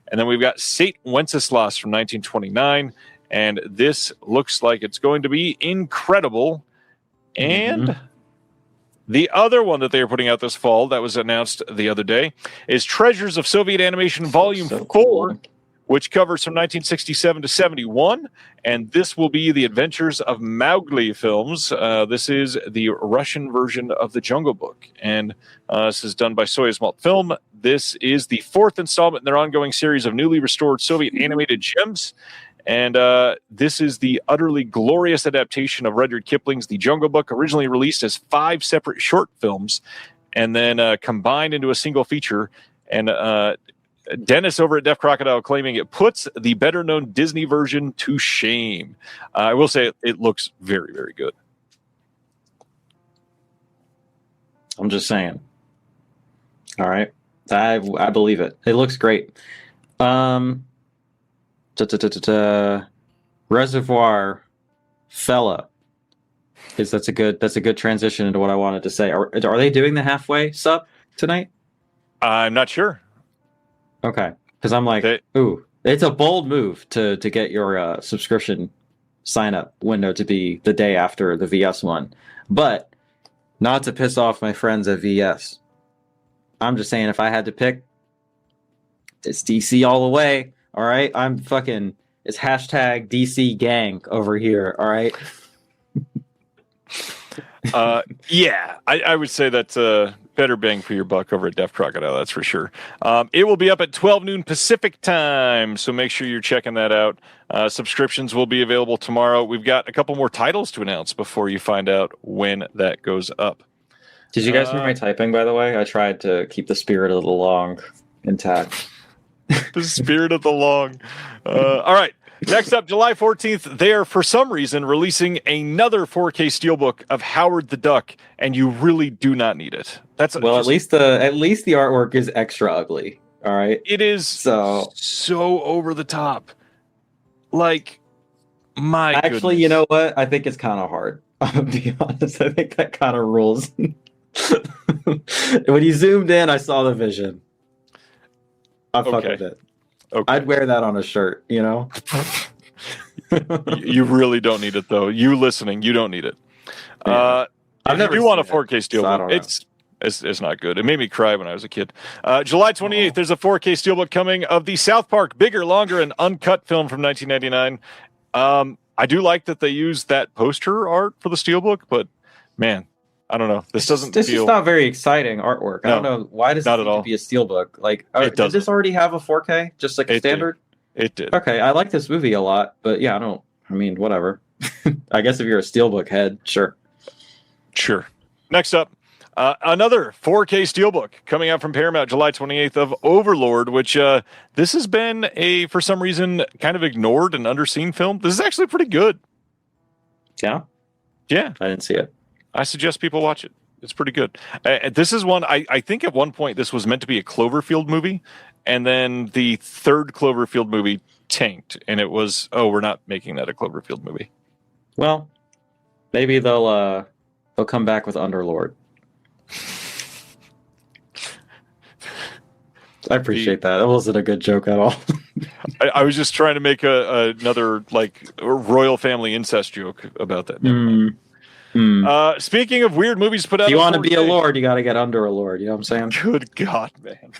and then we've got Saint Wenceslas from 1929. And this looks like it's going to be incredible. And the other one that they are putting out this fall that was announced the other day is Treasures of Soviet Animation Volume 4, cool. which covers from 1967 to 71. And this will be the Adventures of Mowgli films. This is the Russian version of the Jungle Book. And this is done by Soyuz Malt Film. This is the fourth installment in their ongoing series of newly restored Soviet animated gems. And this is the utterly glorious adaptation of Rudyard Kipling's The Jungle Book, originally released as 5 separate short films and then combined into a single feature. And Dennis over at Deaf Crocodile claiming it puts the better-known Disney version to shame. I will say it looks very, very good. I'm just saying. All right. I believe it. It looks great. Reservoir Fella. That's a good transition into what I wanted to say. Are they doing the halfway sub tonight? I'm not sure. Okay, because I'm like, ooh, it's a bold move to get your subscription sign up window to be the day after the VS one, but not to piss off my friends at VS. I'm just saying, if I had to pick, it's DC all the way. All right, I'm fucking. It's hashtag DC gang over here. All right. Yeah, I would say that's better bang for your buck over at Deaf Crocodile. That's for sure. It will be up at 12 noon Pacific time, so make sure you're checking that out. Subscriptions will be available tomorrow. We've got a couple more titles to announce before you find out when that goes up. Did you guys hear my typing, by the way? I tried to keep the spirit of the long intact. The spirit of the long. All right. Next up, July 14th, they are, for some reason, releasing another 4K Steelbook of Howard the Duck, and you really do not need it. At least the artwork is extra ugly. All right. It is so over the top. Like, Actually, goodness. You know what? I think it's kind of hard. I'll be honest. I think that kind of rules. When you zoomed in, I saw the vision. I fuck with it. Okay. I'd wear that on a shirt, you know? You really don't need it, though. You listening, you don't need it. Yeah. I've never want a 4K Steelbook. So it's not good. It made me cry when I was a kid. July 28th, there's a 4K Steelbook coming of the South Park Bigger, Longer, and Uncut film from 1999. I do like that they used that poster art for the Steelbook, but man, I don't know. This is not very exciting artwork. I don't know. Why does it need to be a steelbook? Like, did this already have a 4K? Just like a standard? It did. Okay, I like this movie a lot, but yeah, whatever. I guess if you're a steelbook head, sure. Sure. Next up, another 4K Steelbook coming out from Paramount July 28th of Overlord, which this has been for some reason, kind of ignored and underseen film. This is actually pretty good. Yeah? Yeah. I didn't see it. I suggest people watch it. It's pretty good. This is one, I think at one point this was meant to be a Cloverfield movie, and then the third Cloverfield movie tanked, and it was, we're not making that a Cloverfield movie. Well, maybe they'll come back with Underlord. I appreciate that. That wasn't a good joke at all. I was just trying to make another royal family incest joke about that. Speaking of weird movies put out, if you want to be a lord, you got to get under a lord. You know what I'm saying? Good God, man.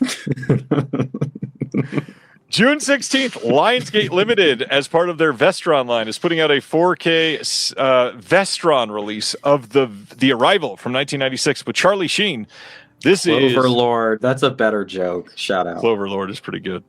June 16th, Lionsgate Limited, as part of their Vestron line, is putting out a 4K Vestron release of the Arrival from 1996 with Charlie Sheen. This is Cloverlord. That's a better joke. Shout out. Cloverlord is pretty good.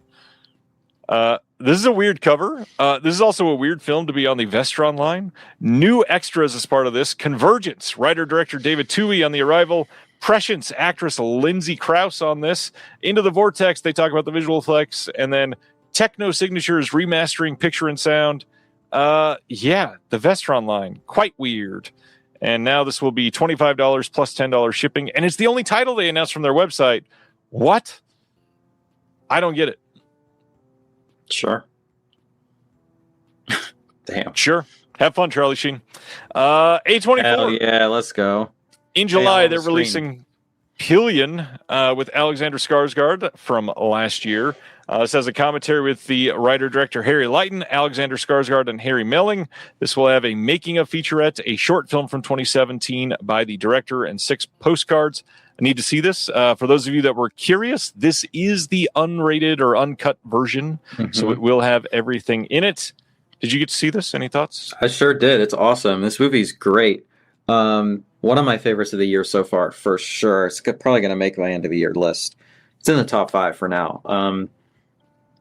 This is a weird cover. This is also a weird film to be on the Vestron line. New extras as part of this. Convergence. Writer-director David Twohy on The Arrival. Prescience actress Lindsay Krause on this. Into the Vortex, they talk about the visual effects. And then Techno Signatures remastering picture and sound. The Vestron line. Quite weird. And now this will be $25 plus $10 shipping. And it's the only title they announced from their website. What? I don't get it. Sure. Damn. Sure. Have fun, Charlie Sheen. A24. Hell yeah, let's go. In July, they're releasing Pillion with Alexander Skarsgård from last year. This has a commentary with the writer-director Harry Lighton, Alexander Skarsgård, and Harry Melling. This will have a making-of featurette, a short film from 2017 by the director, and 6 postcards. I need to see this. For those of you that were curious, this is the unrated or uncut version, so it will have everything in it. Did you get to see this? Any thoughts? I sure did. It's awesome. This movie's great. One of my favorites of the year so far, for sure. It's probably going to make my end of the year list. It's in the top 5 for now.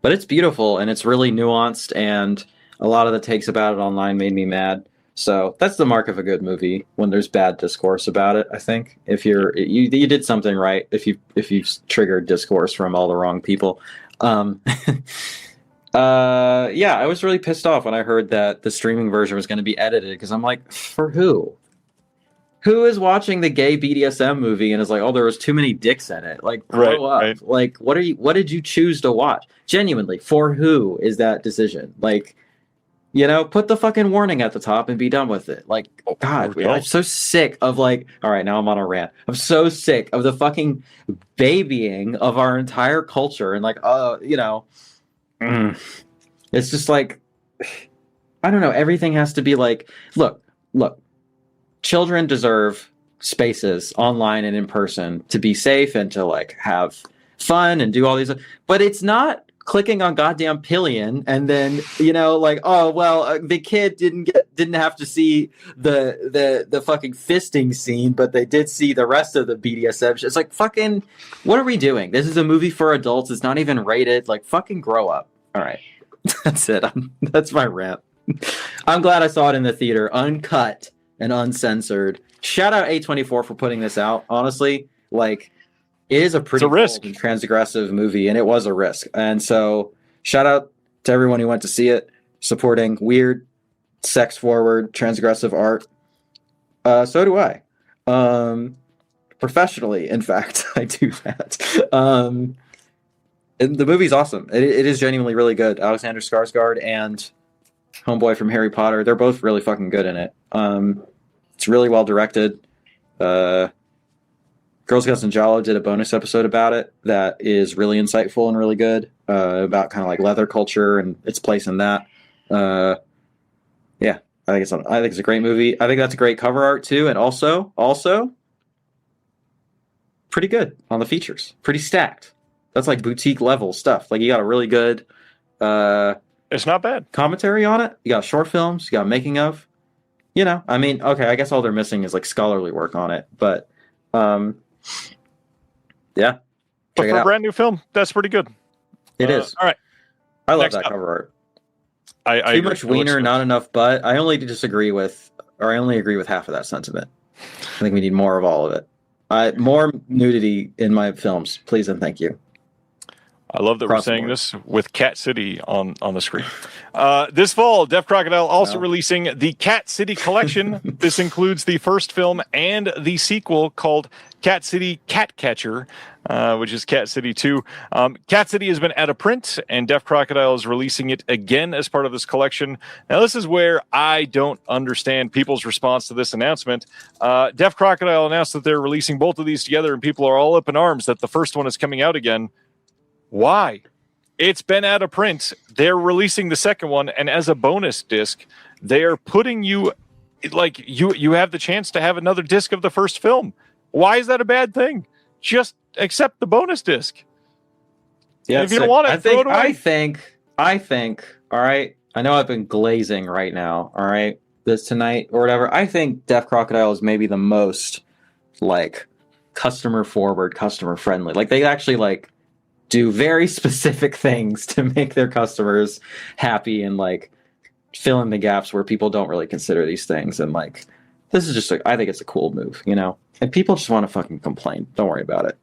But it's beautiful, and it's really nuanced, and a lot of the takes about it online made me mad. So that's the mark of a good movie, when there's bad discourse about it, I think. If you did something right, if you've triggered discourse from all the wrong people. Yeah, I was really pissed off when I heard that the streaming version was going to be edited, because I'm like, for who? Who is watching the gay BDSM movie and is like, oh, there was too many dicks in it? Like, grow up. Right. Like, what did you choose to watch? Genuinely, for who is that decision? Like, put the fucking warning at the top and be done with it. Like, God, I'm so sick of all right, now I'm on a rant. I'm so sick of the fucking babying of our entire culture and it's just like, I don't know. Everything has to be like, look, children deserve spaces online and in person to be safe and to have fun and do all these, but it's not clicking on goddamn Pillion and then the kid didn't have to see the fucking fisting scene, but they did see the rest of the BDSM. It's like, fucking, what are we doing? This is a movie for adults. It's not even rated. Like, fucking grow up. All right, that's it. That's my rant. I'm glad I saw it in the theater, uncut and uncensored. Shout out A24 for putting this out. Honestly, it is a pretty risk, and transgressive movie, and it was a risk. And so, shout out to everyone who went to see it, supporting weird, sex-forward, transgressive art. So do I. Professionally, in fact, I do that. And the movie's awesome. It is genuinely really good. Alexander Skarsgård and homeboy from Harry Potter, they're both really fucking good in it. It's really well directed. Girls Guts and Jalo did a bonus episode about it that is really insightful and really good, about kind of leather culture and its place in that. Yeah, I think it's a great movie. I think that's a great cover art too, and also pretty good on the features. Pretty stacked. That's boutique level stuff. You got a really good it's not bad commentary on it. You got short films, you got making of. Okay, I guess all they're missing is scholarly work on it, but yeah. But for a brand new film, that's pretty good. It is. All right. I love that cover art. I Too much wiener, not enough butt. I only agree with half of that sentiment. I think we need more of all of it. More nudity in my films, please and thank you. I love that we're saying this with Cat City on the screen. This fall, Deaf Crocodile also releasing the Cat City collection. This includes the first film and the sequel called Cat City Cat Catcher, which is Cat City 2. Cat City has been out of print, and Deaf Crocodile is releasing it again as part of this collection. Now, this is where I don't understand people's response to this announcement. Deaf Crocodile announced that they're releasing both of these together, and people are all up in arms that the first one is coming out again. Why? It's been out of print. They're releasing the second one, and as a bonus disc, they are putting you you have the chance to have another disc of the first film. Why is that a bad thing? Just accept the bonus disc. Yeah, if you don't want it, throw it away. I think. All right. I know I've been glazing right now. All right, this tonight or whatever. I think Deaf Crocodile is maybe the most customer forward, customer friendly. They actually do very specific things to make their customers happy and fill in the gaps where people don't really consider these things. And this is just I think it's a cool move, and people just want to fucking complain. Don't worry about it.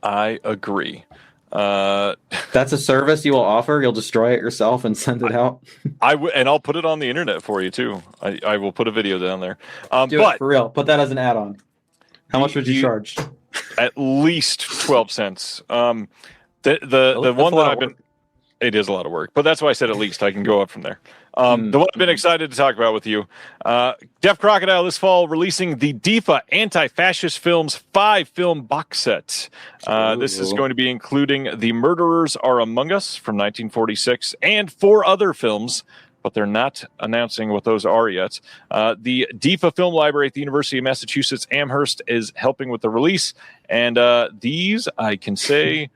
I agree. That's a service you will offer. You'll destroy it yourself and send it out. And I'll put it on the internet for you too. I will put a video down there. Do it for real. Put that as an add-on. How much would you charge? At least 12 cents. The one that I've been It is a lot of work, but that's why I said at least I can go up from there. The one I've been excited to talk about with you, Deaf Crocodile this fall releasing the DIFA Anti-Fascist Films 5-film box set. This is going to be including The Murderers Are Among Us from 1946 and 4 other films, but they're not announcing what those are yet. The DIFA Film Library at the University of Massachusetts Amherst is helping with the release, and these, I can say,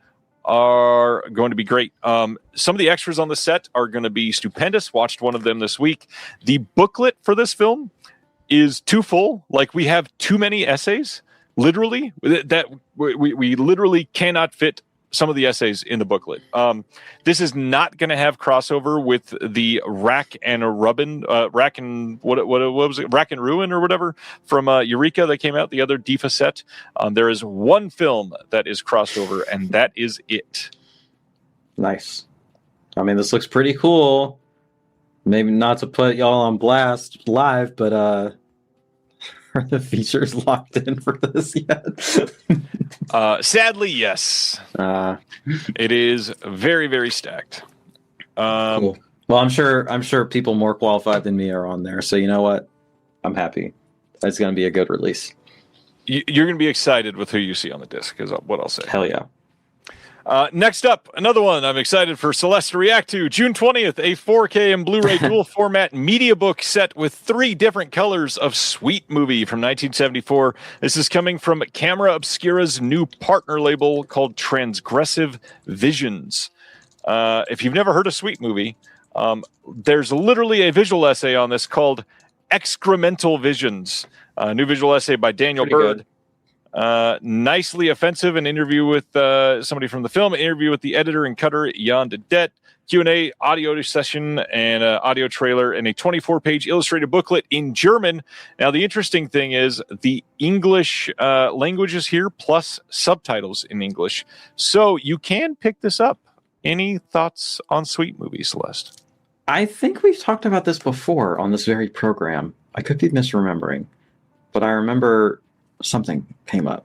are going to be great. Some of the extras on the set are going to be stupendous. Watched one of them this week. The booklet for this film is too full. Like, we have too many essays, literally, that we literally cannot fit some of the essays in the booklet. This is not going to have crossover with the Rack and Ruin or whatever from Eureka that came out, the other DIFA set. There is one film that is crossover, and that is it. Nice. I mean, this looks pretty cool. Maybe not to put y'all on blast live, but are the features locked in for this yet? Sadly, yes. It is very, very stacked. Cool. Well, I'm sure people more qualified than me are on there. So you know what? I'm happy. It's going to be a good release. You're going to be excited with who you see on the disc, is what I'll say. Hell yeah. Next up, another one I'm excited for Celeste to react to. June 20th, a 4K and Blu-ray dual format media book set with 3 different colors of Sweet Movie from 1974. This is coming from Camera Obscura's new partner label called Transgressive Visions. If you've never heard of Sweet Movie, there's literally a visual essay on this called Excremental Visions. A new visual essay by Daniel Bird. Nicely offensive, an interview with somebody from the film, an interview with the editor and cutter Jan de Det, Q&A, audio session, and audio trailer, and a 24-page illustrated booklet in German. Now, the interesting thing is the English language is here, plus subtitles in English. So you can pick this up. Any thoughts on Sweet Movie, Celeste? I think we've talked about this before on this very program. I could be misremembering, but I remember something came up.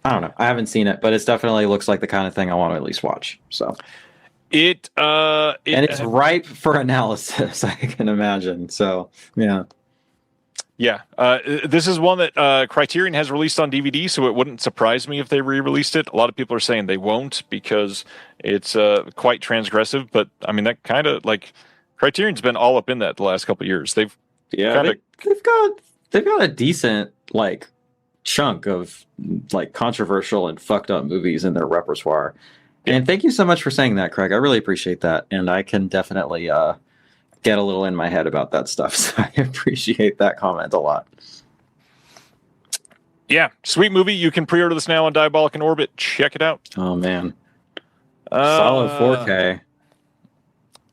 I don't know. I haven't seen it, but it definitely looks like the kind of thing I want to at least watch. So and it's ripe for analysis, I can imagine. So yeah. This is one that Criterion has released on DVD, so it wouldn't surprise me if they re-released it. A lot of people are saying they won't because it's quite transgressive, but I mean, that kind of, like, Criterion's been all up in that the last couple of years. They've got a decent, like, chunk of, like, controversial and fucked up movies in their repertoire. And thank you so much for saying that, Craig. I really appreciate that, and I can definitely get a little in my head about that stuff. So I appreciate that comment a lot. Yeah, Sweet Movie. You can pre-order this now on Diabolic and Orbit. Check it out. Oh man, solid 4K.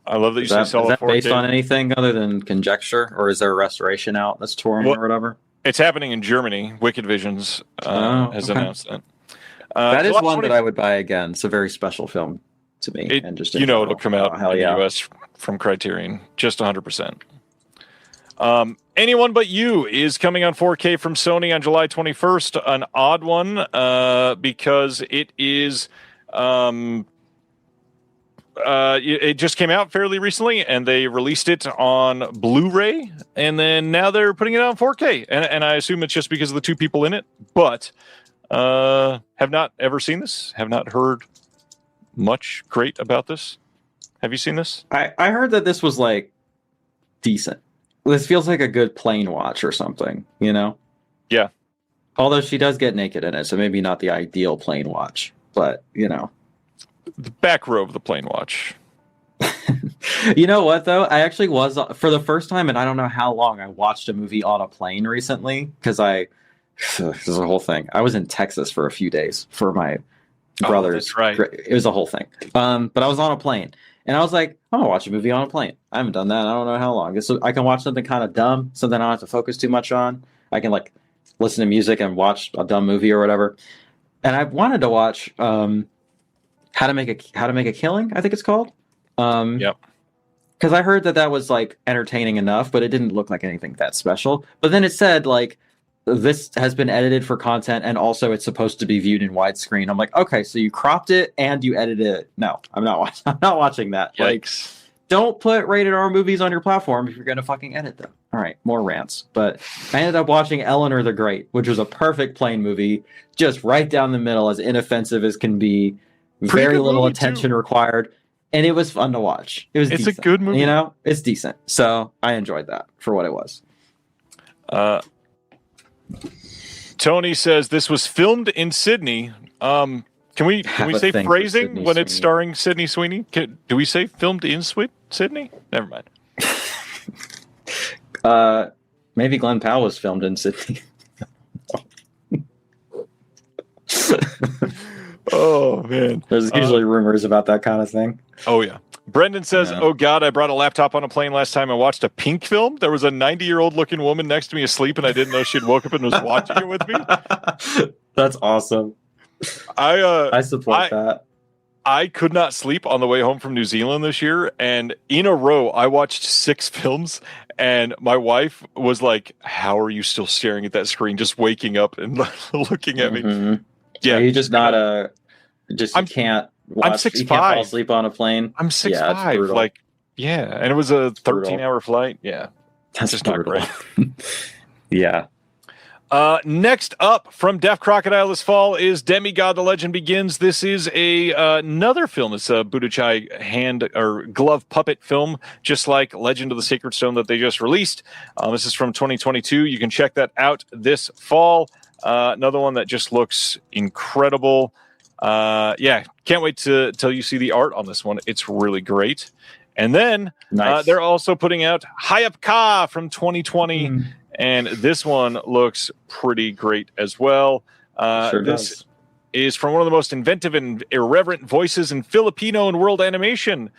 I love that you say solid 4K. Is that based on anything other than conjecture, or is there a restoration out that's touring or whatever? It's happening in Germany. Wicked Visions has announced that. That is one that I would buy again. It's a very special film to me. And just it'll come out in the US from Criterion, just 100%. Anyone But You is coming on 4K from Sony on July 21st. An odd one because it is it just came out fairly recently, and they released it on Blu-ray, and then now they're putting it on 4K. And I assume it's just because of the 2 people in it, but have not ever seen this, have not heard much great about this. Have you seen this? I heard that this was, like, decent. This feels like a good plane watch or something, you know? Yeah. Although she does get naked in it, so maybe not the ideal plane watch, but, you know. The back row of the plane watch. You know what, though? I actually was, for the first time, and I don't know how long, I watched a movie on a plane recently, because this is a whole thing. I was in Texas for a few days for my brother's. That's right. It was a whole thing. But I was on a plane, and I was like, I'm going to watch a movie on a plane. I haven't done that. I don't know how long. So I can watch something kind of dumb, something I don't have to focus too much on. I can, like, listen to music and watch a dumb movie or whatever. And I wanted to watch How to Make a Killing, I think it's called. Yep. Because I heard that was, like, entertaining enough, but it didn't look like anything that special. But then it said, like, this has been edited for content, and also it's supposed to be viewed in widescreen. I'm like, okay, so you cropped it and you edited it. No, I'm not watching. I'm not watching that. Yikes. Like, don't put rated R movies on your platform if you're gonna fucking edit them. All right, more rants. But I ended up watching Eleanor the Great, which was a perfect plane movie, just right down the middle, as inoffensive as can be. Very little attention required, and it was fun to watch. It's decent. A good movie. You know, it's decent. So I enjoyed that for what it was. Tony says this was filmed in Sydney. Can we say phrasing when it's starring Sydney Sweeney? Do we say filmed in Sydney? Never mind. Maybe Glenn Powell was filmed in Sydney. Oh man, there's usually rumors about that kind of thing. Oh yeah. Brendan says, "Oh God, I brought a laptop on a plane last time. I watched a Pink film. There was a 90-year-old looking woman next to me asleep, and I didn't know she'd woke up and was watching it with me." That's awesome. I support that. I could not sleep on the way home from New Zealand this year, and in a row, I watched 6 films. And my wife was like, "How are you still staring at that screen? Just waking up and looking at me." Yeah, you just not can't. Watch, I'm 6'5". You can't fall asleep on a plane. I'm 6'5". Like, yeah, and it was a 13-hour flight. Yeah, that's just brutal. not great. Yeah. Next up from Deaf Crocodile this fall is Demigod: The Legend Begins. This is another film. It's a Budokai hand or glove puppet film, just like Legend of the Sacred Stone that they just released. This is from 2022. You can check that out this fall. Another one that just looks incredible. Yeah, can't wait till you see the art on this one. It's really great. And then they're also putting out Hayap Ka from 2020. And this one looks pretty great as well. This is from one of the most inventive and irreverent voices in Filipino and world animation.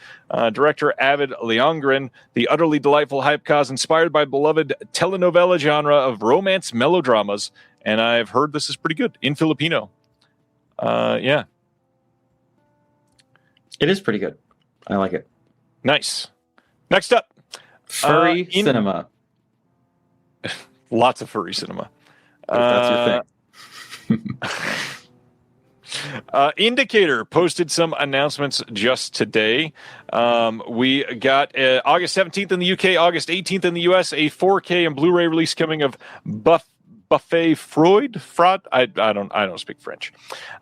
Director Avid Leongren. The utterly delightful Hayap Ka is inspired by beloved telenovela genre of romance melodramas. And I've heard this is pretty good in Filipino. Yeah. It is pretty good. I like it. Nice. Next up. Furry cinema. Lots of furry cinema. That's your thing. Indicator posted some announcements just today. We got August 17th in the UK, August 18th in the US, a 4K and Blu-ray release coming of Buffet Fraud. I don't speak French.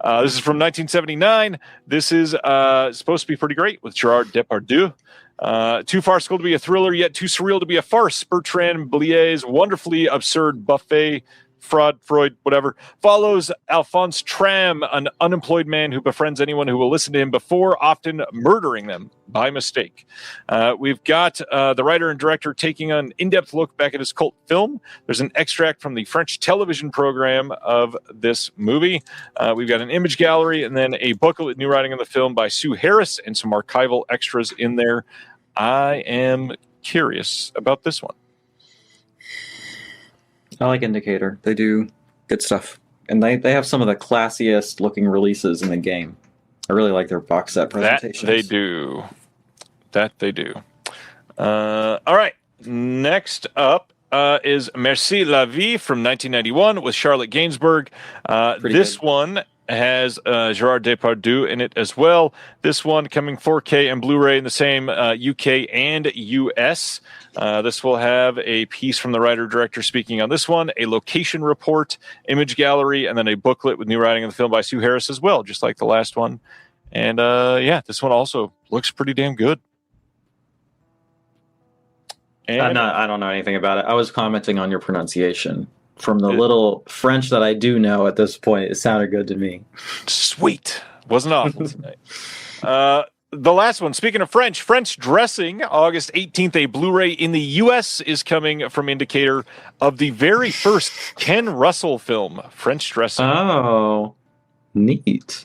This is from 1979. This is supposed to be pretty great with Gerard Depardieu. Too farcical to be a thriller, yet too surreal to be a farce. Bertrand Blier's wonderfully absurd Buffet Freud, whatever, follows Alphonse Tram, an unemployed man who befriends anyone who will listen to him before often murdering them by mistake. We've got the writer and director taking an in-depth look back at his cult film. There's an extract from the French television program of this movie. We've got an image gallery and then a booklet with new writing on the film by Sue Harris and some archival extras in there. I am curious about this one. I like Indicator. They do good stuff. And they have some of the classiest looking releases in the game. I really like their box set presentations. That they do. All right. Next up is Merci la Vie from 1991 with Charlotte Gainsbourg. This good. One has Gerard Depardieu in it as well. This one coming 4K and Blu-ray in the same UK and US. This will have a piece from the writer-director speaking on this one, a location report, image gallery, and then a booklet with new writing on the film by Sue Harris as well, just like the last one. And yeah, this one also looks pretty damn good. And I don't know anything about it. I was commenting on your pronunciation. From the little French that I do know at this point, it sounded good to me. Sweet. Wasn't awful tonight. The last one, speaking of French Dressing, August 18th, a Blu-ray in the U.S. is coming from Indicator of the very first Ken Russell film, French Dressing. Oh, neat.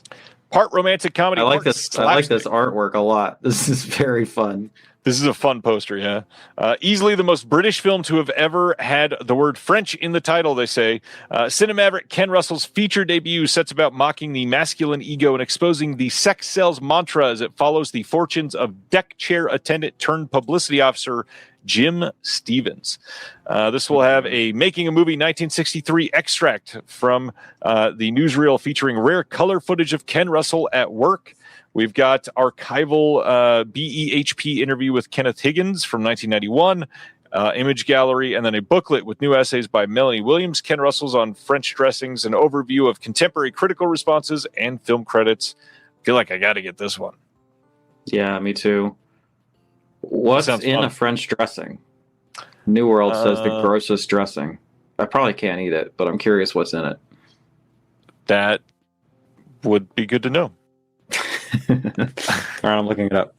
Part romantic comedy. I like this artwork a lot. This is very fun. This is a fun poster, yeah. Easily the most British film to have ever had the word French in the title, they say. Cinemaverick Ken Russell's feature debut sets about mocking the masculine ego and exposing the sex sells mantra as it follows the fortunes of deck chair attendant turned publicity officer Jim Stevens. This will have a Making a Movie 1963 extract from the newsreel featuring rare color footage of Ken Russell at work. We've got archival BEHP interview with Kenneth Higgins from 1991, image gallery, and then a booklet with new essays by Melanie Williams, Ken Russell's on French dressings, an overview of contemporary critical responses, and film credits. I feel like I got to get this one. Yeah, me too. What's in fun. a French dressing? New World says the grossest dressing. I probably can't eat it, but I'm curious what's in it. That would be good to know. All right, I'm looking it up.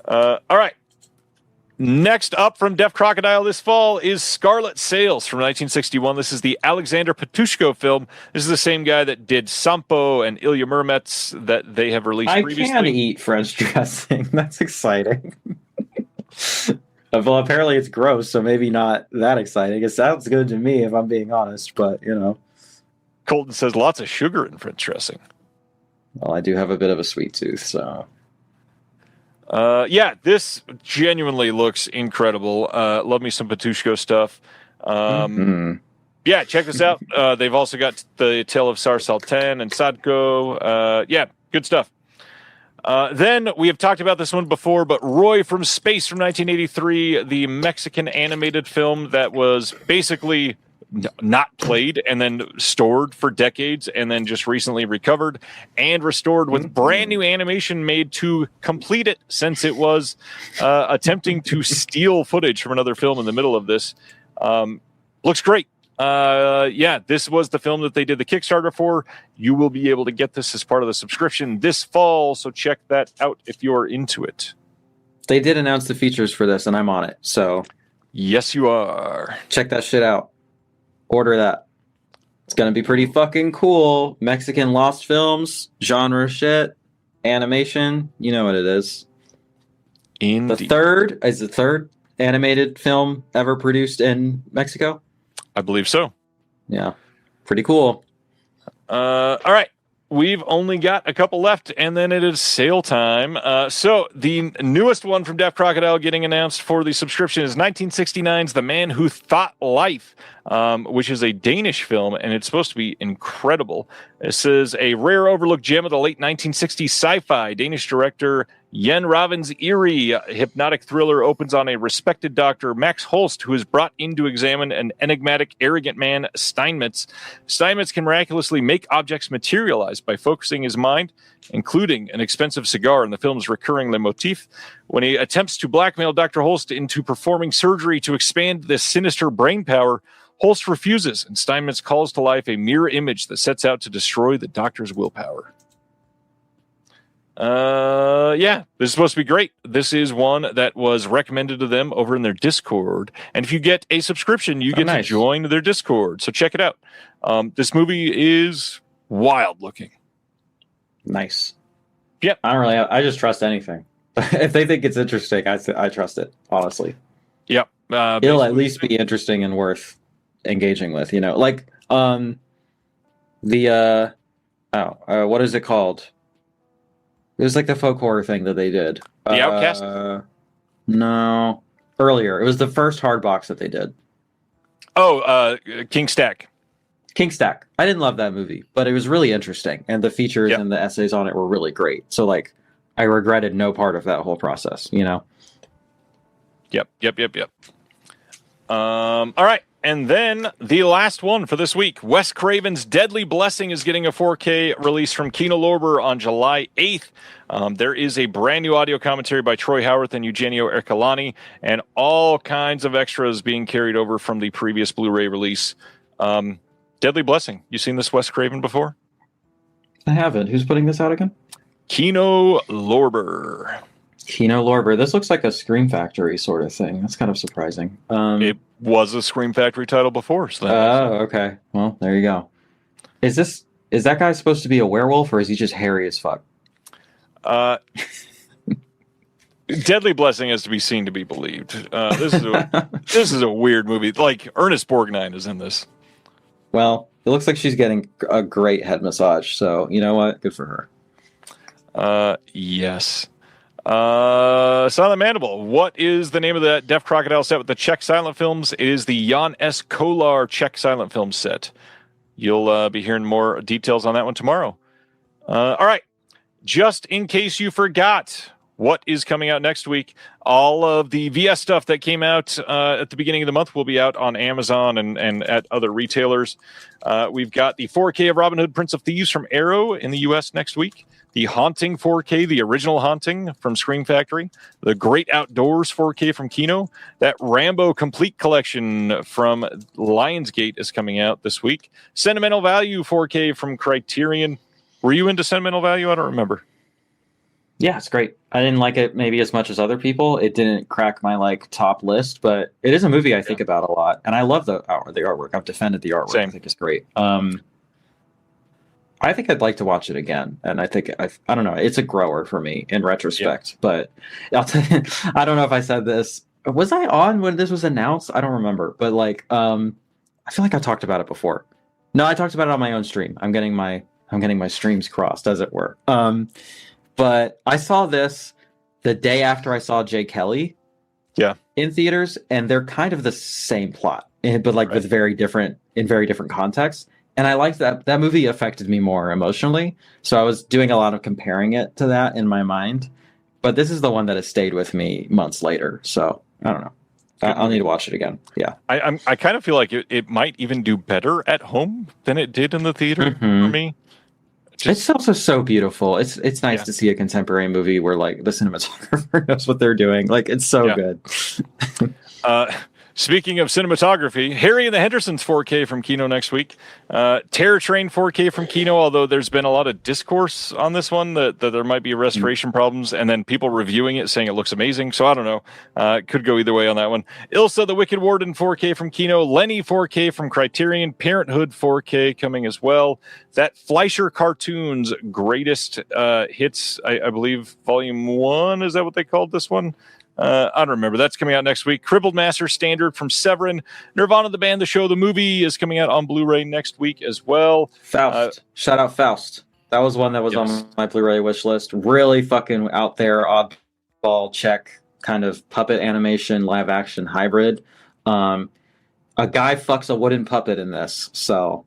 All right. Next up from Deaf Crocodile this fall is Scarlet Sails from 1961. This is the Alexander Patushko film. This is the same guy that did Sampo and Ilya Muromets that they have released previously. I can eat French dressing. That's exciting. Well, apparently it's gross, so maybe not that exciting. It sounds good to me, if I'm being honest, but, you know. Colton says lots of sugar in French dressing. Well, I do have a bit of a sweet tooth, so... yeah, this genuinely looks incredible. Love me some Patushko stuff. Yeah, check this out. They've also got the Tale of Sar Sultan and Sadko. Yeah, good stuff. Then we have talked about this one before, but Roy from Space from 1983, the Mexican animated film that was basically not played and then stored for decades and then just recently recovered and restored with brand new animation made to complete it, since it was attempting to steal footage from another film in the middle of this. Looks great. Yeah, this was the film that they did the Kickstarter for. You will be able to get this as part of the subscription this fall, so check that out if you're into it. They did announce the features for this, and I'm on it, so... Yes, you are. Check that shit out. Order that. It's going to be pretty fucking cool. Mexican lost films, genre shit, animation. You know what it is. Indeed. The third animated film ever produced in Mexico? I believe so. Yeah. Pretty cool. All right. We've only got a couple left, and then it is sale time. So the newest one from Deaf Crocodile getting announced for the subscription is 1969's The Man Who Thought Life, which is a Danish film, and it's supposed to be incredible. This is a rare overlooked gem of the late 1960s sci-fi. Danish director Jan Raven's eerie hypnotic thriller opens on a respected doctor, Max Holst, who is brought in to examine an enigmatic, arrogant man, Steinmetz. Steinmetz can miraculously make objects materialize by focusing his mind, including an expensive cigar in the film's recurring leitmotif. When he attempts to blackmail Dr. Holst into performing surgery to expand this sinister brain power, Holst refuses, and Steinmetz calls to life a mirror image that sets out to destroy the doctor's willpower. Yeah, this is supposed to be great. This is one that was recommended to them over in their Discord. And if you get a subscription, you get to join their Discord. So check it out. This movie is wild looking. Nice. Yep. I just trust anything. If they think it's interesting, I trust it, honestly. Yep. It'll at least be interesting and worth engaging with, you know, like, what is it called? It was like the folk horror thing that they did. The Outcast? No. Earlier. It was the first hard box that they did. Oh, King Stack. King Stack. I didn't love that movie, but it was really interesting. And the features and the essays on it were really great. So, like, I regretted no part of that whole process, you know? Yep. All right. And then the last one for this week, Wes Craven's Deadly Blessing is getting a 4K release from Kino Lorber on July 8th. There is a brand new audio commentary by Troy Howarth and Eugenio Ercolani, and all kinds of extras being carried over from the previous Blu-ray release. Deadly Blessing. You seen this Wes Craven before? I haven't. Who's putting this out again? Kino Lorber. Kino Lorber. This looks like a Scream Factory sort of thing. That's kind of surprising. It was a Scream Factory title before. So okay. Well, there you go. Is that guy supposed to be a werewolf, or is he just hairy as fuck? Deadly Blessing has to be seen to be believed. This is a weird movie. Like, Ernest Borgnine is in this. Well, it looks like she's getting a great head massage. So you know what? Good for her. Yes. Silent Mandible. What is the name of that Deaf Crocodile set with the Czech silent films? It is the Jan S. Kolar Czech silent film set. You'll be hearing more details on that one tomorrow. All right. Just in case you forgot, what is coming out next week? All of the VS stuff that came out at the beginning of the month will be out on Amazon and at other retailers. We've got the 4K of Robin Hood, Prince of Thieves from Arrow in the U.S. next week. The Haunting 4K, the original Haunting from Scream Factory. The Great Outdoors 4K from Kino. That Rambo Complete Collection from Lionsgate is coming out this week. Sentimental Value 4K from Criterion. Were you into Sentimental Value? I don't remember. Yeah, it's great. I didn't like it maybe as much as other people. It didn't crack my top list, but it is a movie I think about a lot, and I love the artwork. I've defended the artwork. Same. I think it's great. I think I'd like to watch it again, and I think I don't know. It's a grower for me in retrospect, but I'll tell you, I don't know if I said this. Was I on when this was announced? I don't remember, but I feel like I talked about it before. No, I talked about it on my own stream. I'm getting my streams crossed, as it were. But I saw this the day after I saw Jay Kelly, in theaters, and they're kind of the same plot, but with very different contexts. And I liked that movie affected me more emotionally. So I was doing a lot of comparing it to that in my mind. But this is the one that has stayed with me months later. So I don't know. I'll need to watch it again. Yeah. I kind of feel like it might even do better at home than it did in the theater for me. It's also so beautiful. It's nice to see a contemporary movie where the cinematographer knows what they're doing. It's so good. Speaking of cinematography, Harry and the Hendersons 4K from Kino next week. Terror Train 4K from Kino, although there's been a lot of discourse on this one that there might be restoration problems, and then people reviewing it saying it looks amazing. So I don't know. Could go either way on that one. Ilsa the Wicked Warden 4K from Kino. Lenny 4K from Criterion. Parenthood 4K coming as well. That Fleischer Cartoons Greatest Hits, I believe, Volume 1. Is that what they called this one? I don't remember. That's coming out next week. Crippled Master Standard from Severin. Nirvana the Band, the show, the movie is coming out on Blu-ray next week as well. Faust. Shout out Faust. That was one that was on my Blu-ray wish list. Really fucking out there, oddball Czech kind of puppet animation, live action hybrid. A guy fucks a wooden puppet in this, so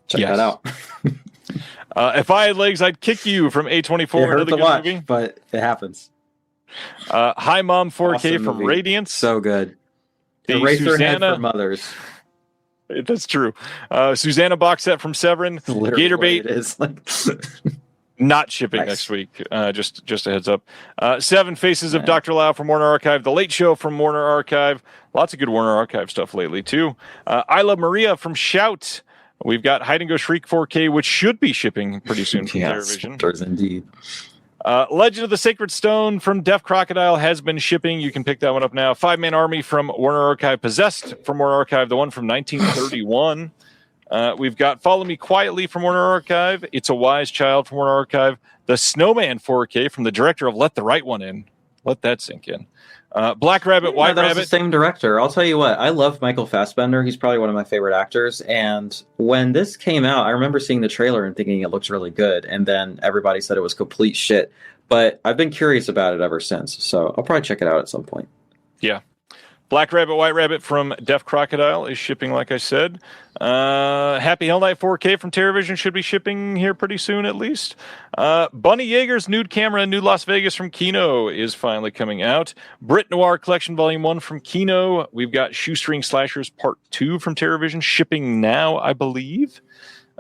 check that out. If I had legs, I'd kick you from A24. It hurt to watch, movie. But it happens. Hi Mom 4K awesome from movie. Radiance. So good. The Eraserhead for mothers. That's true. Susanna box set from Severin. Gator Bait is not shipping next week. Just a heads up. Seven Faces of Dr. Lau from Warner Archive. The Late Show from Warner Archive. Lots of good Warner Archive stuff lately too. I Love Maria from Shout. We've got Hide and Go Shriek 4K, which should be shipping pretty soon from Television. Does indeed. Legend of the Sacred Stone from Deaf Crocodile has been shipping. You can pick that one up now. 5-Man Army from Warner Archive. Possessed from Warner Archive, the one from 1931. We've got Follow Me Quietly from Warner Archive. It's a Wise Child from Warner Archive. The Snowman 4K from the director of Let the Right One In. Let that sink in. Black Rabbit, White Rabbit. The same director. I'll tell you what, I love Michael Fassbender. He's probably one of my favorite actors. And when this came out, I remember seeing the trailer and thinking it looks really good. And then everybody said it was complete shit. But I've been curious about it ever since. So I'll probably check it out at some point. Yeah. Black Rabbit, White Rabbit from Deaf Crocodile is shipping, like I said. Happy Hell Night 4K from TerraVision should be shipping here pretty soon, at least. Bunny Yeager's Nude Camera, Nude Las Vegas from Kino is finally coming out. Brit Noir Collection Volume 1 from Kino. We've got Shoestring Slashers Part 2 from TerraVision shipping now, I believe.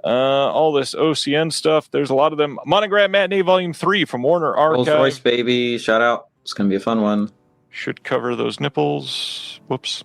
All this OCN stuff. There's a lot of them. Monogram Matinee Volume 3 from Warner Archive. Rolls Royce, baby. Shout out. It's going to be a fun one. Should cover those nipples. Whoops.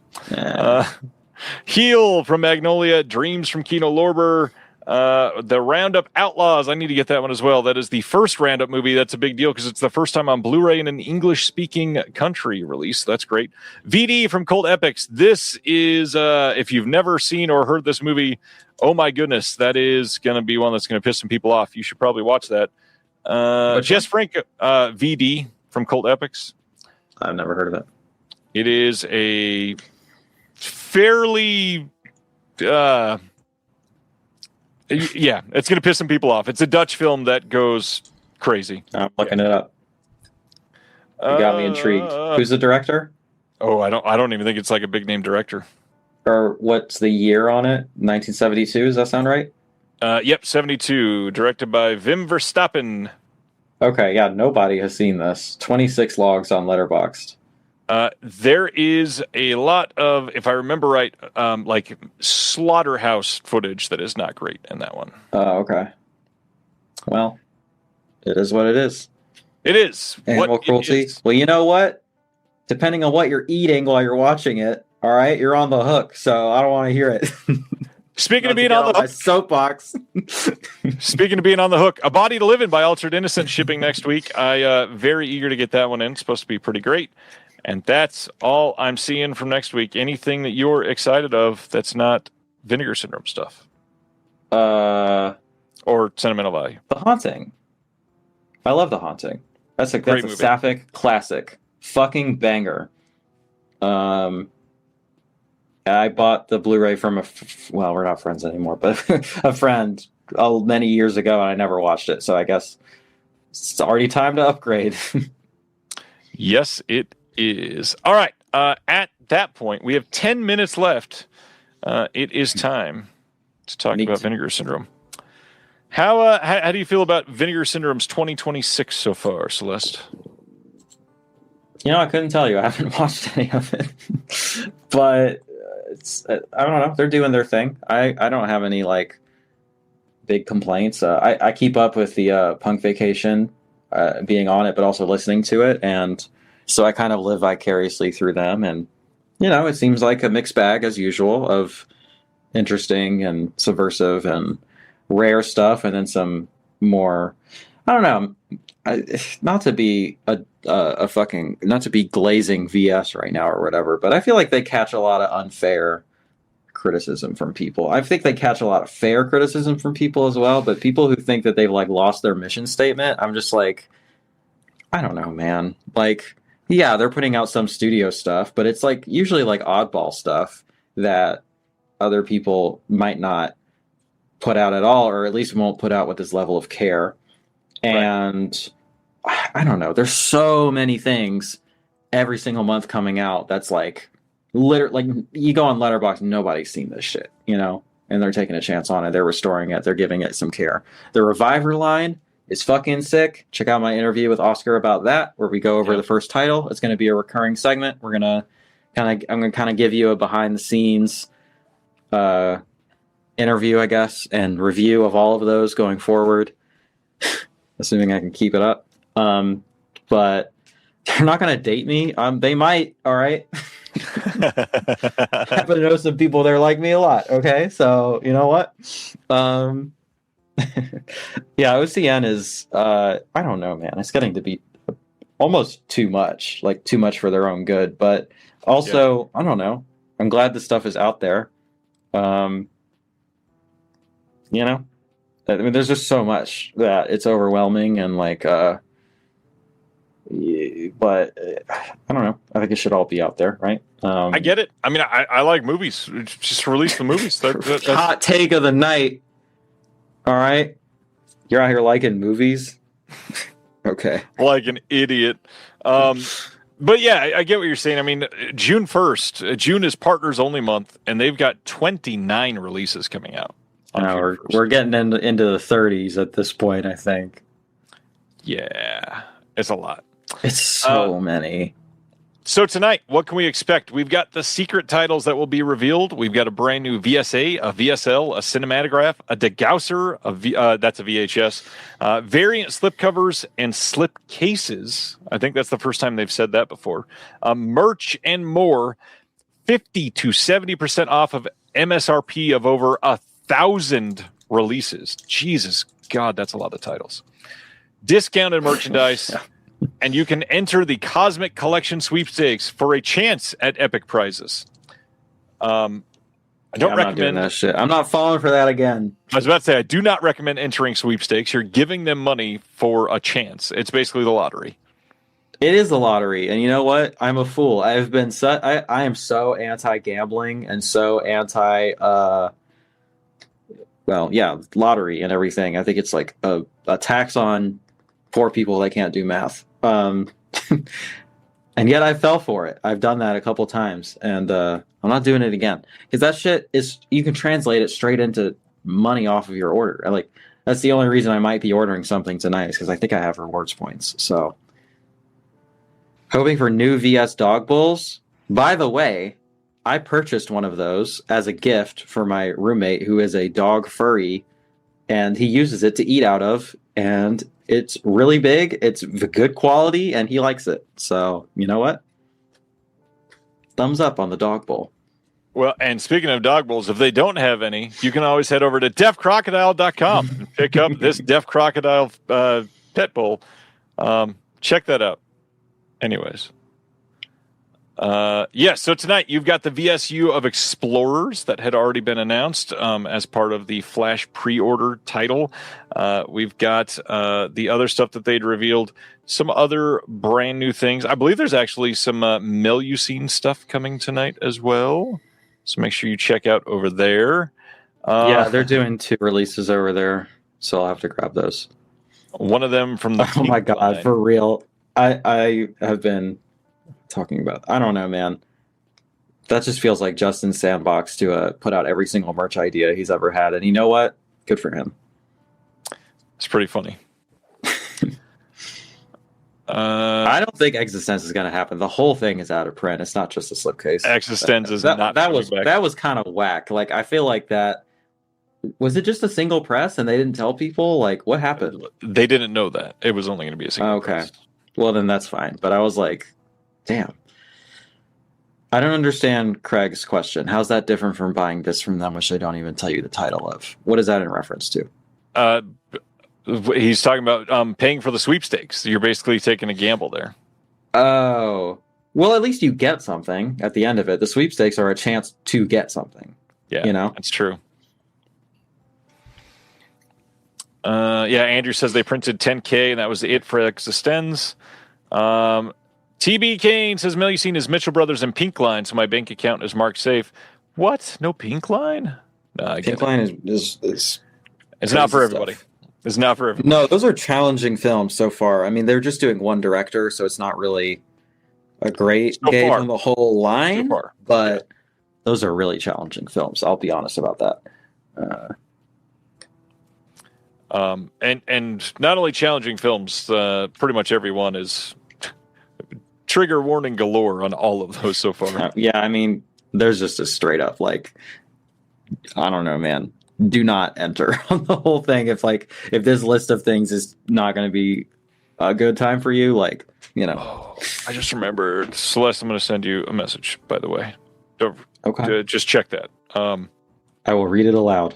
Heel from Magnolia. Dreams from Kino Lorber. The Roundup Outlaws. I need to get that one as well. That is the first Roundup movie. That's a big deal because it's the first time on Blu-ray in an English-speaking country release. That's great. VD from Cult Epics. This is, if you've never seen or heard this movie, oh my goodness, that is going to be one that's going to piss some people off. You should probably watch that. Jess Frank, VD from Cult Epics. I've never heard of it. It is a fairly, yeah, it's going to piss some people off. It's a Dutch film that goes crazy. I'm looking it up. You got me intrigued. Who's the director? Oh, I don't even think it's like a big name director. Or what's the year on it? 1972. Does that sound right? Yep, 72. Directed by Wim Verstappen. Okay, yeah. Nobody has seen this. 26 logs on Letterboxd. There is a lot of, if I remember right, like slaughterhouse footage that is not great in that one. Okay. Well, it is what it is. It is. Animal cruelty. Well, you know what? Depending on what you're eating while you're watching it, all right, you're on the hook. So I don't want to hear it. Speaking of being on the hook, soapbox. Speaking of being on the hook, A Body to Live In by Altered Innocent shipping next week. I very eager to get that one in. It's supposed to be pretty great. And that's all I'm seeing from next week. Anything that you're excited of that's not Vinegar Syndrome stuff? Or sentimental value? The Haunting. I love The Haunting. That's a sapphic classic. Fucking banger. I bought the Blu-ray from well, we're not friends anymore, but a friend many years ago, and I never watched it. So I guess it's already time to upgrade. Yes, it is. All right. At that point, we have 10 minutes left. It is time to talk about Vinegar Syndrome. How do you feel about Vinegar Syndrome's 2026 so far, Celeste? You know, I couldn't tell you. I haven't watched any of it, but I don't know. They're doing their thing. I don't have any like big complaints. I keep up with the Punk Vacation being on it, but also listening to it, and so I kind of live vicariously through them. And you know, it seems like a mixed bag as usual of interesting and subversive and rare stuff, and then some more. I don't know. Not to be not to be glazing VS right now or whatever, but I feel like they catch a lot of unfair criticism from people. I think they catch a lot of fair criticism from people as well, but people who think that they've like lost their mission statement, I'm just like, I don't know, man. Like, yeah, they're putting out some studio stuff, but it's like usually like oddball stuff that other people might not put out at all, or at least won't put out with this level of care. And I don't know. There's so many things every single month coming out that's like, literally, like you go on Letterboxd, nobody's seen this shit, you know, and they're taking a chance on it. They're restoring it. They're giving it some care. The Reviver line is fucking sick. Check out my interview with Oscar about that, where we go over the first title. It's going to be a recurring segment. I'm going to kind of give you a behind the scenes interview, I guess, and review of all of those going forward. Assuming I can keep it up. But they're not going to date me. They might, all right? I happen to know some people there like me a lot, okay? So, you know what? Yeah, OCN is, I don't know, man. It's getting to be almost too much. Like, too much for their own good. But also, I don't know. I'm glad this stuff is out there. You know? I mean, there's just so much that it's overwhelming and like, but I don't know. I think it should all be out there, right? I get it. I mean, I like movies. Just release the movies. That's... Hot take of the night. All right, you're out here liking movies. Okay, like an idiot. But yeah, I get what you're saying. I mean, June 1st. June is partners only month, and they've got 29 releases coming out. We're getting into the 30s at this point, I think. Yeah, it's a lot. It's so many. So tonight, what can we expect? We've got the secret titles that will be revealed. We've got a brand new VSA, a VSL, a cinematograph, a degausser, that's a VHS, variant slipcovers and slip cases. I think that's the first time they've said that before. Merch and more, 50 to 70% off of MSRP of over 1,000 releases. Jesus God, that's a lot of titles. Discounted merchandise. And you can enter the Cosmic Collection sweepstakes for a chance at epic prizes. I don't recommend not doing that shit. I'm not falling for that again. I was about to say, I do not recommend entering sweepstakes. You're giving them money for a chance. It's basically the lottery. It is the lottery, and you know what? I'm a fool. I am so anti-gambling and so anti, lottery and everything. I think it's like a tax on poor people that can't do math. And yet I fell for it. I've done that a couple times, and I'm not doing it again because that shit is, you can translate it straight into money off of your order. That's the only reason I might be ordering something tonight, is because I think I have rewards points. So hoping for new VS dog bowls. By the way, I purchased one of those as a gift for my roommate who is a dog furry, and he uses it to eat out of, and it's really big, it's good quality, and he likes it. So, you know what? Thumbs up on the dog bowl. Well, and speaking of dog bowls, if they don't have any, you can always head over to deafcrocodile.com and pick up this Deaf Crocodile pet bowl. Check that out. Anyways. So tonight you've got the VSU of Explorers that had already been announced as part of the Flash pre-order title. We've got the other stuff that they'd revealed, some other brand new things. I believe there's actually some Melusine stuff coming tonight as well. So make sure you check out over there. Yeah, they're doing 2 releases over there, so I'll have to grab those. One of them from the Oh my god, line. For real. I have been talking about, I don't know, man, that just feels like Justin's sandbox to put out every single merch idea he's ever had, and you know what, good for him. It's pretty funny. I don't think Existence is going to happen. The whole thing is out of print. It's not just a slipcase. Existence is not that was kind of whack. Like, I feel like that was it just a single press and they didn't tell people? Like, what happened? They didn't know that it was only going to be a single press. Well, then that's fine, but I was like, damn. I don't understand Craig's question. How's that different from buying this from them, which they don't even tell you the title of? What is that in reference to? He's talking about paying for the sweepstakes. You're basically taking a gamble there. Oh. Well, at least you get something at the end of it. The sweepstakes are a chance to get something. Yeah, you know? That's true. Andrew says they printed 10K, and that was it for Existence. TB Kane says Melusine is Mitchell Brothers and Pink Line, so my bank account is marked safe. What? No Pink Line? No, Pink Line is it's not for everybody. Stuff. It's not for everybody. No, those are challenging films so far. I mean, they're just doing one director, so it's not really a great gauge on the whole line. But those are really challenging films. I'll be honest about that. And not only challenging films, pretty much everyone is trigger warning galore on all of those so far. Yeah, I mean, there's just a straight up like, I don't know, man. Do not enter on the whole thing. If this list of things is not going to be a good time for you, like, you know. Oh, I just remembered, Celeste. I'm going to send you a message. By the way, just check that. I will read it aloud.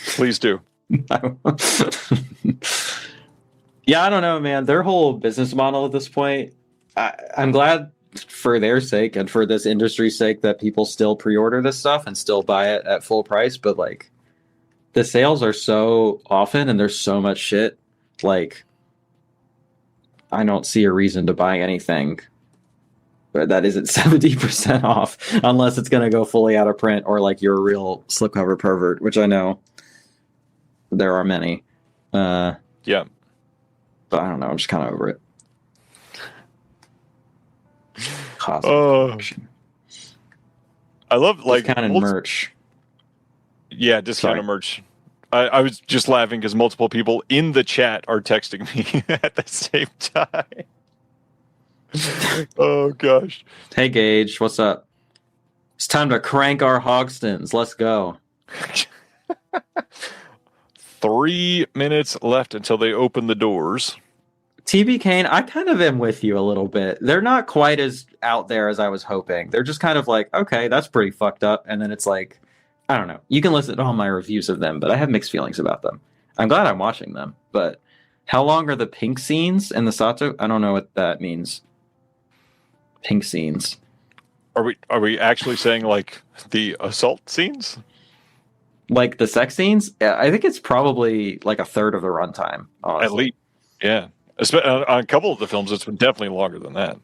Please do. Yeah, I don't know, man. Their whole business model at this point, I'm glad for their sake and for this industry's sake that people still pre-order this stuff and still buy it at full price. But like, the sales are so often and there's so much shit. Like, I don't see a reason to buy anything that isn't 70% off unless it's going to go fully out of print or like you're a real slipcover pervert, which I know there are many. Yeah. But I don't know. I'm just kind of over it. I love like discounted merch. Yeah, discounted merch. I was just laughing because multiple people in the chat are texting me at the same time. Oh gosh. Hey Gage, what's up? It's time to crank our Hogstons. Let's go. 3 minutes left until they open the doors. TB Kane, I kind of am with you a little bit. They're not quite as out there as I was hoping. They're just kind of like, okay, that's pretty fucked up. And then it's like, I don't know. You can listen to all my reviews of them, but I have mixed feelings about them. I'm glad I'm watching them. But how long are the pink scenes in the Sato? I don't know what that means. Pink scenes. Are we actually saying like the assault scenes? Like the sex scenes? Yeah, I think it's probably like a third of the runtime. Honestly. At least, yeah. On a couple of the films, it's been definitely longer than that.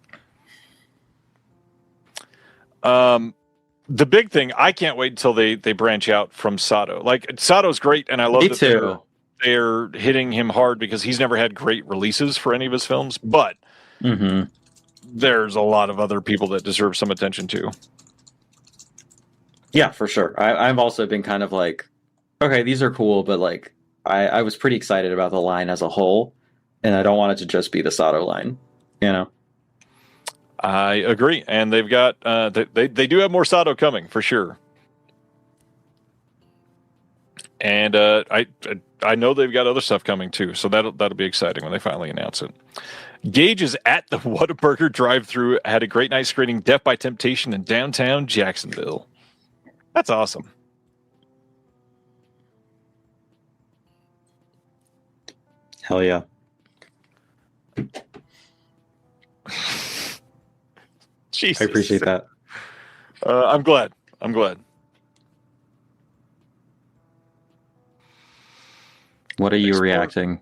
The big thing, I can't wait until they branch out from Sato. Like, Sato's great, and I love that they're hitting him hard because he's never had great releases for any of his films. But there's a lot of other people that deserve some attention too. Yeah, for sure. I've also been kind of like, okay, these are cool, but like I was pretty excited about the line as a whole, and I don't want it to just be the Sato line, you know? I agree, and they've got they do have more Sato coming for sure, and I know they've got other stuff coming too, so that'll be exciting when they finally announce it. Gage is at the Whataburger drive-thru. Had a great night screening Death by Temptation in downtown Jacksonville. That's awesome. Hell yeah. Jesus. I appreciate that. I'm glad. What are you reacting?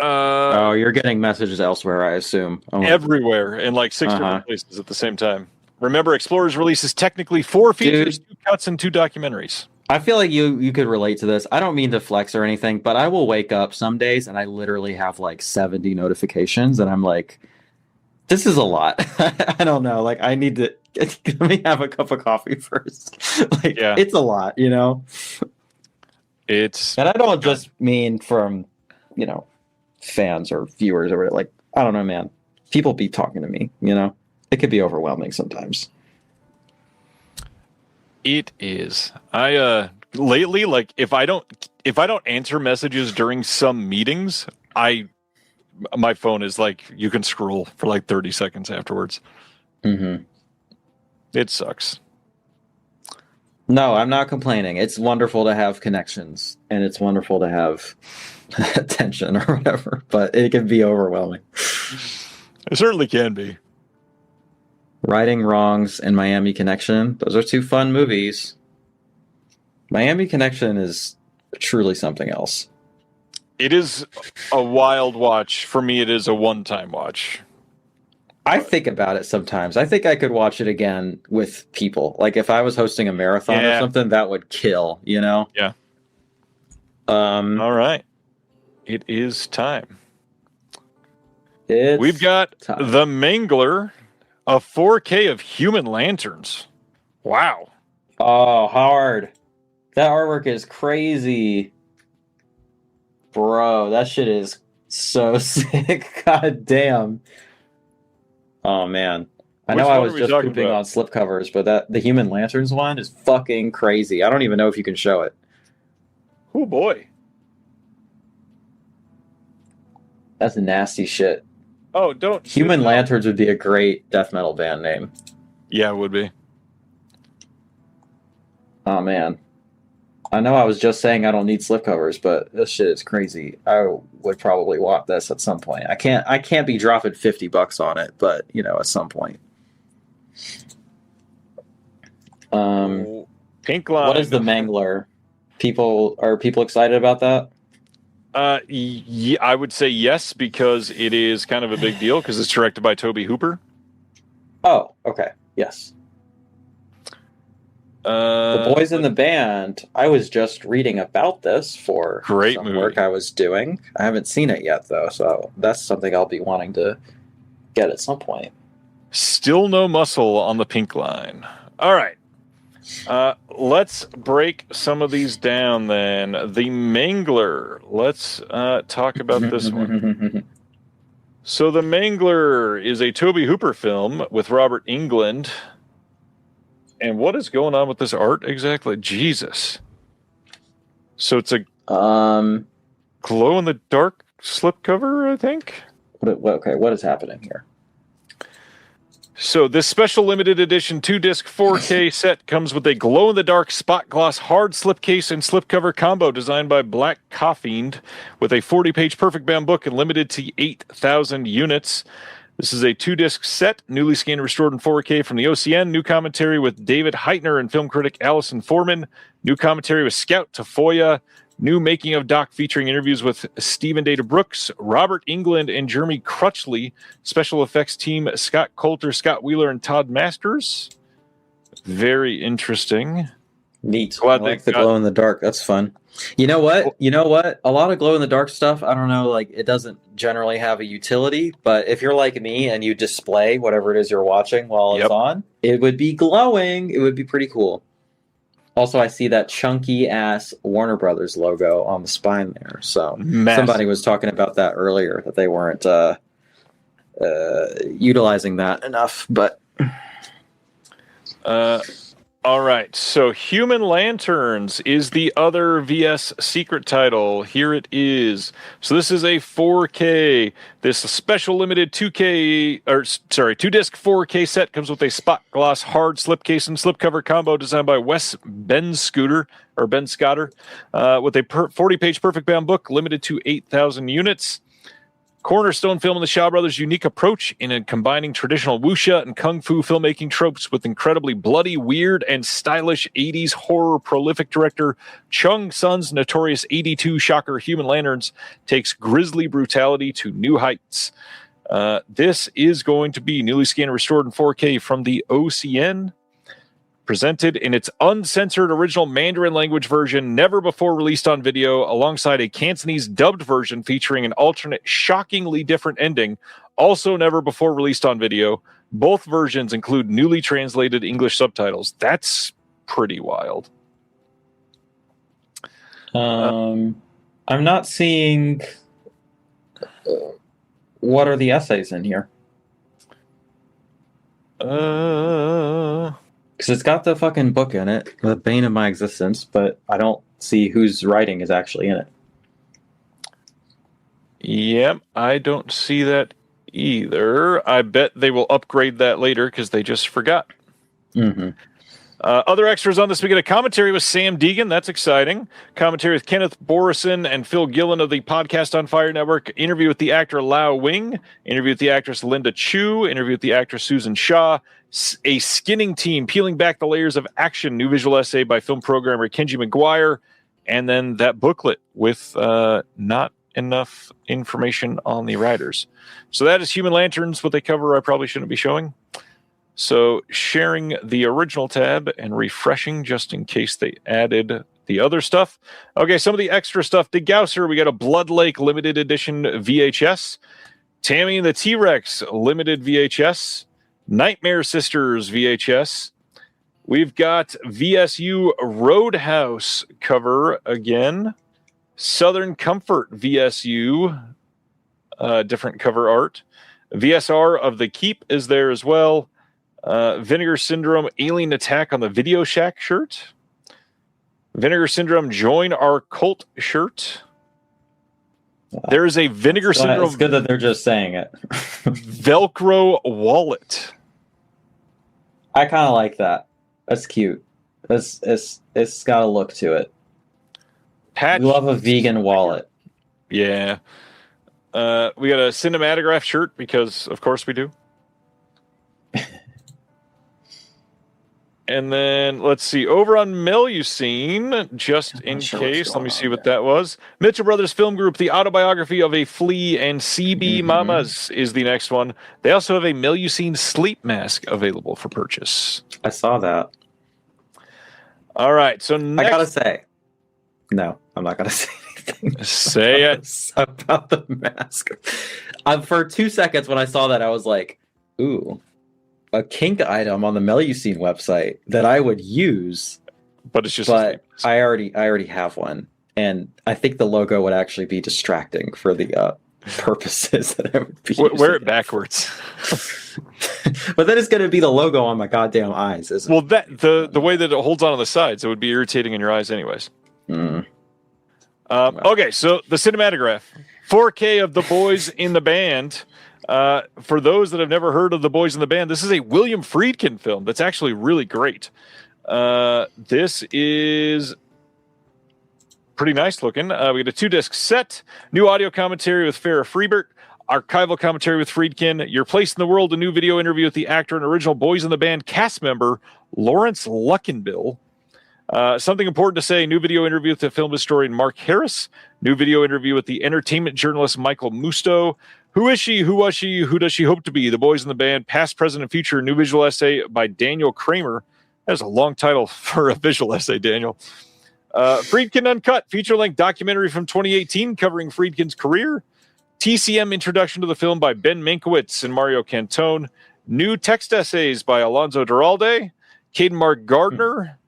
You're getting messages elsewhere, I assume. Everywhere in like 6 different places at the same time. Remember, Explorers releases technically 4 features, 2 cuts, and 2 documentaries. I feel like you could relate to this. I don't mean to flex or anything, but I will wake up some days and I literally have like 70 notifications, and I'm like, this is a lot. I don't know. Like, I need to let me have a cup of coffee first. Like, yeah. It's a lot, you know? And I don't just mean from, you know, fans or viewers or like, I don't know, man. People be talking to me, you know? It could be overwhelming sometimes. It is. I lately, like, if I don't answer messages during some meetings, my phone is like, you can scroll for like 30 seconds afterwards. Mm-hmm. It sucks. No, I'm not complaining. It's wonderful to have connections, and it's wonderful to have attention or whatever, but it can be overwhelming. It certainly can be. Righting Wrongs and Miami Connection. Those are 2 fun movies. Miami Connection is truly something else. It is a wild watch. For me, it is a one-time watch. I think about it sometimes. I think I could watch it again with people. Like if I was hosting a marathon or something, that would kill, you know? Yeah. All right. It is time. We've got time. The Mangler, a 4K of Human Lanterns. Wow. Oh, hard. That artwork is crazy. Bro, that shit is so sick. God damn. Oh, man. I know I was just pooping on slipcovers, but the Human Lanterns one is fucking crazy. I don't even know if you can show it. Oh, boy. That's nasty shit. Oh, don't. Human Lanterns would be a great death metal band name. Yeah, it would be. Oh, man. I know I was just saying I don't need slipcovers, but this shit is crazy. I would probably want this at some point. I can't be dropping $50 on it, but you know, at some point. Pink Line. What is the Mangler? Are people excited about that? Yeah, I would say yes, because it is kind of a big deal because it's directed by Tobe Hooper. Oh, okay. Yes. The Boys in the Band. I was just reading about this for great some movie. Work I was doing. I haven't seen it yet, though, so that's something I'll be wanting to get at some point. Still no muscle on the Pink Line. All right. Let's break some of these down then. The Mangler. Let's talk about this one. So The Mangler is a Tobe Hooper film with Robert Englund. And what is going on with this art exactly? Jesus. So it's a glow-in-the-dark slipcover, I think? What is happening here? So this special limited edition 2-disc 4K set comes with a glow-in-the-dark spot gloss hard slipcase and slipcover combo designed by Black Coffiend with a 40-page perfect bound book and limited to 8,000 units. This is a 2-disc set, newly scanned and restored in 4K from the OCN. New commentary with David Heitner and film critic Allison Foreman. New commentary with Scout Tafoya. New making of doc featuring interviews with Stephen Data Brooks, Robert Englund, and Jeremy Crutchley. Special effects team Scott Coulter, Scott Wheeler, and Todd Masters. Very interesting. Neat. Glad I like they the glow in the dark. That's fun. You know what? A lot of glow in the dark stuff, I don't know, like it doesn't generally have a utility, but if you're like me and you display whatever it is you're watching while it's on, it would be glowing. It would be pretty cool. Also, I see that chunky ass Warner Brothers logo on the spine there. So somebody was talking about that earlier, that they weren't utilizing that enough, but all right, so Human Lanterns is the other VS secret title. Here it is. So this is a 4K. This special limited 2disc 4K set comes with a spot gloss hard slipcase and slipcover combo designed by Wes Ben Scotter, with a 40-page perfect bound book limited to 8,000 units. Cornerstone film in the Shaw Brothers' unique approach in combining traditional wuxia and kung fu filmmaking tropes with incredibly bloody, weird, and stylish 80s horror prolific director Chung Sun's notorious 82 shocker Human Lanterns takes grisly brutality to new heights. This is going to be newly scanned and restored in 4K from the OCN, presented in its uncensored original Mandarin language version, never before released on video, alongside a Cantonese dubbed version featuring an alternate, shockingly different ending, also never before released on video. Both versions include newly translated English subtitles. That's pretty wild. I'm not seeing what are the essays in here? Because it's got the fucking book in it, The Bane of My Existence, but I don't see whose writing is actually in it. Yep, I don't see that either. I bet they will upgrade that later because they just forgot. Mm-hmm. Other extras on this, we get a commentary with Sam Deegan. That's exciting. Commentary with Kenneth Borison and Phil Gillen of the Podcast on Fire Network. Interview with the actor Lao Wing. Interview with the actress Linda Chu. Interview with the actress Susan Shaw. A skinning team peeling back the layers of action. New visual essay by film programmer Kenji McGuire. And then that booklet with not enough information on the writers. So that is Human Lanterns, what they cover I probably shouldn't be showing. So sharing the original tab and refreshing just in case they added the other stuff. Okay, some of the extra stuff. Dig Gausser, we got a Blood Lake limited edition VHS. Tammy and the T-Rex limited VHS. Nightmare Sisters VHS. We've got VSU Roadhouse cover again. Southern Comfort VSU, different cover art. VSR of the Keep is there as well. Vinegar Syndrome Alien Attack on the Video Shack shirt. Vinegar Syndrome Join Our Cult shirt. There is a Vinegar Syndrome. It's good that they're just saying it. Velcro wallet. I kind of like that. That's cute. It's got a look to it. Patch. We love a vegan wallet. Yeah. We got a Cinematograph shirt because, of course, we do. And then, let's see, over on Melusine, just in case, let me see what that was. Mitchell Brothers Film Group, the autobiography of a flea and CB Mamas is the next one. They also have a Melusine sleep mask available for purchase. I saw that. All right, so next... I gotta say, no, I'm not gonna say anything. Say it. About the mask. For 2 seconds when I saw that, I was like, ooh. A kink item on the Melusine website that I would use, but it's just. But I already have one, and I think the logo would actually be distracting for the purposes that I would be. Wear it backwards. But then it's going to be the logo on my goddamn eyes, isn't it? Well, that the way that it holds on the sides, it would be irritating in your eyes, anyways. Okay, so the Cinematograph, 4K of the Boys in the Band. For those that have never heard of the Boys in the Band, this is a William Friedkin film that's actually really great. This is pretty nice looking. We got a 2-disc set, new audio commentary with Farrah Freebert, archival commentary with Friedkin, Your Place in the World, a new video interview with the actor and original Boys in the Band cast member Lawrence Luckinbill. Something important to say, new video interview with the film historian Mark Harris, new video interview with the entertainment journalist Michael Musto. Who is she? Who was she? Who does she hope to be? The Boys in the Band, past, present, and future. New visual essay by Daniel Kramer. That's a long title for a visual essay, Daniel. Friedkin Uncut, feature-length documentary from 2018 covering Friedkin's career. TCM introduction to the film by Ben Mankiewicz and Mario Cantone. New text essays by Alonso Duralde, Caden Mark Gardner,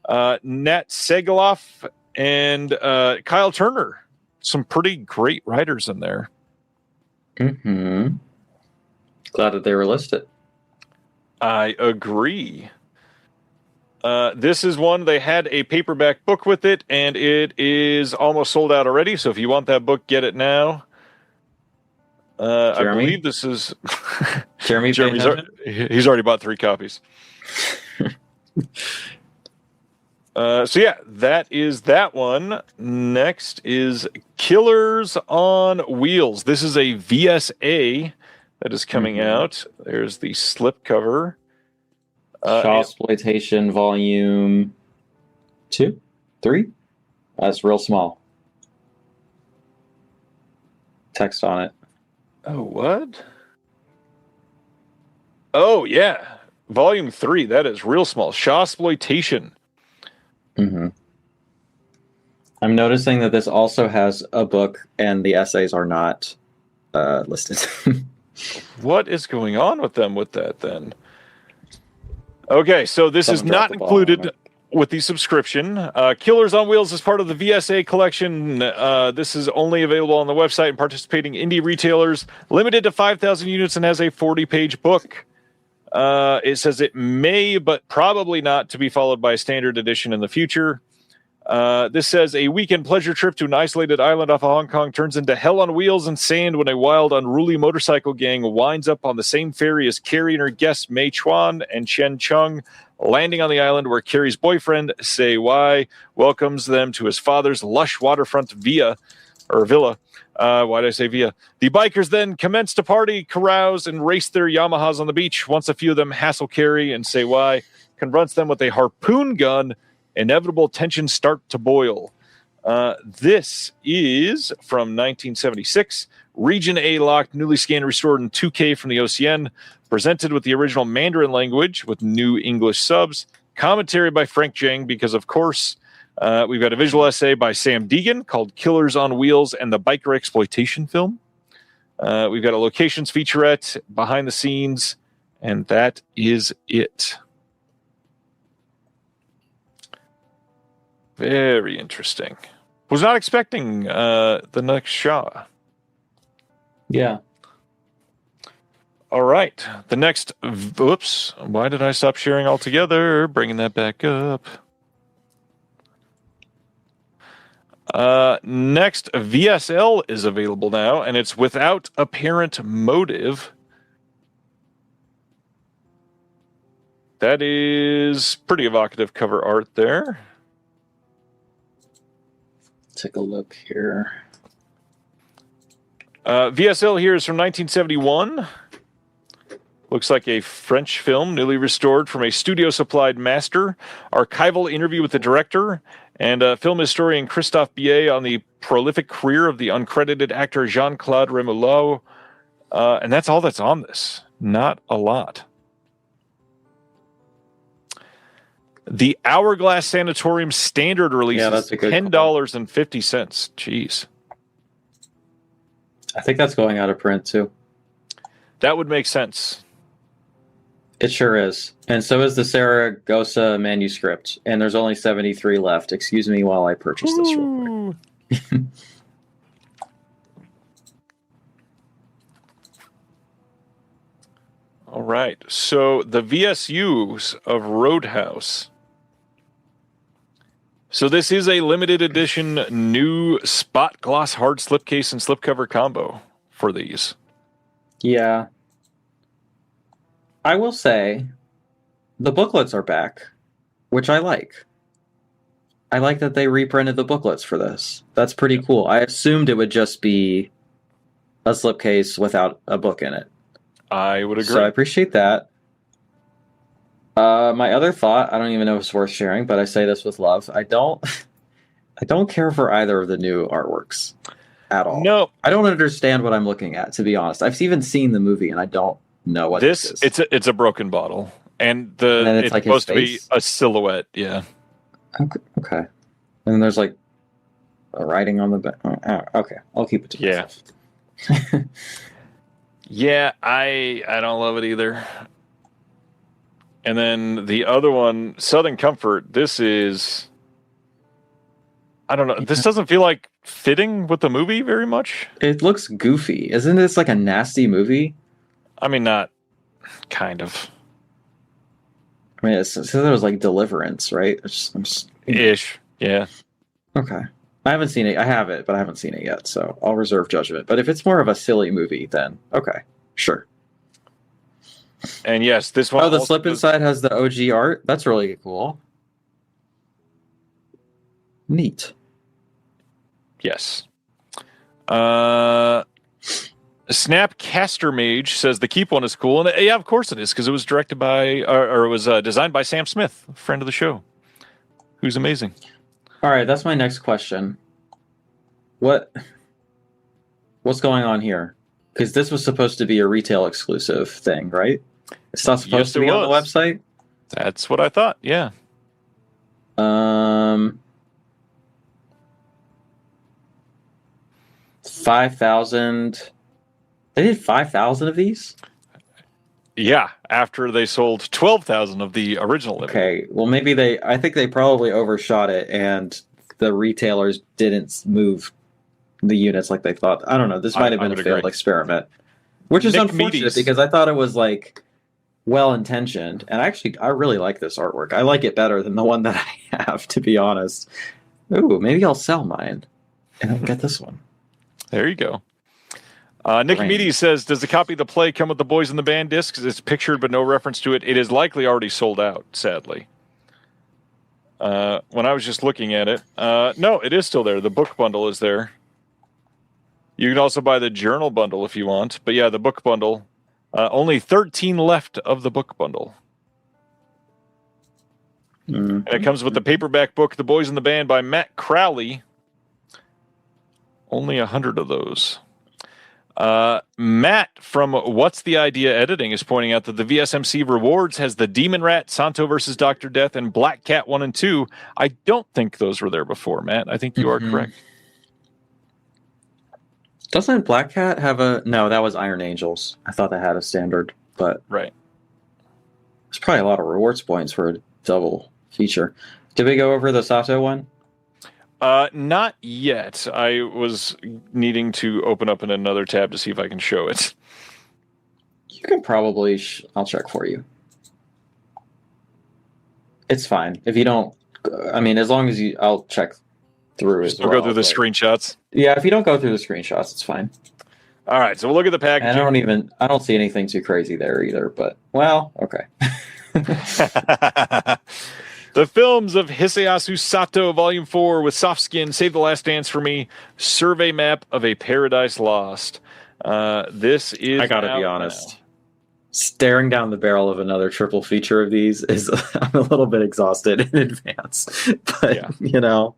Nat Segaloff, and Kyle Turner. Some pretty great writers in there. Mm-hmm. Glad that they were listed. I agree. This is one, they had a paperback book with it, and it is almost sold out already. So if you want that book, get it now. I believe this is Jeremy's he's already bought 3 copies. So yeah, that is that one. Next is Killers on Wheels. This is a VSA that is coming out. There's the slipcover. Shawsploitation Volume 2? 3? That's real small. Text on it. Oh, what? Oh, yeah. Volume 3. That is real small. Shawsploitation. Mm-hmm. I'm noticing that this also has a book, and the essays are not listed. What is going on with them with that, then? Okay, so this is not included with the subscription. Killers on Wheels is part of the VSA collection. This is only available on the website and participating indie retailers. Limited to 5,000 units and has a 40-page book. It says it may, but probably not, to be followed by a standard edition in the future. This says a weekend pleasure trip to an isolated island off of Hong Kong turns into hell on wheels and sand when a wild, unruly motorcycle gang winds up on the same ferry as Carrie and her guests Mei Chuan and Chen Chung, landing on the island where Carrie's boyfriend, Sei Wai, welcomes them to his father's lush waterfront villa. Why did I say villa? The bikers then commence to party, carouse, and race their Yamahas on the beach. Once a few of them hassle Carrie, and Sei Wai confronts them with a harpoon gun. Inevitable tensions start to boil. This is from 1976. Region A locked, newly scanned, restored in 2K from the OCN. Presented with the original Mandarin language with new English subs. Commentary by Frank Zhang, because of course, we've got a visual essay by Sam Deegan called Killers on Wheels and the Biker Exploitation Film. We've got a locations featurette, behind the scenes, and that is it. Very interesting. Was not expecting the next Shaw. Yeah. All right. The next... Oops. Why did I stop sharing altogether? Bringing that back up. Next, VSL is available now, and it's Without Apparent Motive. That is pretty evocative cover art there. Take a look here. VSL here is from 1971. Looks like a French film, newly restored from a studio-supplied master. Archival interview with the director and film historian Christophe Billet on the prolific career of the uncredited actor Jean-Claude Remoulot. And that's all that's on this. Not a lot. The Hourglass Sanatorium standard release is $10.50. Jeez. I think that's going out of print too. That would make sense. It sure is. And so is the Saragossa manuscript. And there's only 73 left. Excuse me while I purchase this real quick. All right. So the VSUs of Roadhouse. So this is a limited edition new spot gloss hard slipcase and slipcover combo for these. Yeah. I will say the booklets are back, which I like. I like that they reprinted the booklets for this. That's pretty cool. I assumed it would just be a slipcase without a book in it. I would agree. So I appreciate that. My other thought, I don't even know if it's worth sharing, but I say this with love. I don't care for either of the new artworks at all. No. I don't understand what I'm looking at, to be honest. I've even seen the movie and I don't know what this is. It's a broken bottle. And then it's it's like his supposed to be face? a silhouette. Yeah. Okay. And then there's like a writing on the back. Oh, okay, I'll keep it to myself. Yeah, I don't love it either. And then the other one, Southern Comfort. This is, I don't know. This doesn't feel like fitting with the movie very much. It looks goofy. Isn't this like a nasty movie? I mean, not kind of. I mean, it says it was like Deliverance, right? Ish. Yeah. Okay. I haven't seen it. I have it, but I haven't seen it yet, so I'll reserve judgment. But if it's more of a silly movie, then okay, sure. And yes, this one. Oh, the slip inside has the OG art. That's really cool. Neat. Yes. Snap Caster Mage says the Keep one is cool, and yeah, of course it is, because it was directed by, or it was designed by Sam Smith, a friend of the show, who's amazing. All right, that's my next question. What's going on here? Because this was supposed to be a retail exclusive thing, right? It's not supposed to be on the website? That's what I thought, yeah. 5,000. They did 5,000 of these? Yeah, after they sold 12,000 of the original. Okay, well maybe I think they probably overshot it and the retailers didn't move the units like they thought. I don't know. This might have been a failed experiment, which is unfortunate because I thought it was like well intentioned, and I really like this artwork. I like it better than the one that I have, to be honest. Ooh, maybe I'll sell mine and I'll get this one. There you go. Nick Meaty says, does the copy of the play come with the Boys in the Band discs? It's pictured but no reference to it. It is likely already sold out, sadly. When I was just looking at it. No, it is still there. The book bundle is there. You can also buy the journal bundle if you want. But yeah, the book bundle. Only 13 left of the book bundle. Mm-hmm. And it comes with the paperback book, The Boys in the Band by Matt Crowley. Only 100 of those. Matt from What's the Idea Editing is pointing out that the VSMC Rewards has the Demon Rat, Santo versus Dr. Death, and Black Cat 1 and 2. I don't think those were there before, Matt. I think you are correct. Doesn't Black Cat have a... No, that was Iron Angels. I thought that had a standard, but... Right. There's probably a lot of rewards points for a double feature. Did we go over the Sato one? Not yet. I was needing to open up in another tab to see if I can show it. You can probably... I'll check for you. It's fine. If you don't... I mean, as long as you... I'll check through as well. Go through the screenshots? Yeah, if you don't go through the screenshots, it's fine. All right, so we'll look at the package. I don't see anything too crazy there either, but... Well, okay. The films of Hisayasu Sato, Volume 4, with Soft Skin, Save the Last Dance for Me, Survey Map of a Paradise Lost. This is... I gotta be honest. Now. Staring down the barrel of another triple feature of these is... I'm a little bit exhausted in advance. But, yeah. You know,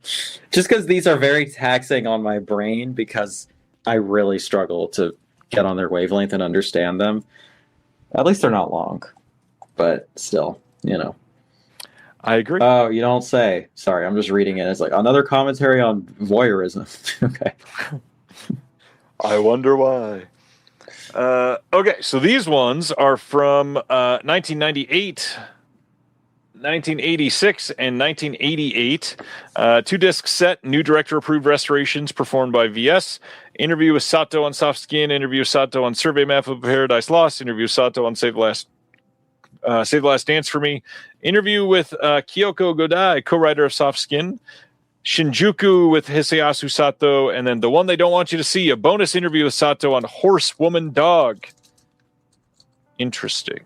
just because these are very taxing on my brain because I really struggle to get on their wavelength and understand them. At least they're not long. But still, you know. I agree. Oh, you don't say. Sorry, I'm just reading it. It's like another commentary on voyeurism. Okay. I wonder why. Okay, so these ones are from 1998, 1986, and 1988. 2-disc set, new director-approved restorations performed by VS. Interview with Sato on Soft Skin. Interview with Sato on Survey Map of Paradise Lost. Interview with Sato on Save the Last Dance for Me. Interview with Kyoko Godai, co-writer of Soft Skin. Shinjuku with Hisayasu Sato. And then the one they don't want you to see, a bonus interview with Sato on Horse, Woman, Dog. Interesting.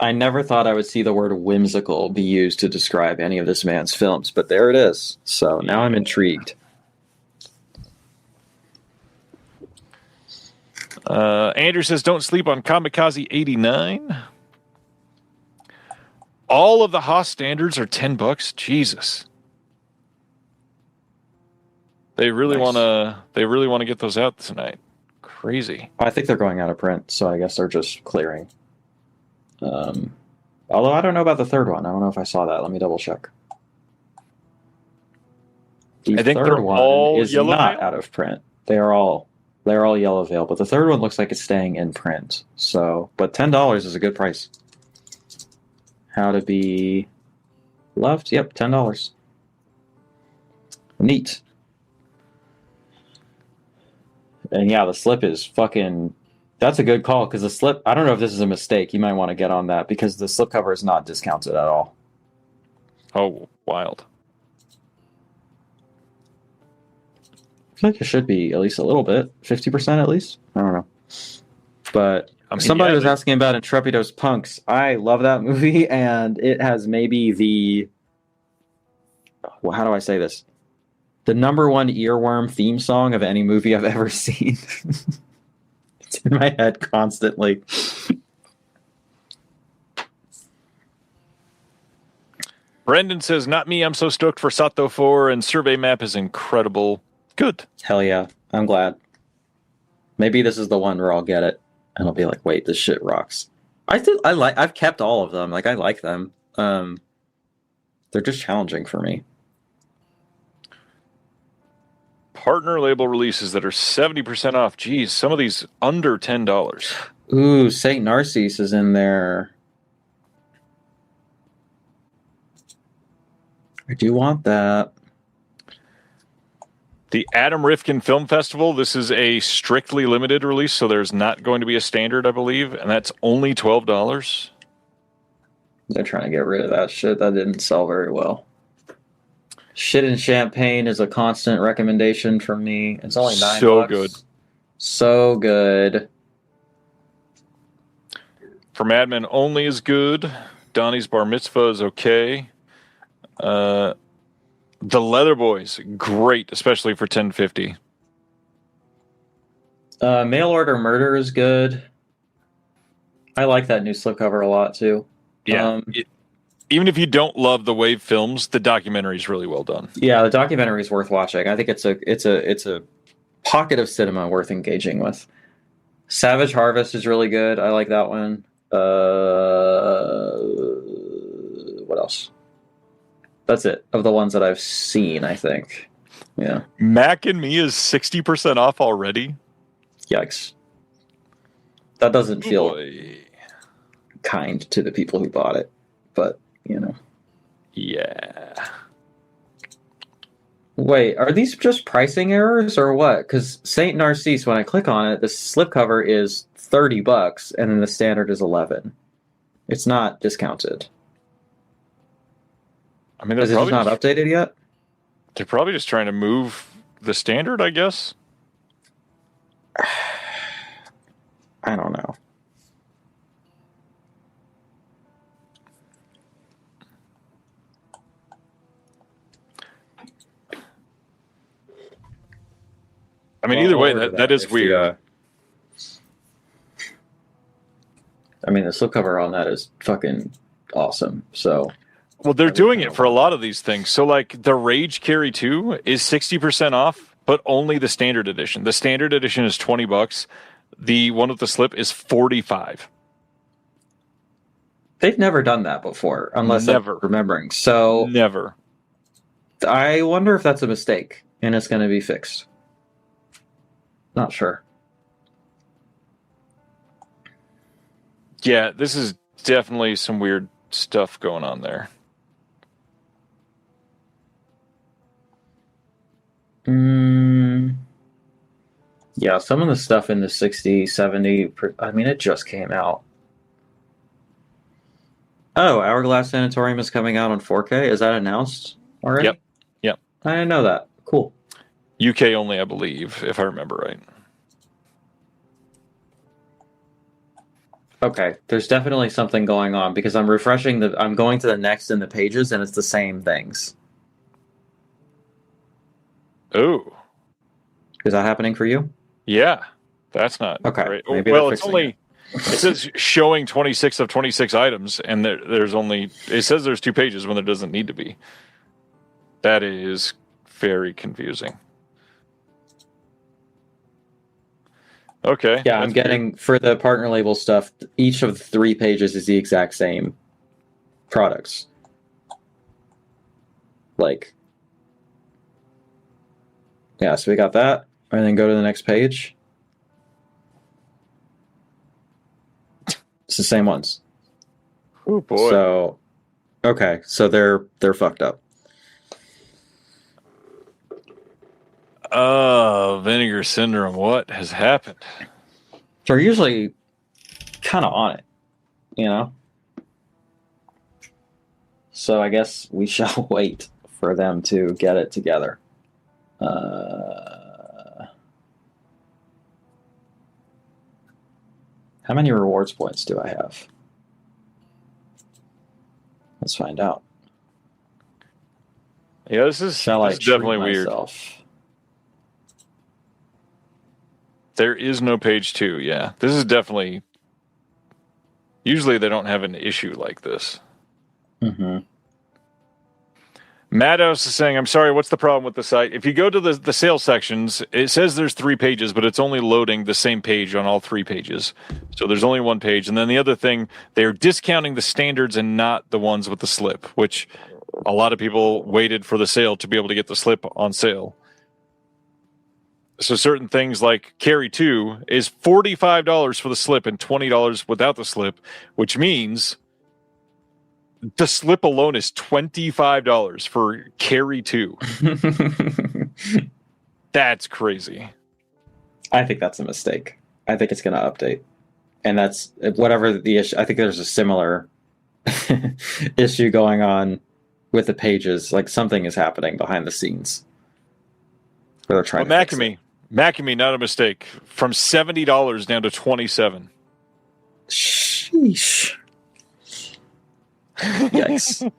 I never thought I would see the word whimsical be used to describe any of this man's films, but there it is. So now I'm intrigued. Andrew says, don't sleep on Kamikaze 89. All of the Haas standards are $10. Jesus. They really want to get those out tonight. Crazy. I think they're going out of print, so I guess they're just clearing. Although I don't know about the third one. I don't know if I saw that. Let me double check. The I think third they're one all is yellow not veil? out of print. They're all yellow veil, but the third one looks like it's staying in print. So, but $10 is a good price. How to Be Loved? Yep, $10. Neat. And yeah, the slip is fucking. That's a good call because the slip. I don't know if this is a mistake. You might want to get on that because the slipcover is not discounted at all. Oh, wild. I feel like it should be at least a little bit, 50% at least. I don't know, but I mean, somebody yeah, was asking about Intrepidos Punks. I love that movie, and it has maybe the. Well, how do I say this? The number one earworm theme song of any movie I've ever seen. It's in my head constantly. Brendan says, not me, I'm so stoked for Sato 4, and Survey Map is incredible. Good. Hell yeah. I'm glad. Maybe this is the one where I'll get it, and I'll be like, wait, this shit rocks. I've kept all of them. Like, I like them. They're just challenging for me. Partner label releases that are 70% off. Geez, some of these under $10. Ooh, Saint Narcisse is in there. I do want that. The Adam Rifkin Film Festival, this is a strictly limited release, so there's not going to be a standard, I believe, and that's only $12. They're trying to get rid of that shit. That didn't sell very well. Shit and Champagne is a constant recommendation from me. It's only $9. So good. So good. For Mad Men Only is good. Donnie's Bar Mitzvah is okay. The Leather Boys, great, especially for $10.50. Mail Order Murder is good. I like that new slipcover a lot too. Yeah. Even if you don't love the Wave films, the documentary is really well done. Yeah, the documentary is worth watching. I think it's a pocket of cinema worth engaging with. Savage Harvest is really good. I like that one. What else? That's it of the ones that I've seen, I think. Yeah. Mac and Me is 60% off already. Yikes. That doesn't feel Boy. kind to the people who bought it, but you know. Yeah. Wait, are these just pricing errors or what? Because Saint Narcisse, when I click on it, the slipcover is $30 and then the standard is $11. It's not discounted. I mean, Is it just not updated yet? They're probably just trying to move the standard, I guess. I don't know. I mean, either way, that is weird. I mean, the slipcover on that is fucking awesome. So, well, they're doing it for a lot of these things. So, like, the Rage Carry 2 is 60% off, but only the standard edition. The standard edition is $20. The one with the slip is $45. They've never done that before, unless Never. I'm remembering. So, Never. I wonder if that's a mistake and it's going to be fixed. Not sure. Yeah, this is definitely some weird stuff going on there. Yeah, some of the stuff in the 60, 70, I mean, it just came out. Oh, Hourglass Sanatorium is coming out on 4K. Is that announced already? Yep. I didn't know that. Cool. UK only, I believe, if I remember right. Okay, there's definitely something going on because I'm I'm going to the next in the pages and it's the same things. Oh. Is that happening for you? Yeah. That's not Okay. great. Maybe Well, they're it's fixing only... It says showing 26 of 26 items, and there's only... It says there's 2 pages when there doesn't need to be. That is very confusing. Okay. Yeah, I'm getting for the partner label stuff. Each of the 3 pages is the exact same products. Like, yeah. So we got that, and then go to the next page. It's the same ones. Oh boy. So, okay, so they're fucked up. Vinegar Syndrome. What has happened? They're usually kind of on it, you know? So I guess we shall wait for them to get it together. How many rewards points do I have? Let's find out. Yeah, this is definitely weird. There is no page 2. Yeah, this is definitely. Usually they don't have an issue like this. Mm-hmm. Mados is saying, I'm sorry, what's the problem with the site? If you go to the sales sections, it says there's 3 pages, but it's only loading the same page on all 3 pages. So there's only 1 page. And then the other thing, they're discounting the standards and not the ones with the slip, which a lot of people waited for the sale to be able to get the slip on sale. So certain things like Carry 2 is $45 for the slip and $20 without the slip, which means the slip alone is $25 for Carry 2. That's crazy. I think that's a mistake. I think it's going to update. And that's whatever the issue. I think there's a similar issue going on with the pages. Like something is happening behind the scenes. Where they're trying to fix it. Macamee, not a mistake. From $70 down to $27. Sheesh. Yikes.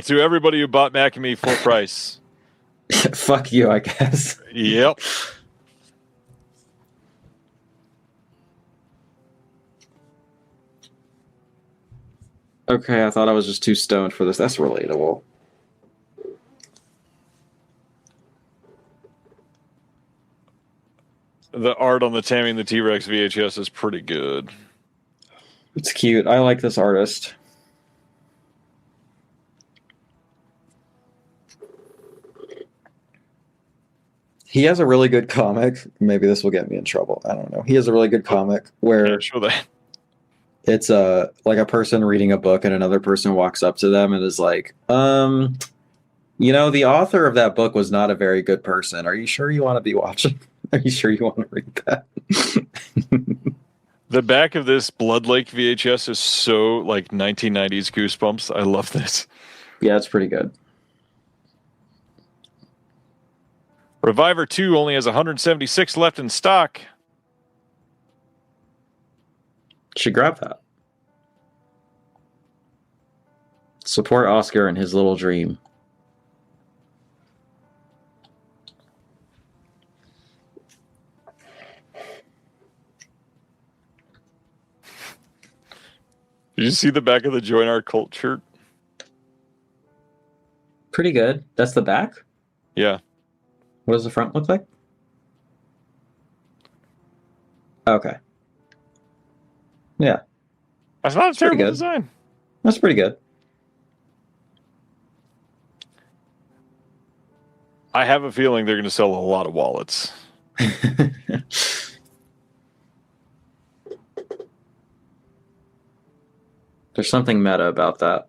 To everybody who bought Macamee full price. Fuck you, I guess. Yep. Okay, I thought I was just too stoned for this. That's relatable. The art on the Tammy and the T-Rex VHS is pretty good. It's cute. I like this artist. He has a really good comic. Maybe this will get me in trouble. I don't know. He has a really good comic where Show that. it's like a person reading a book and another person walks up to them and is like, you know, the author of that book was not a very good person. Are you sure you want to be watching? Are you sure you want to read that? The back of this Blood Lake VHS is so like 1990s Goosebumps. I love this. Yeah, it's pretty good. Reviver 2 only has 176 left in stock. Should grab that. Support Oscar and his little dream. Did you see the back of the Join Our Cult shirt? Pretty good. That's the back? Yeah. What does the front look like? Okay. Yeah. That's not a terrible good. design. That's pretty good. I have a feeling they're going to sell a lot of wallets. There's something meta about that.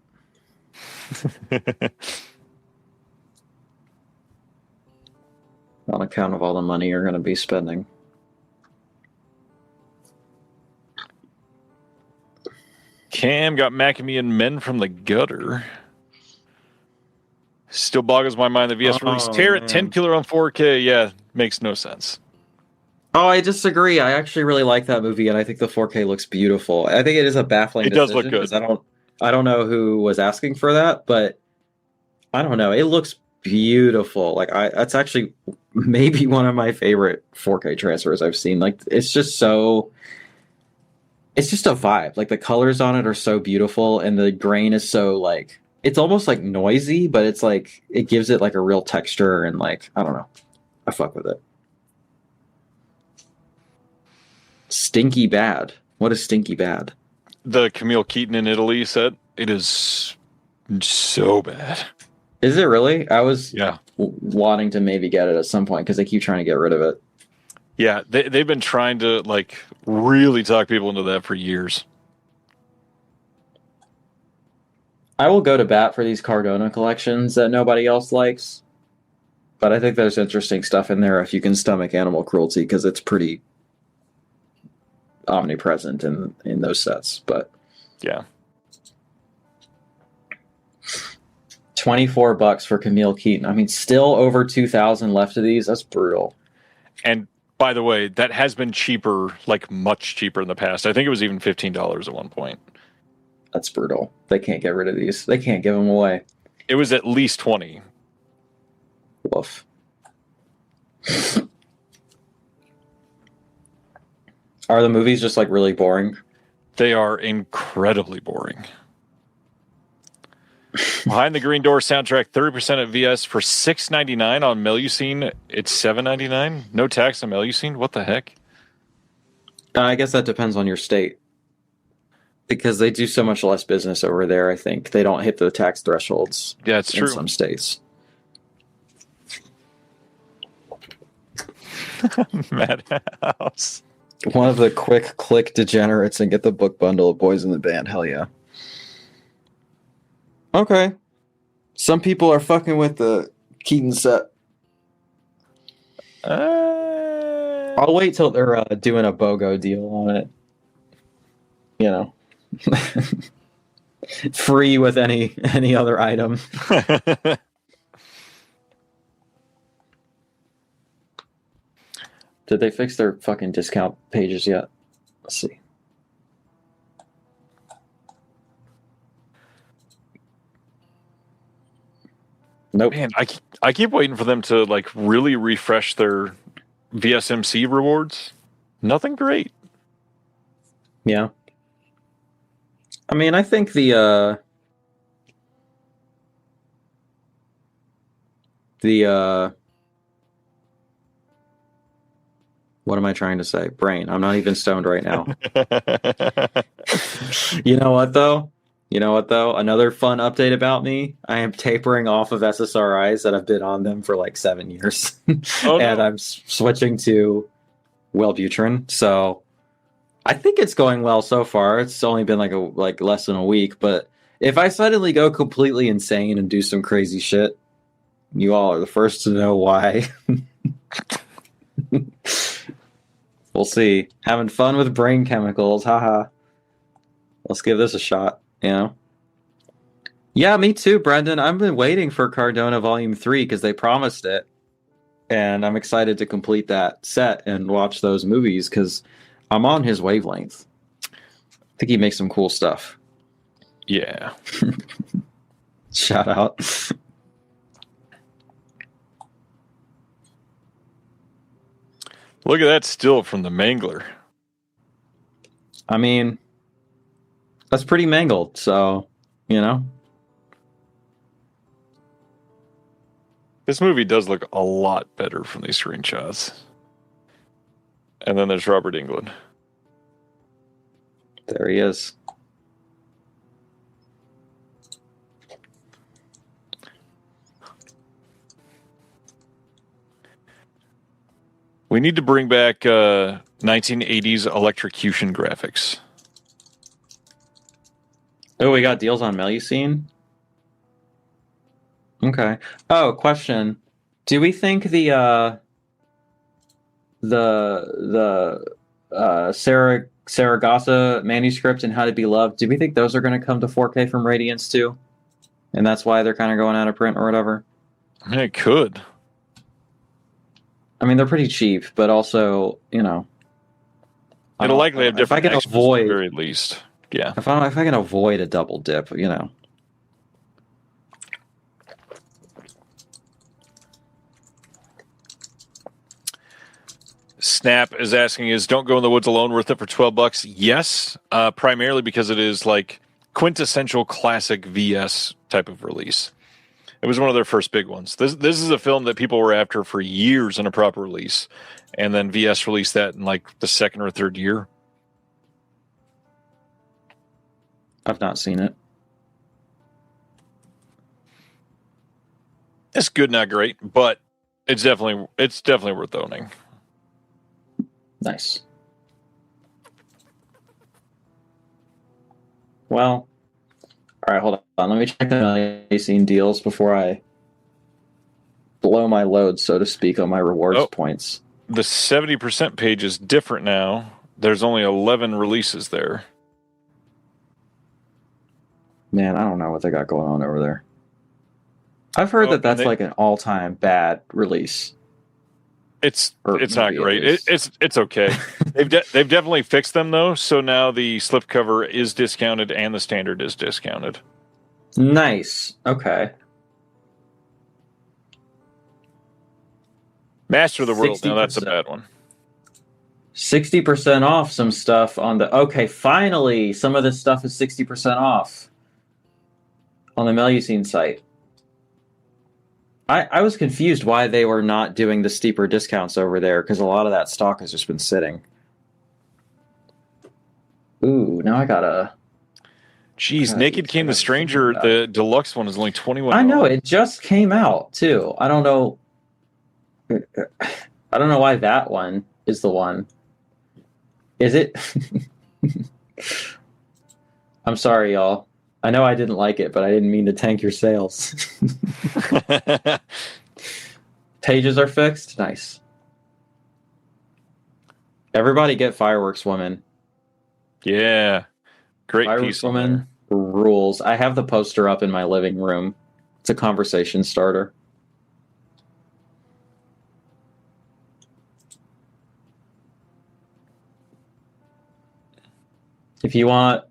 On account of all the money you're going to be spending. Cam got Macamee and Men from the Gutter. Still boggles my mind. The VS release tear at 10 killer on 4K. Yeah, makes no sense. Oh, I disagree. I actually really like that movie, and I think the 4K looks beautiful. I think it is a baffling It does look good. I don't know who was asking for that, but I don't know. It looks beautiful. Like that's actually maybe one of my favorite 4K transfers I've seen. Like it's just a vibe. Like the colors on it are so beautiful, and the grain is so like it's almost like noisy, but it's like it gives it like a real texture, and like I don't know. I fuck with it. Stinky bad. What is stinky bad? The Camille Keaton in Italy said it is so bad. Is it really? I was Yeah. wanting to maybe get it at some point because they keep trying to get rid of it. Yeah, they've been trying to like really talk people into that for years. I will go to bat for these Cardona collections that nobody else likes. But I think there's interesting stuff in there if you can stomach animal cruelty, because it's pretty omnipresent in those sets. But yeah, $24 for Camille Keaton. I mean, still over 2,000 left of these. That's brutal. And by the way, that has been cheaper, like much cheaper in the past. I think it was even $15 at one point. That's brutal. They can't get rid of these. They can't give them away. It was at least 20. Woof. Are the movies just like really boring? They are incredibly boring. Behind the Green Door soundtrack, 30% at VS for $6.99 on Melusine. It's $7.99. No tax on Melusine. What the heck? I guess that depends on your state, because they do so much less business over there. I think they don't hit the tax thresholds. Yeah, it's in true. Some states. Madhouse. One of the quick click degenerates and get the book bundle of Boys in the Band. Hell yeah. Okay. Some people are fucking with the Keaton set. I'll wait till they're doing a BOGO deal on it. You know. Free with any other item. Did they fix their fucking discount pages yet? Let's see. Nope. Man, I keep waiting for them to like really refresh their VSMC rewards. Nothing great. Yeah. I mean, I think the what am I trying to say? Brain. I'm not even stoned right now. You know what though? Another fun update about me. I am tapering off of SSRIs that have been on them for like 7 years. Oh, and no. I'm switching to Wellbutrin. So I think it's going well so far. It's only been like less than a week, but if I suddenly go completely insane and do some crazy shit, you all are the first to know why. We'll see. Having fun with brain chemicals, haha. Let's give this a shot, you know? Yeah, me too, Brendan. I've been waiting for Cardona Volume 3 because they promised it. And I'm excited to complete that set and watch those movies because I'm on his wavelength. I think he makes some cool stuff. Yeah. Shout out. Look at that still from the Mangler. I mean, that's pretty mangled, so, you know. This movie does look a lot better from these screenshots. And then there's Robert Englund. There he is. We need to bring back 1980s electrocution graphics. Oh, we got deals on Melusine? Okay. Oh, question. Do we think the Saragossa manuscript and How to Be Loved, do we think those are going to come to 4K from Radiance too? And that's why they're kind of going out of print or whatever? I mean, it could. I mean, they're pretty cheap, but also, you know. It'll likely have different if I can extras avoid, at the very least. Yeah. If I can avoid a double dip, you know. Snap is asking, is Don't Go in the Woods Alone worth it for $12? Yes, primarily because it is like quintessential classic VS type of release. It was one of their first big ones. This is a film that people were after for years in a proper release, and then VS released that in like the second or third year. I've not seen it. It's good, not great, but it's definitely worth owning. Nice. Well, all right, hold on. Let me check the scene deals before I blow my load, so to speak, on my rewards points. The 70% page is different now. There's only 11 releases there. Man, I don't know what they got going on over there. I've heard that's like an all-time bad release. It's not great. It's okay. They've definitely fixed them though. So now the slipcover is discounted and the standard is discounted. Nice. Okay. Master of the World. 60%. Now that's a bad one. 60% off some stuff on the. Okay, finally, some of this stuff is 60% off on the Melusine site. I was confused why they were not doing the steeper discounts over there, because a lot of that stock has just been sitting. Ooh, now I gotta... Jeez, Naked Came the Stranger, the deluxe one is only $21. I know, it just came out, too. I don't know why that one is the one. Is it? I'm sorry, y'all. I know I didn't like it, but I didn't mean to tank your sales. Pages are fixed? Nice. Everybody get Fireworks Woman. Yeah. Great Fireworks piece. Woman rules. I have the poster up in my living room. It's a conversation starter. If you want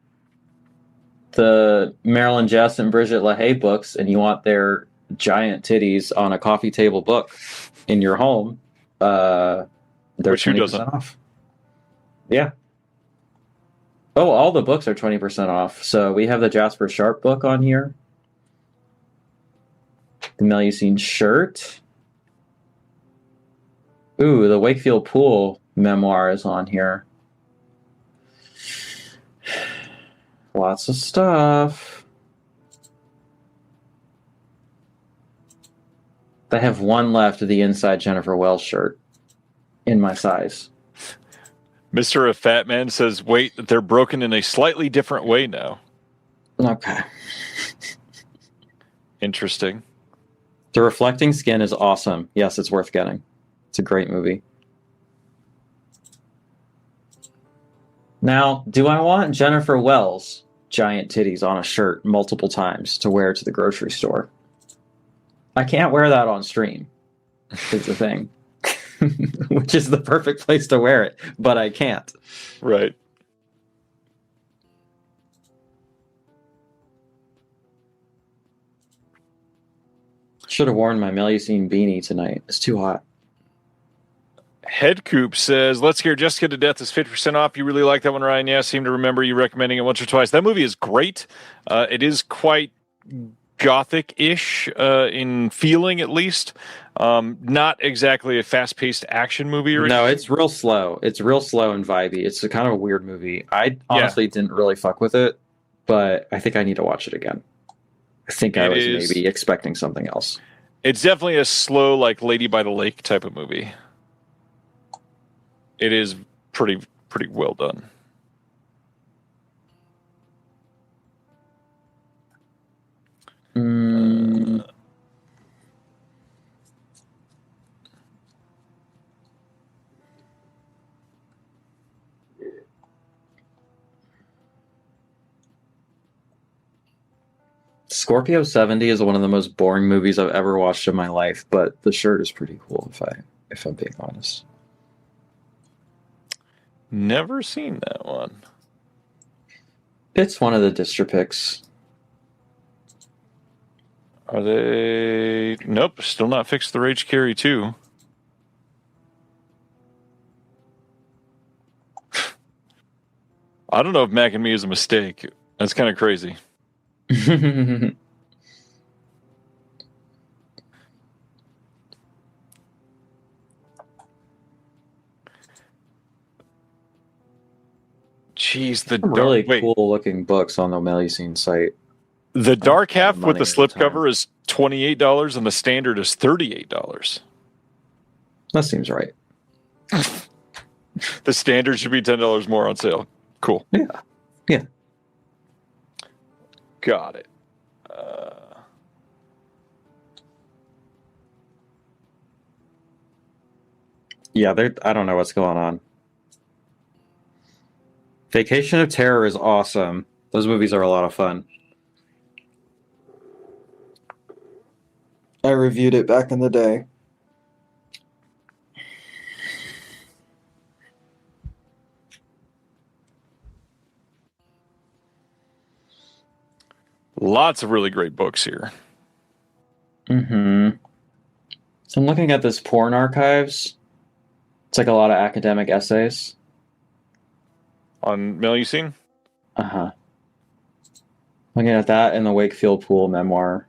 the Marilyn Jess and Bridget LaHaye books and you want their giant titties on a coffee table book in your home, they're 20% off. Yeah. Oh, all the books are 20% off. So we have the Jasper Sharp book on here. The Melusine shirt. Ooh, the Wakefield Pool memoir is on here. Lots of stuff. I have one left of the Inside Jennifer Wells shirt in my size. Mr. Fat Man says, wait, they're broken in a slightly different way now. Okay. Interesting. The Reflecting Skin is awesome. Yes, it's worth getting. It's a great movie. Now, do I want Jennifer Wells giant titties on a shirt multiple times to wear to the grocery store? I can't wear that on stream, is the thing. Which is the perfect place to wear it, but I can't. Right. Should have worn my Melusine beanie tonight. It's too hot. Head Coop says, let's hear Jessica to Death is 50% off. You really like that one, Ryan? Yeah, I seem to remember you recommending it once or twice. That movie is great. It is quite gothic-ish in feeling, at least. Not exactly a fast-paced action movie. No, it's real slow. It's real slow and vibey. It's a kind of a weird movie. I honestly didn't really fuck with it, but I think I need to watch it again. I think I was maybe expecting something else. It's definitely a slow, like Lady by the Lake type of movie. It is pretty well done. Scorpio 70 is one of the most boring movies I've ever watched in my life, but the shirt is pretty cool if I'm being honest. Never seen that one. It's one of the Dystropix. Are they... Nope, still not fixed the Rage Carry 2. I don't know if Mac and Me is a mistake. That's kind of crazy. Jeez, the Some really cool looking books on the Melusine site. The dark half with money the every time. slipcover is $28 and the standard is $38. That seems right. The standard should be $10 more on sale. Cool. Yeah. Got it. Yeah, I don't know what's going on. Vacation of Terror is awesome. Those movies are a lot of fun. I reviewed it back in the day. Lots of really great books here. Mm-hmm. So I'm looking at this porn archives. It's like a lot of academic essays. On Melusine? Uh-huh. Looking at that and the Wakefield Pool memoir.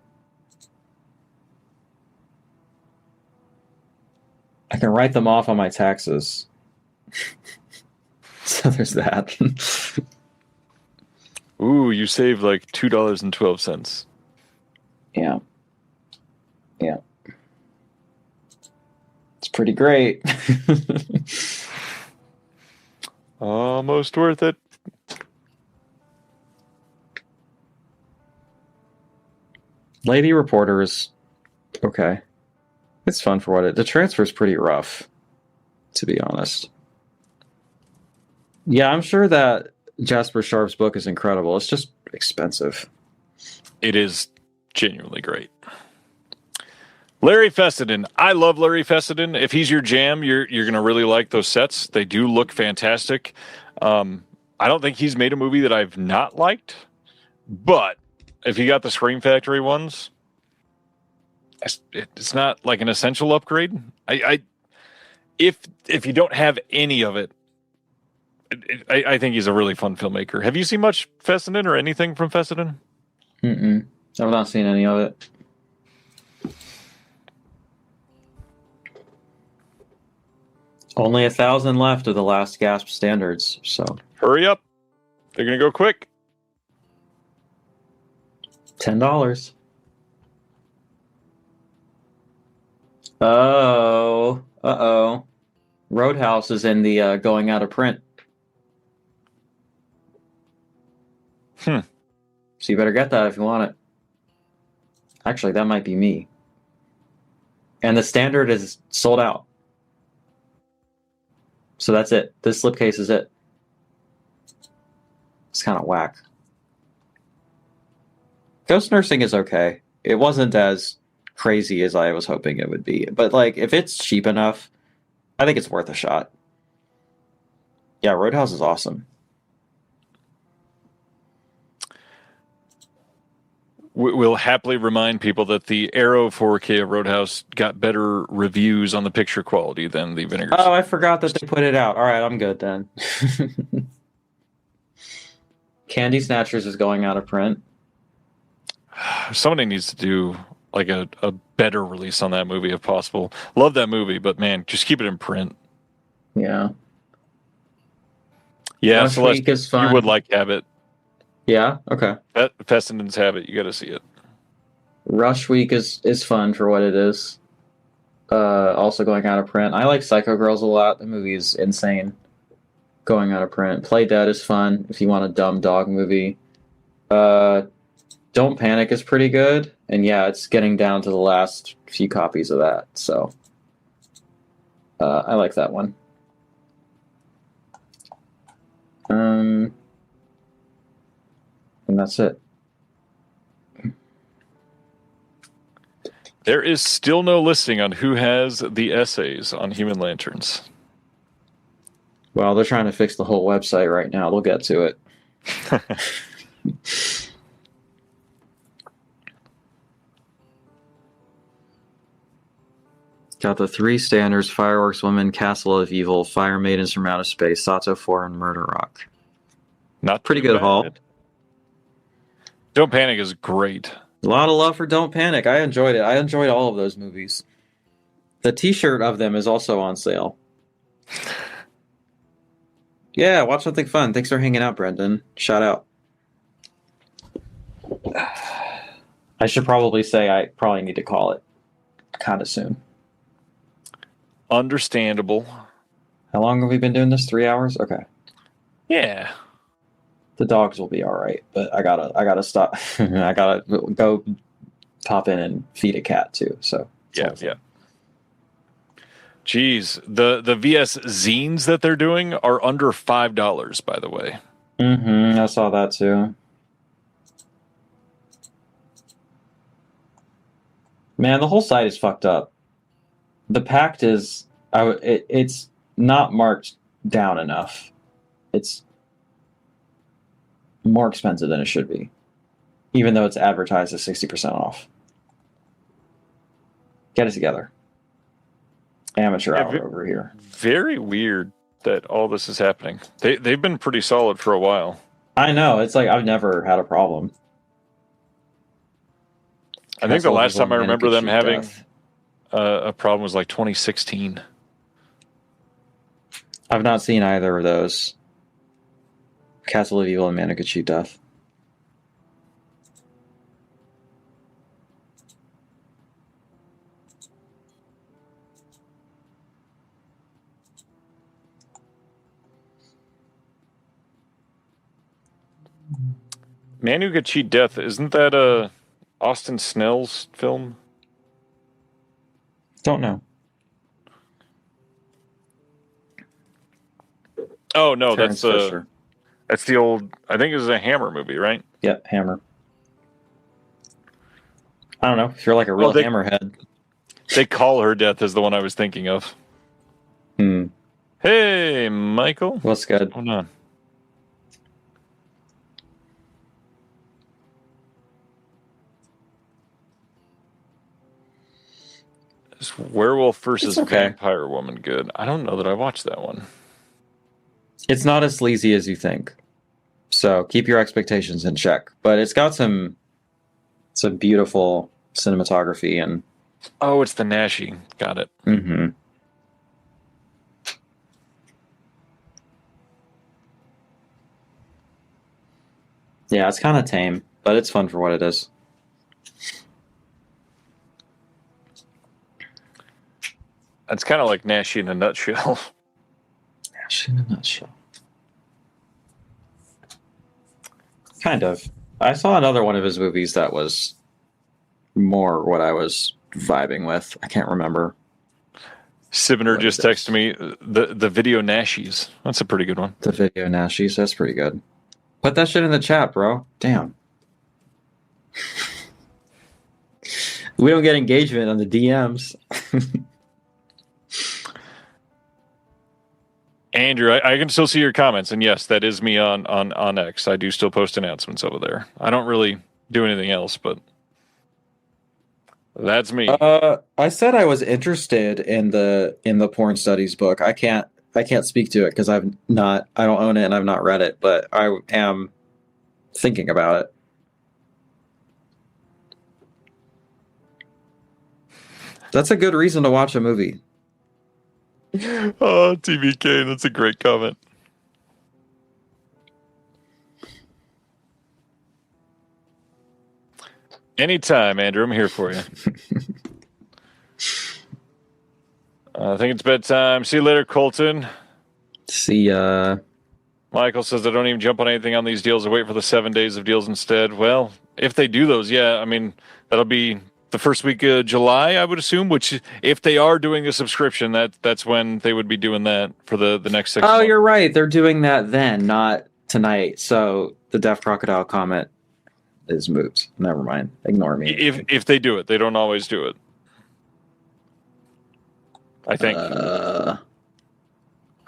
I can write them off on my taxes. So there's that. Ooh, you saved like $2.12. Yeah. It's pretty great. Almost worth it. Lady Reporter is okay. It's fun for what it. The transfer is pretty rough, to be honest. Yeah, I'm sure that Jasper Sharp's book is incredible. It's just expensive. It is genuinely great. Larry Fessenden. I love Larry Fessenden. If he's your jam, you're going to really like those sets. They do look fantastic. I don't think he's made a movie that I've not liked, but if you got the Scream Factory ones, it's not like an essential upgrade. If you don't have any of it, I think he's a really fun filmmaker. Have you seen much Fessenden or anything from Fessenden? I've not seen any of it. Only 1,000 left of the last gasp standards, so Hurry up. They're going to go quick. $10. Oh. Uh-oh. Roadhouse is in the going out of print. So you better get that if you want it. Actually, that might be me. And the standard is sold out. So that's it. This slipcase is it. It's kind of whack. Ghost Nursing is okay. It wasn't as crazy as I was hoping it would be. But like, if it's cheap enough, I think it's worth a shot. Yeah, Roadhouse is awesome. We'll happily remind people that the Arrow 4K of Roadhouse got better reviews on the picture quality than the Vinegar. Oh, I forgot that they put it out. All right, I'm good then. Candy Snatchers is going out of print. Somebody needs to do like a better release on that movie if possible. Love that movie, but man, just keep it in print. Yeah. Yeah, Rush Celeste, Week is fun. you would like Habit. Yeah, okay. Fessenden's Habit. You got to see it. Rush Week is fun for what it is. Also going out of print. I like Psycho Girls a lot. The movie is insane. Going out of print. Play Dead is fun if you want a dumb dog movie. Don't Panic is pretty good. And yeah, it's getting down to the last few copies of that. So I like that one. And that's it. There is still no listing on who has the essays on Human Lanterns. Well, they're trying to fix the whole website right now. They'll get to it. Got the 3 standards: Fireworks Woman, Castle of Evil, Fire Maidens from Outer Space, Sato 4, and Murder Rock. Not pretty too good bad. haul. Don't Panic is great. A lot of love for Don't Panic. I enjoyed it. I enjoyed all of those movies. The t-shirt of them is also on sale. Yeah, watch something fun. Thanks for hanging out, Brendan. Shout out. I should probably say I probably need to call it kind of soon. Understandable. How long have we been doing this? 3 hours? Okay. Yeah. The dogs will be all right, but I gotta stop. I gotta go pop in and feed a cat too. So yeah. Jeez, the VS zines that they're doing are under $5, by the way. I saw that too. Man, the whole site is fucked up. The Pact is, it's not marked down enough. It's more expensive than it should be, even though it's advertised as 60% off. Get it together. Amateur hour over here. Very weird that all this is happening. They've been pretty solid for a while. I know. It's like I've never had a problem. I think the last time I remember them having a problem was like 2016. I've not seen either of those. Castle of Evil and Man Who Could Cheat Death. Man Who Could Cheat Death, isn't that a Austin Snell's film? Don't know. Oh no, Terrence Fisher. That's the old. I think it was a Hammer movie, right? Yep, Hammer. I don't know. If you're like a real Hammerhead. They Call Her Death is the one I was thinking of. Hey, Michael. What's good? Hold on. Is Werewolf versus Vampire Woman good? I don't know that I watched that one. It's not as sleazy as you think. So keep your expectations in check. But it's got some beautiful cinematography and... Oh, it's the Nashi. Got it. Mm-hmm. Yeah, it's kind of tame, but it's fun for what it is. It's kind of like Nashi in a nutshell. Nashi in a nutshell. Kind of. I saw another one of his movies that was more what I was vibing with. I can't remember. Sibner just texted me the video Nashis. That's a pretty good one. The video Nashis, that's pretty good. Put that shit in the chat, bro. Damn. We don't get engagement on the DMs. Andrew, I can still see your comments, and yes, that is me on X. I do still post announcements over there. I don't really do anything else, but that's me. I said I was interested in the porn studies book. I can't speak to it because I don't own it and I've not read it, but I am thinking about it. That's a good reason to watch a movie. Oh, TBK, that's a great comment. Anytime, Andrew, I'm here for you. I think it's bedtime. See you later, Colton. See ya. Michael says I don't even jump on anything on these deals. I wait for the 7 days of deals instead. Well, if they do those, yeah, I mean, that'll be the first week of July, I would assume, which if they are doing a subscription, that's when they would be doing that for the next 6 months. Oh, you're right. They're doing that then, not tonight. So the Deaf Crocodile comment is moot. Never mind. Ignore me. If they do it, they don't always do it. I think. I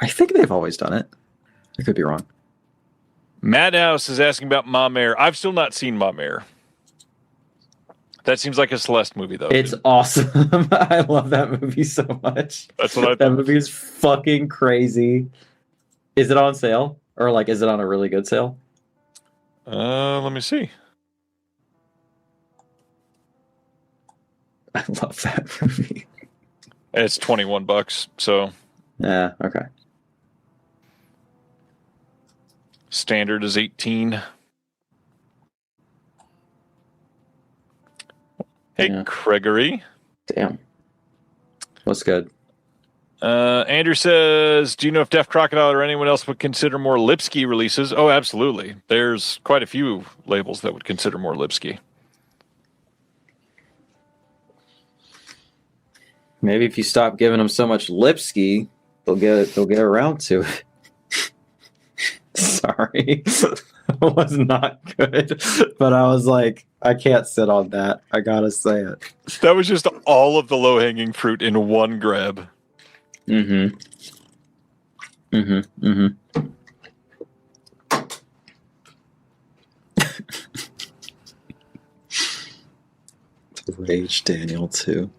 think they've always done it. I could be wrong. Madhouse is asking about Ma Mare. I've still not seen Ma Mare. That seems like a Celeste movie, though. It's awesome. I love that movie so much. That's what I thought. That movie is fucking crazy. Is it on sale? Or, like, is it on a really good sale? Let me see. I love that movie. It's $21, so. Yeah, okay. Standard is 18. Hey, Yeah. Gregory. Damn. What's good? Andrew says, do you know if Deaf Crocodile or anyone else would consider more Lipsky releases? Oh, absolutely. There's quite a few labels that would consider more Lipsky. Maybe if you stop giving them so much Lipsky, they'll get around to it. Sorry. It was not good. But I was like, I can't sit on that. I gotta say it. That was just all of the low-hanging fruit in one grab. Mm-hmm. Mm-hmm. Mm-hmm. Rage Daniel too.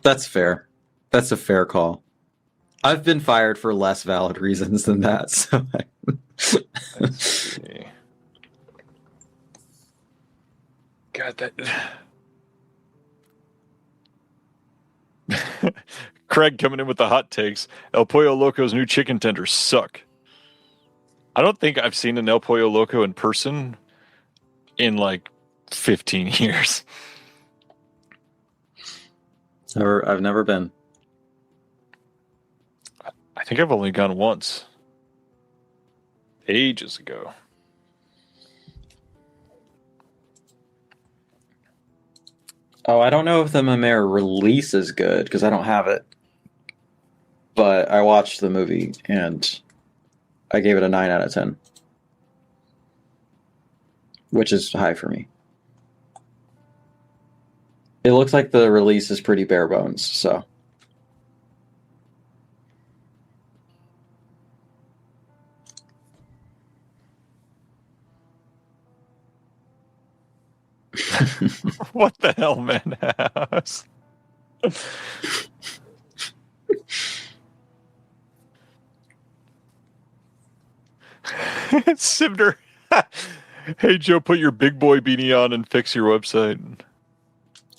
That's fair. That's a fair call. I've been fired for less valid reasons than that. So Let's see. God, that. Craig coming in with the hot takes. El Pollo Loco's new chicken tenders suck. I don't think I've seen an El Pollo Loco in person in like 15 years. I've never been. I think I've only gone once. Ages ago. Oh, I don't know if the Mamere release is good because I don't have it. But I watched the movie and I gave it a 9 out of 10. Which is high for me. It looks like the release is pretty bare bones, so. What the hell, man? House? Sivner. Hey, Joe, put your big boy beanie on and fix your website.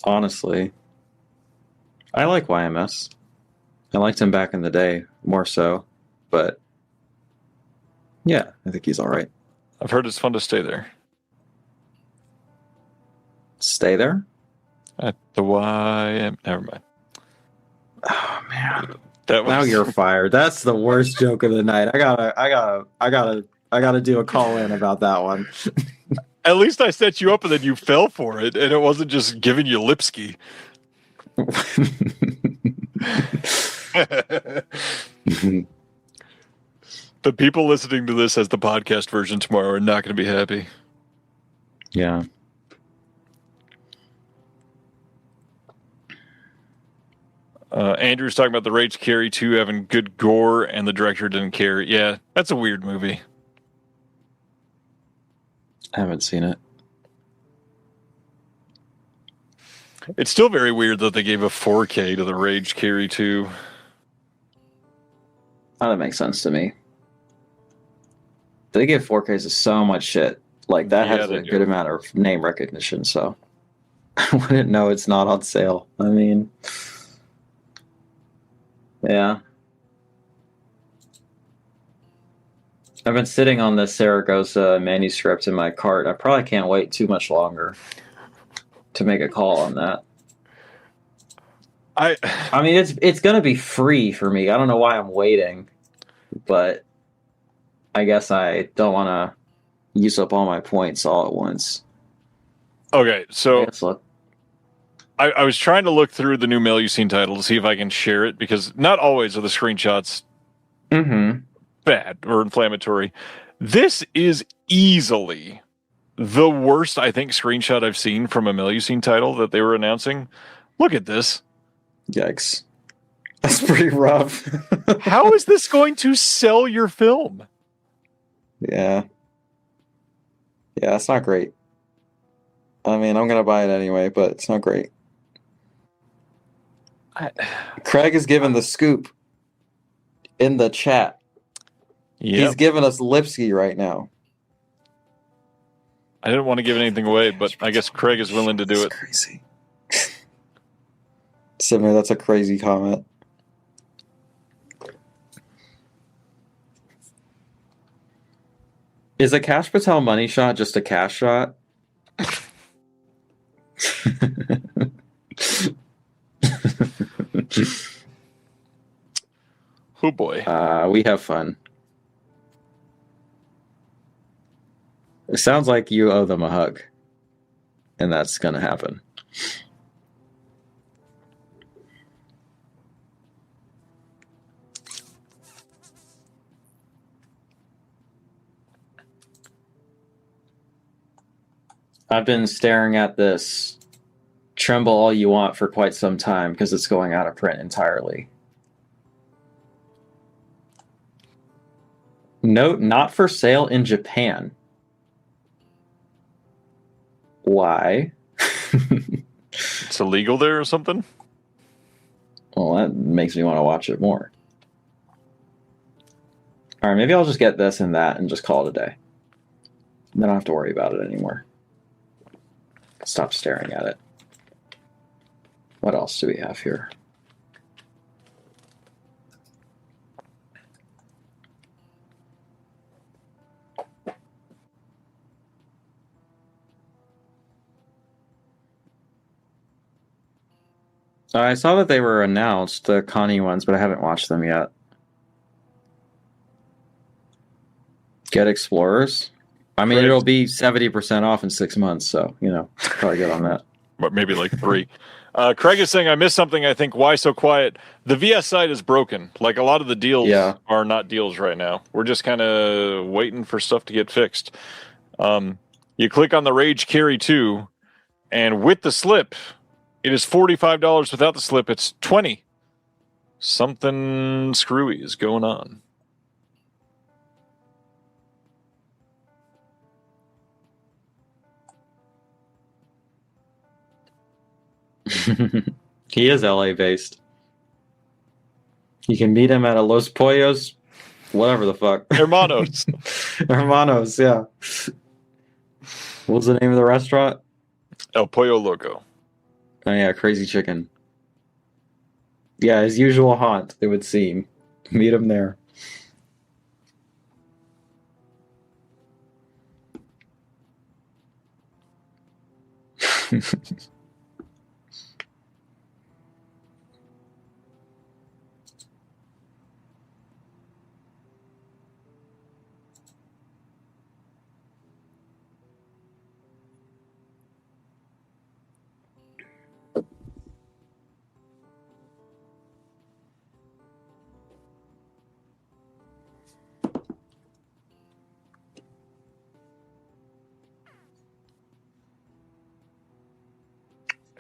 Honestly, I like YMS. I liked him back in the day, more so. But, yeah, I think he's all right. I've heard it's fun to stay there. Stay there? At the YM. Never mind. Oh, man. That was... Now you're fired. That's the worst joke of the night. I gotta do a call in about that one. At least I set you up and then you fell for it, and it wasn't just giving you Lipsky. The people listening to this as the podcast version tomorrow are not going to be happy. Yeah. Andrew's talking about the Rage Carry 2 having good gore and the director didn't care. Yeah, that's a weird movie. I haven't seen it. It's still very weird that they gave a 4K to the Rage Carry 2. Oh, that makes sense to me. They give 4Ks to so much shit. Like, that has a good amount of name recognition, so I wouldn't know it's not on sale. I mean, yeah. I've been sitting on the Saragossa manuscript in my cart. I probably can't wait too much longer to make a call on that. I mean, it's going to be free for me. I don't know why I'm waiting, but I guess I don't want to use up all my points all at once. Okay, so I was trying to look through the new Melusine title to see if I can share it, because not always are the screenshots bad or inflammatory. This is easily the worst, I think, screenshot I've seen from a Melusine title that they were announcing. Look at this. Yikes. That's pretty rough. How is this going to sell your film? Yeah. Yeah, it's not great. I mean, I'm going to buy it anyway, but it's not great. Craig is giving the scoop in the chat. Yep. He's giving us Lipsky right now. I didn't want to give anything away, but I guess Craig is willing to do it. Crazy. Similar, that's a crazy comment. Is a Cash Patel money shot just a cash shot? Oh boy. We have fun. It sounds like you owe them a hug. And that's going to happen. I've been staring at this Tremble All You Want for quite some time because it's going out of print entirely. Note, not for sale in Japan. Why? It's illegal there or something? Well, that makes me want to watch it more. All right, maybe I'll just get this and that and just call it a day. Then I don't have to worry about it anymore. Stop staring at it. What else do we have here? I saw that they were announced, the Connie ones, but I haven't watched them yet. Get Explorers? I mean, it'll be 70% off in 6 months, so, probably get on that. But maybe like 3. Craig is saying, I missed something, I think. Why so quiet? The VS site is broken. Like, a lot of the deals are not deals right now. We're just kind of waiting for stuff to get fixed. You click on the Rage Carry 2, and with the slip, it is $45. Without the slip, it's $20. Something screwy is going on. He is LA based. You can meet him at a Los Pollos, whatever the fuck. Hermanos. Hermanos, yeah. What was the name of the restaurant? El Pollo Loco. Oh yeah, Crazy Chicken. Yeah, his usual haunt, it would seem. Meet him there.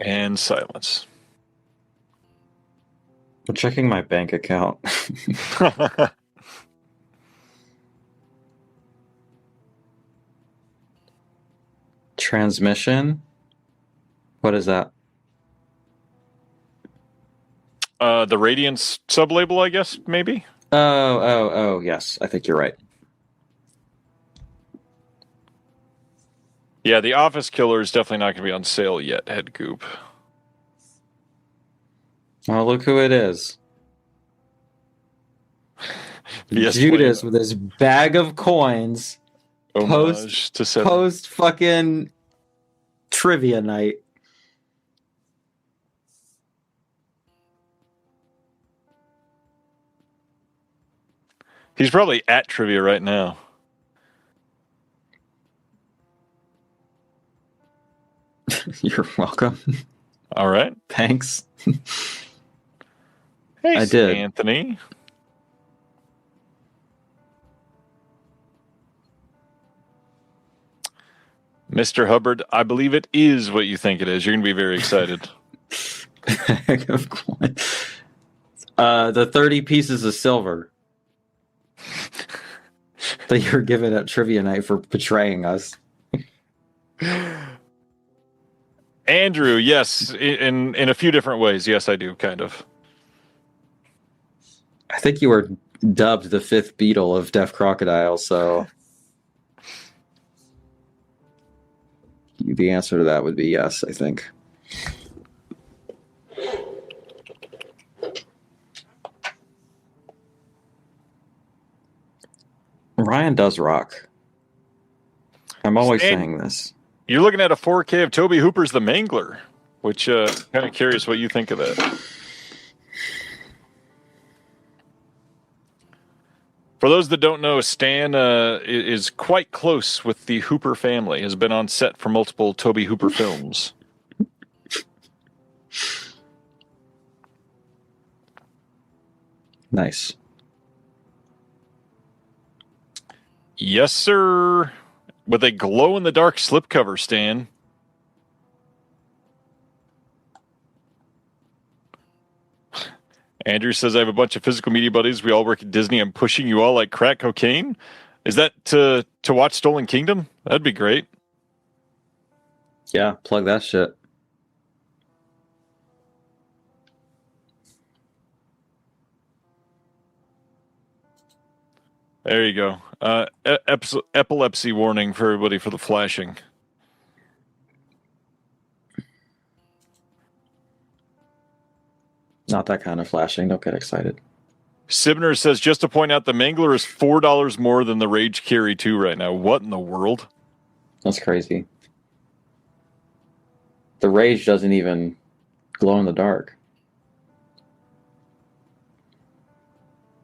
And silence. I'm checking my bank account. Transmission? What is that? The Radiance sub-label, I guess, maybe? Oh, yes. I think you're right. Yeah, the Office Killer is definitely not going to be on sale yet, Head Goop. Oh, look who it is. Yes, Judas please. with his bag of coins. Homage to Seven. Post fucking trivia night. He's probably at trivia right now. You're welcome. All right. Thanks. Hey, I did. Anthony. Mr. Hubbard, I believe it is what you think it is. You're going to be very excited. Of course. The 30 pieces of silver that you're given at trivia night for betraying us. Andrew, yes, in a few different ways. Yes, I do, kind of. I think you were dubbed the 5th Beatle of Deaf Crocodile, so the answer to that would be yes, I think. Ryan does rock. I'm always Stan, saying this. You're looking at a 4K of Toby Hooper's The Mangler, which kind of curious what you think of that. For those that don't know, Stan is quite close with the Hooper family, has been on set for multiple Toby Hooper films. Nice. Yes, sir. With a glow-in-the-dark slipcover, Stan. Andrew says, I have a bunch of physical media buddies. We all work at Disney. I'm pushing you all like crack cocaine. Is that to watch Stolen Kingdom? That'd be great. Yeah, plug that shit. There you go. Epilepsy warning for everybody for the flashing. Not that kind of flashing. Don't get excited. Sibner says, just to point out, the Mangler is $4 more than the Rage Carry 2 right now. What in the world? That's crazy. The Rage doesn't even glow in the dark.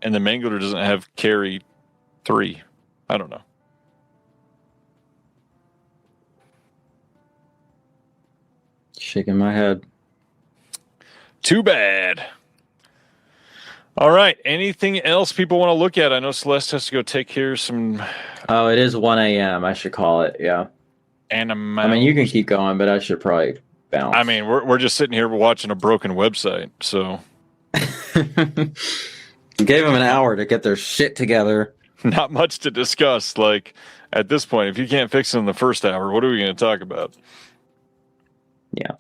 And the Mangler doesn't have Carry 3. I don't know. Shaking my head. Too bad. All right. Anything else people want to look at? I know Celeste has to go take care of some. Oh, it is 1 a.m. I should call it. Yeah. Anime. I mean, you can keep going, but I should probably bounce. I mean, we're just sitting here watching a broken website. So gave them an hour to get their shit together. Not much to discuss. Like at this point, if you can't fix it in the first hour, what are we going to talk about? Yeah.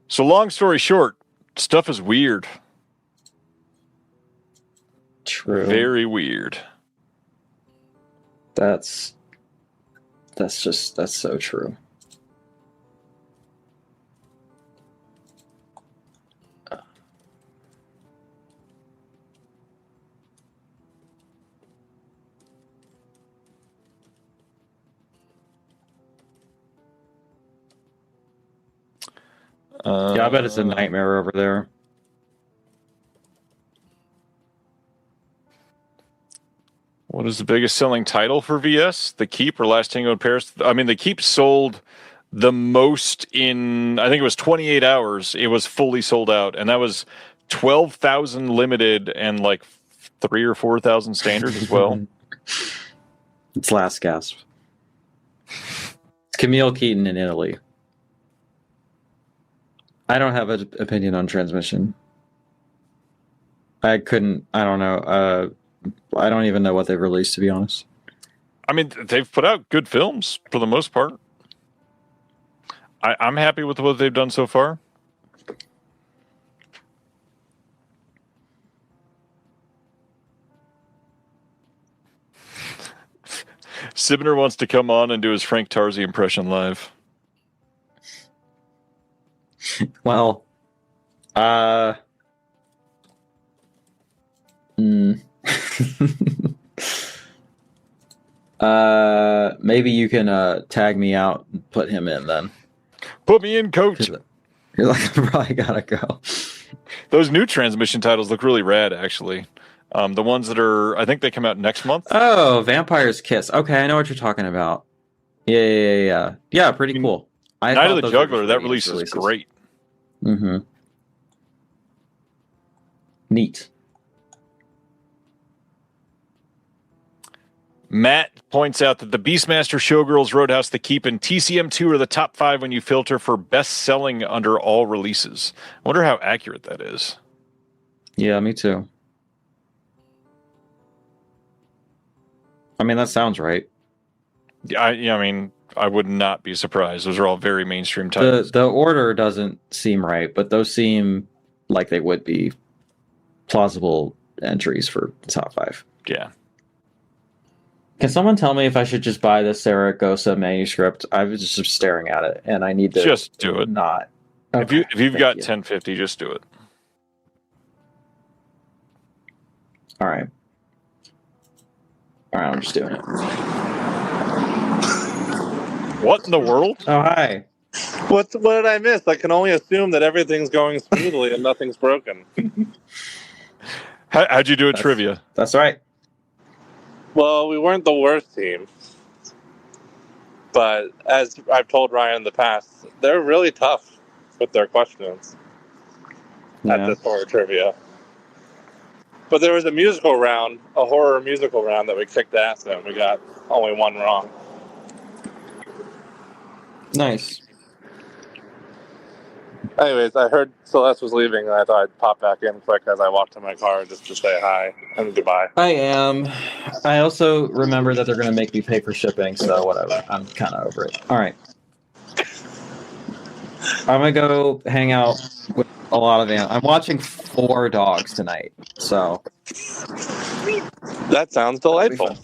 So long story short, stuff is weird. True. Very weird. That's so true. Yeah, I bet it's a nightmare over there. What is the biggest selling title for VS? The Keep or Last Tango in Paris? I mean, The Keep sold the most in, I think it was 28 hours. It was fully sold out. And that was 12,000 limited and like 3,000 or 4,000 standard as well. It's last gasp. It's Camille Keaton in Italy. I don't have an opinion on transmission. I don't know. I don't even know what they've released, to be honest. I mean, they've put out good films for the most part. I'm happy with what they've done so far. Sibner wants to come on and do his Frank Tarzi impression live. Well, maybe you can tag me out and put him in then. Put me in, coach. You're like, I probably gotta go. Those new transmission titles look really rad, actually. The ones that are, I think they come out next month. Oh, Vampire's Kiss. Okay, I know what you're talking about. Yeah. Yeah, pretty cool. Night of the Juggler, that release is great. Mm-hmm. Neat. Matt points out that the Beastmaster, Showgirls, Roadhouse, The Keep, and TCM2 are the top 5 when you filter for best-selling under all releases. I wonder how accurate that is. Yeah, me too. I mean, that sounds right. I mean, I would not be surprised. Those are all very mainstream titles. The order doesn't seem right, but those seem like they would be plausible entries for the top 5. Yeah. Can someone tell me if I should just buy the Saragossa manuscript? I was just staring at it, and I need to just do it. Not. Okay, if you've got 1050, just do it. All right. I'm just doing it. What in the world? Oh, hi. What did I miss? I can only assume that everything's going smoothly and nothing's broken. How'd you do at trivia? That's right. Well, we weren't the worst team. But as I've told Ryan in the past, they're really tough with their questions at this horror trivia. But there was a horror musical round that we kicked ass in. We got only one wrong. Nice. Anyways, I heard Celeste was leaving, and I thought I'd pop back in quick as I walked to my car just to say hi and goodbye. I am. I also remember that they're going to make me pay for shipping, so whatever. I'm kind of over it. All right. I'm going to go hang out with a lot of them. I'm watching 4 dogs tonight, so. That sounds delightful.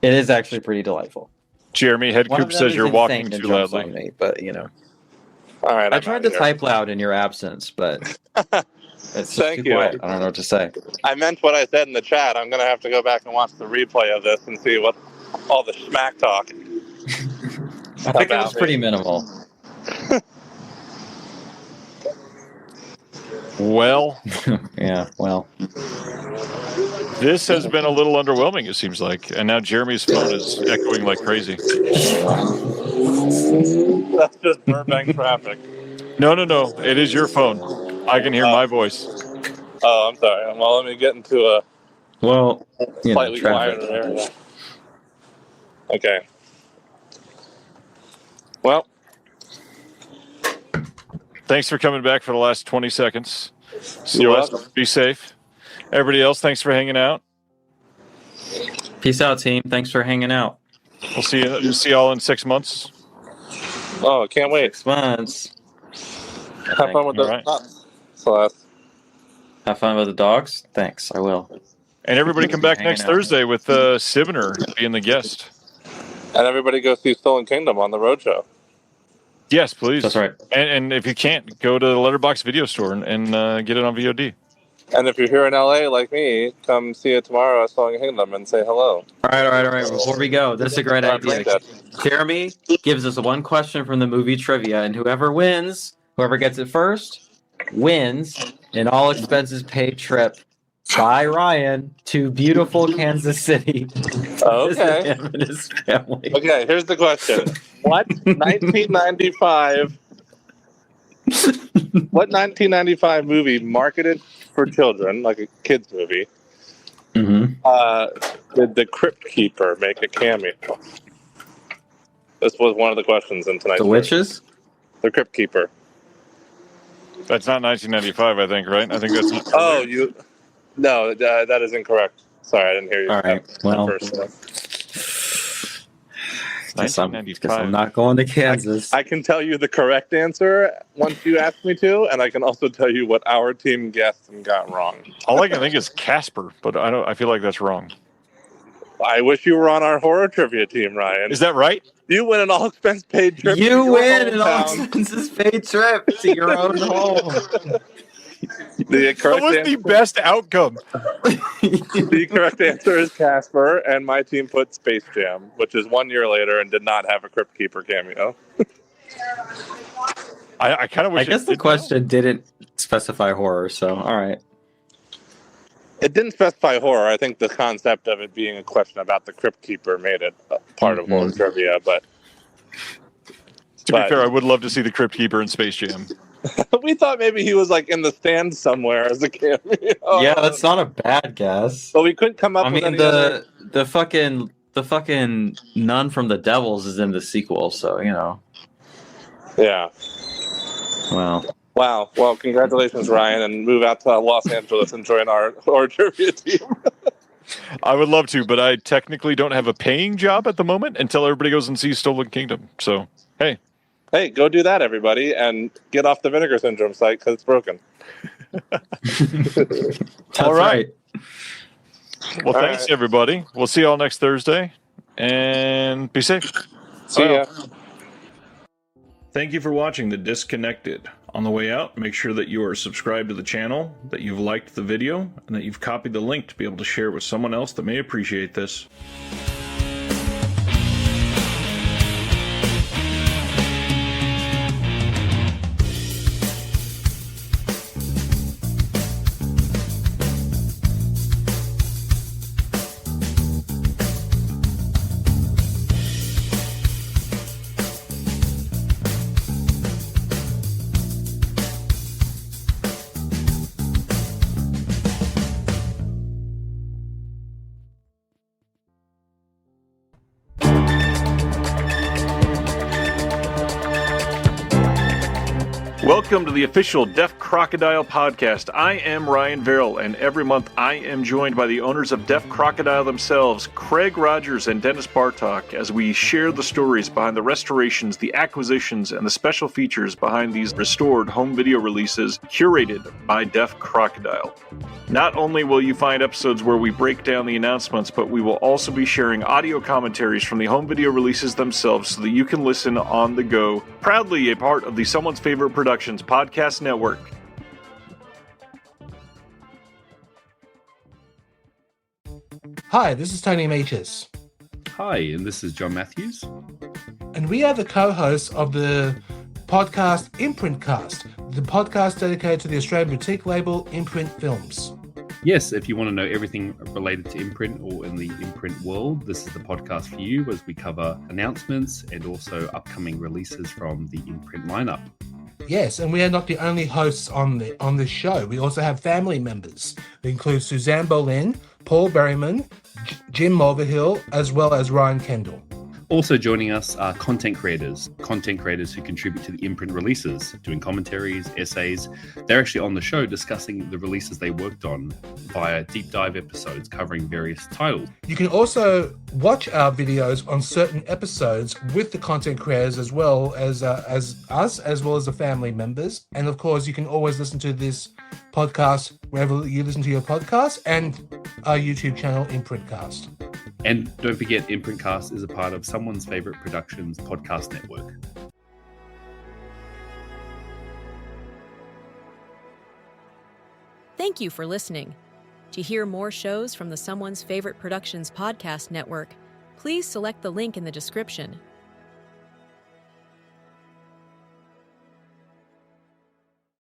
It is actually pretty delightful. Jeremy, Head Coop says you're walking too loudly. Me, but, you know. All right. I tried to type loud in your absence, but it's just too quiet. I don't know what to say. I meant what I said in the chat. I'm going to have to go back and watch the replay of this and see what all the smack talk. I think it was pretty minimal. Well. Yeah, well. This has been a little underwhelming, it seems like. And now Jeremy's phone is echoing like crazy. That's just Burbank traffic. No. It is your phone. I can hear my voice. Oh, I'm sorry. Well, let me get into a slightly quieter area. Okay. Well. Thanks for coming back for the last 20 seconds. Celeste, be safe. Everybody else, thanks for hanging out. Peace out, team. Thanks for hanging out. We'll see y'all in 6 months. Oh, can't wait. 6 months. Have fun with the pups, Celeste. Have fun with the dogs? Thanks, I will. And everybody come back next Thursday with Sivner being the guest. And everybody go see Stolen Kingdom on the roadshow. Yes, please. That's right. And if you can't, go to the Letterboxd video store and get it on VOD. And if you're here in LA like me, come see it tomorrow at Stolen Kingdom and say hello. All right. Before we go, this is a great idea. Jeremy gives us one question from the movie trivia, and whoever gets it first, wins an all-expenses paid trip by Ryan to beautiful Kansas City. Okay. Him and his family. Okay, here's the question. What 1995 movie marketed for children, like a kid's movie, did the Crypt Keeper make a cameo? This was one of the questions in tonight's The Witches? The Crypt Keeper. That's not 1995, I think, right? I think that's... No, that is incorrect. Sorry, I didn't hear you. All right, well... Guess I'm not going to Kansas. I can tell you the correct answer once you ask me to, and I can also tell you what our team guessed and got wrong. All I can think is Casper, but I feel like that's wrong. I wish you were on our horror trivia team, Ryan. Is that right? You win an all-expense paid trip. You win an all-expenses paid trip to your own home. That was the best outcome. The correct answer is Casper, and my team put Space Jam, which is 1 year later and did not have a Crypt Keeper cameo. I kind of wish. I guess the question didn't specify horror, so all right. It didn't specify horror. I think the concept of it being a question about the Crypt Keeper made it part of horror trivia. But to be fair, I would love to see the Crypt Keeper in Space Jam. We thought maybe he was like in the stand somewhere as a cameo. Yeah, that's not a bad guess. But we couldn't come up with any other... the fucking nun from the Devils is in the sequel, so you know. Yeah. Wow. Well, congratulations, Ryan, and move out to Los Angeles and join our horror trivia team. I would love to, but I technically don't have a paying job at the moment until everybody goes and sees Stolen Kingdom. So, hey. Hey, go do that, everybody, and get off the Vinegar Syndrome site because it's broken. All right. Well, thanks, everybody. We'll see you all next Thursday, and be safe. See ya. Thank you for watching The Disconnected. On the way out, make sure that you are subscribed to the channel, that you've liked the video, and that you've copied the link to be able to share with someone else that may appreciate this. Welcome to the official Deaf Crocodile podcast. I am Ryan Verrill, and every month I am joined by the owners of Deaf Crocodile themselves, Craig Rogers and Dennis Bartok, as we share the stories behind the restorations, the acquisitions, and the special features behind these restored home video releases curated by Deaf Crocodile. Not only will you find episodes where we break down the announcements, but we will also be sharing audio commentaries from the home video releases themselves so that you can listen on the go. Proudly a part of the Someone's Favorite Productions podcast network. Hi, this is Tony Meaches. Hi, and this is John Matthews. And we are the co-hosts of the podcast Imprint Cast, the podcast dedicated to the Australian boutique label Imprint Films. Yes, if you want to know everything related to imprint or in the imprint world, this is the podcast for you as we cover announcements and also upcoming releases from the imprint lineup. Yes, and we are not the only hosts on this show. We also have family members. They include Suzanne Boleyn, Paul Berryman, Jim Mulvihill, as well as Ryan Kendall. Also joining us are content creators who contribute to the imprint releases, doing commentaries, essays. They're actually on the show discussing the releases they worked on via deep dive episodes covering various titles. You can also watch our videos on certain episodes with the content creators as well as us, as well as the family members. And of course, you can always listen to this podcast wherever you listen to your podcast and our YouTube channel, Imprintcast. And don't forget, Imprintcast is a part of Someone's Favorite Productions podcast network. Thank you for listening. To hear more shows from the Someone's Favorite Productions podcast network, please select the link in the description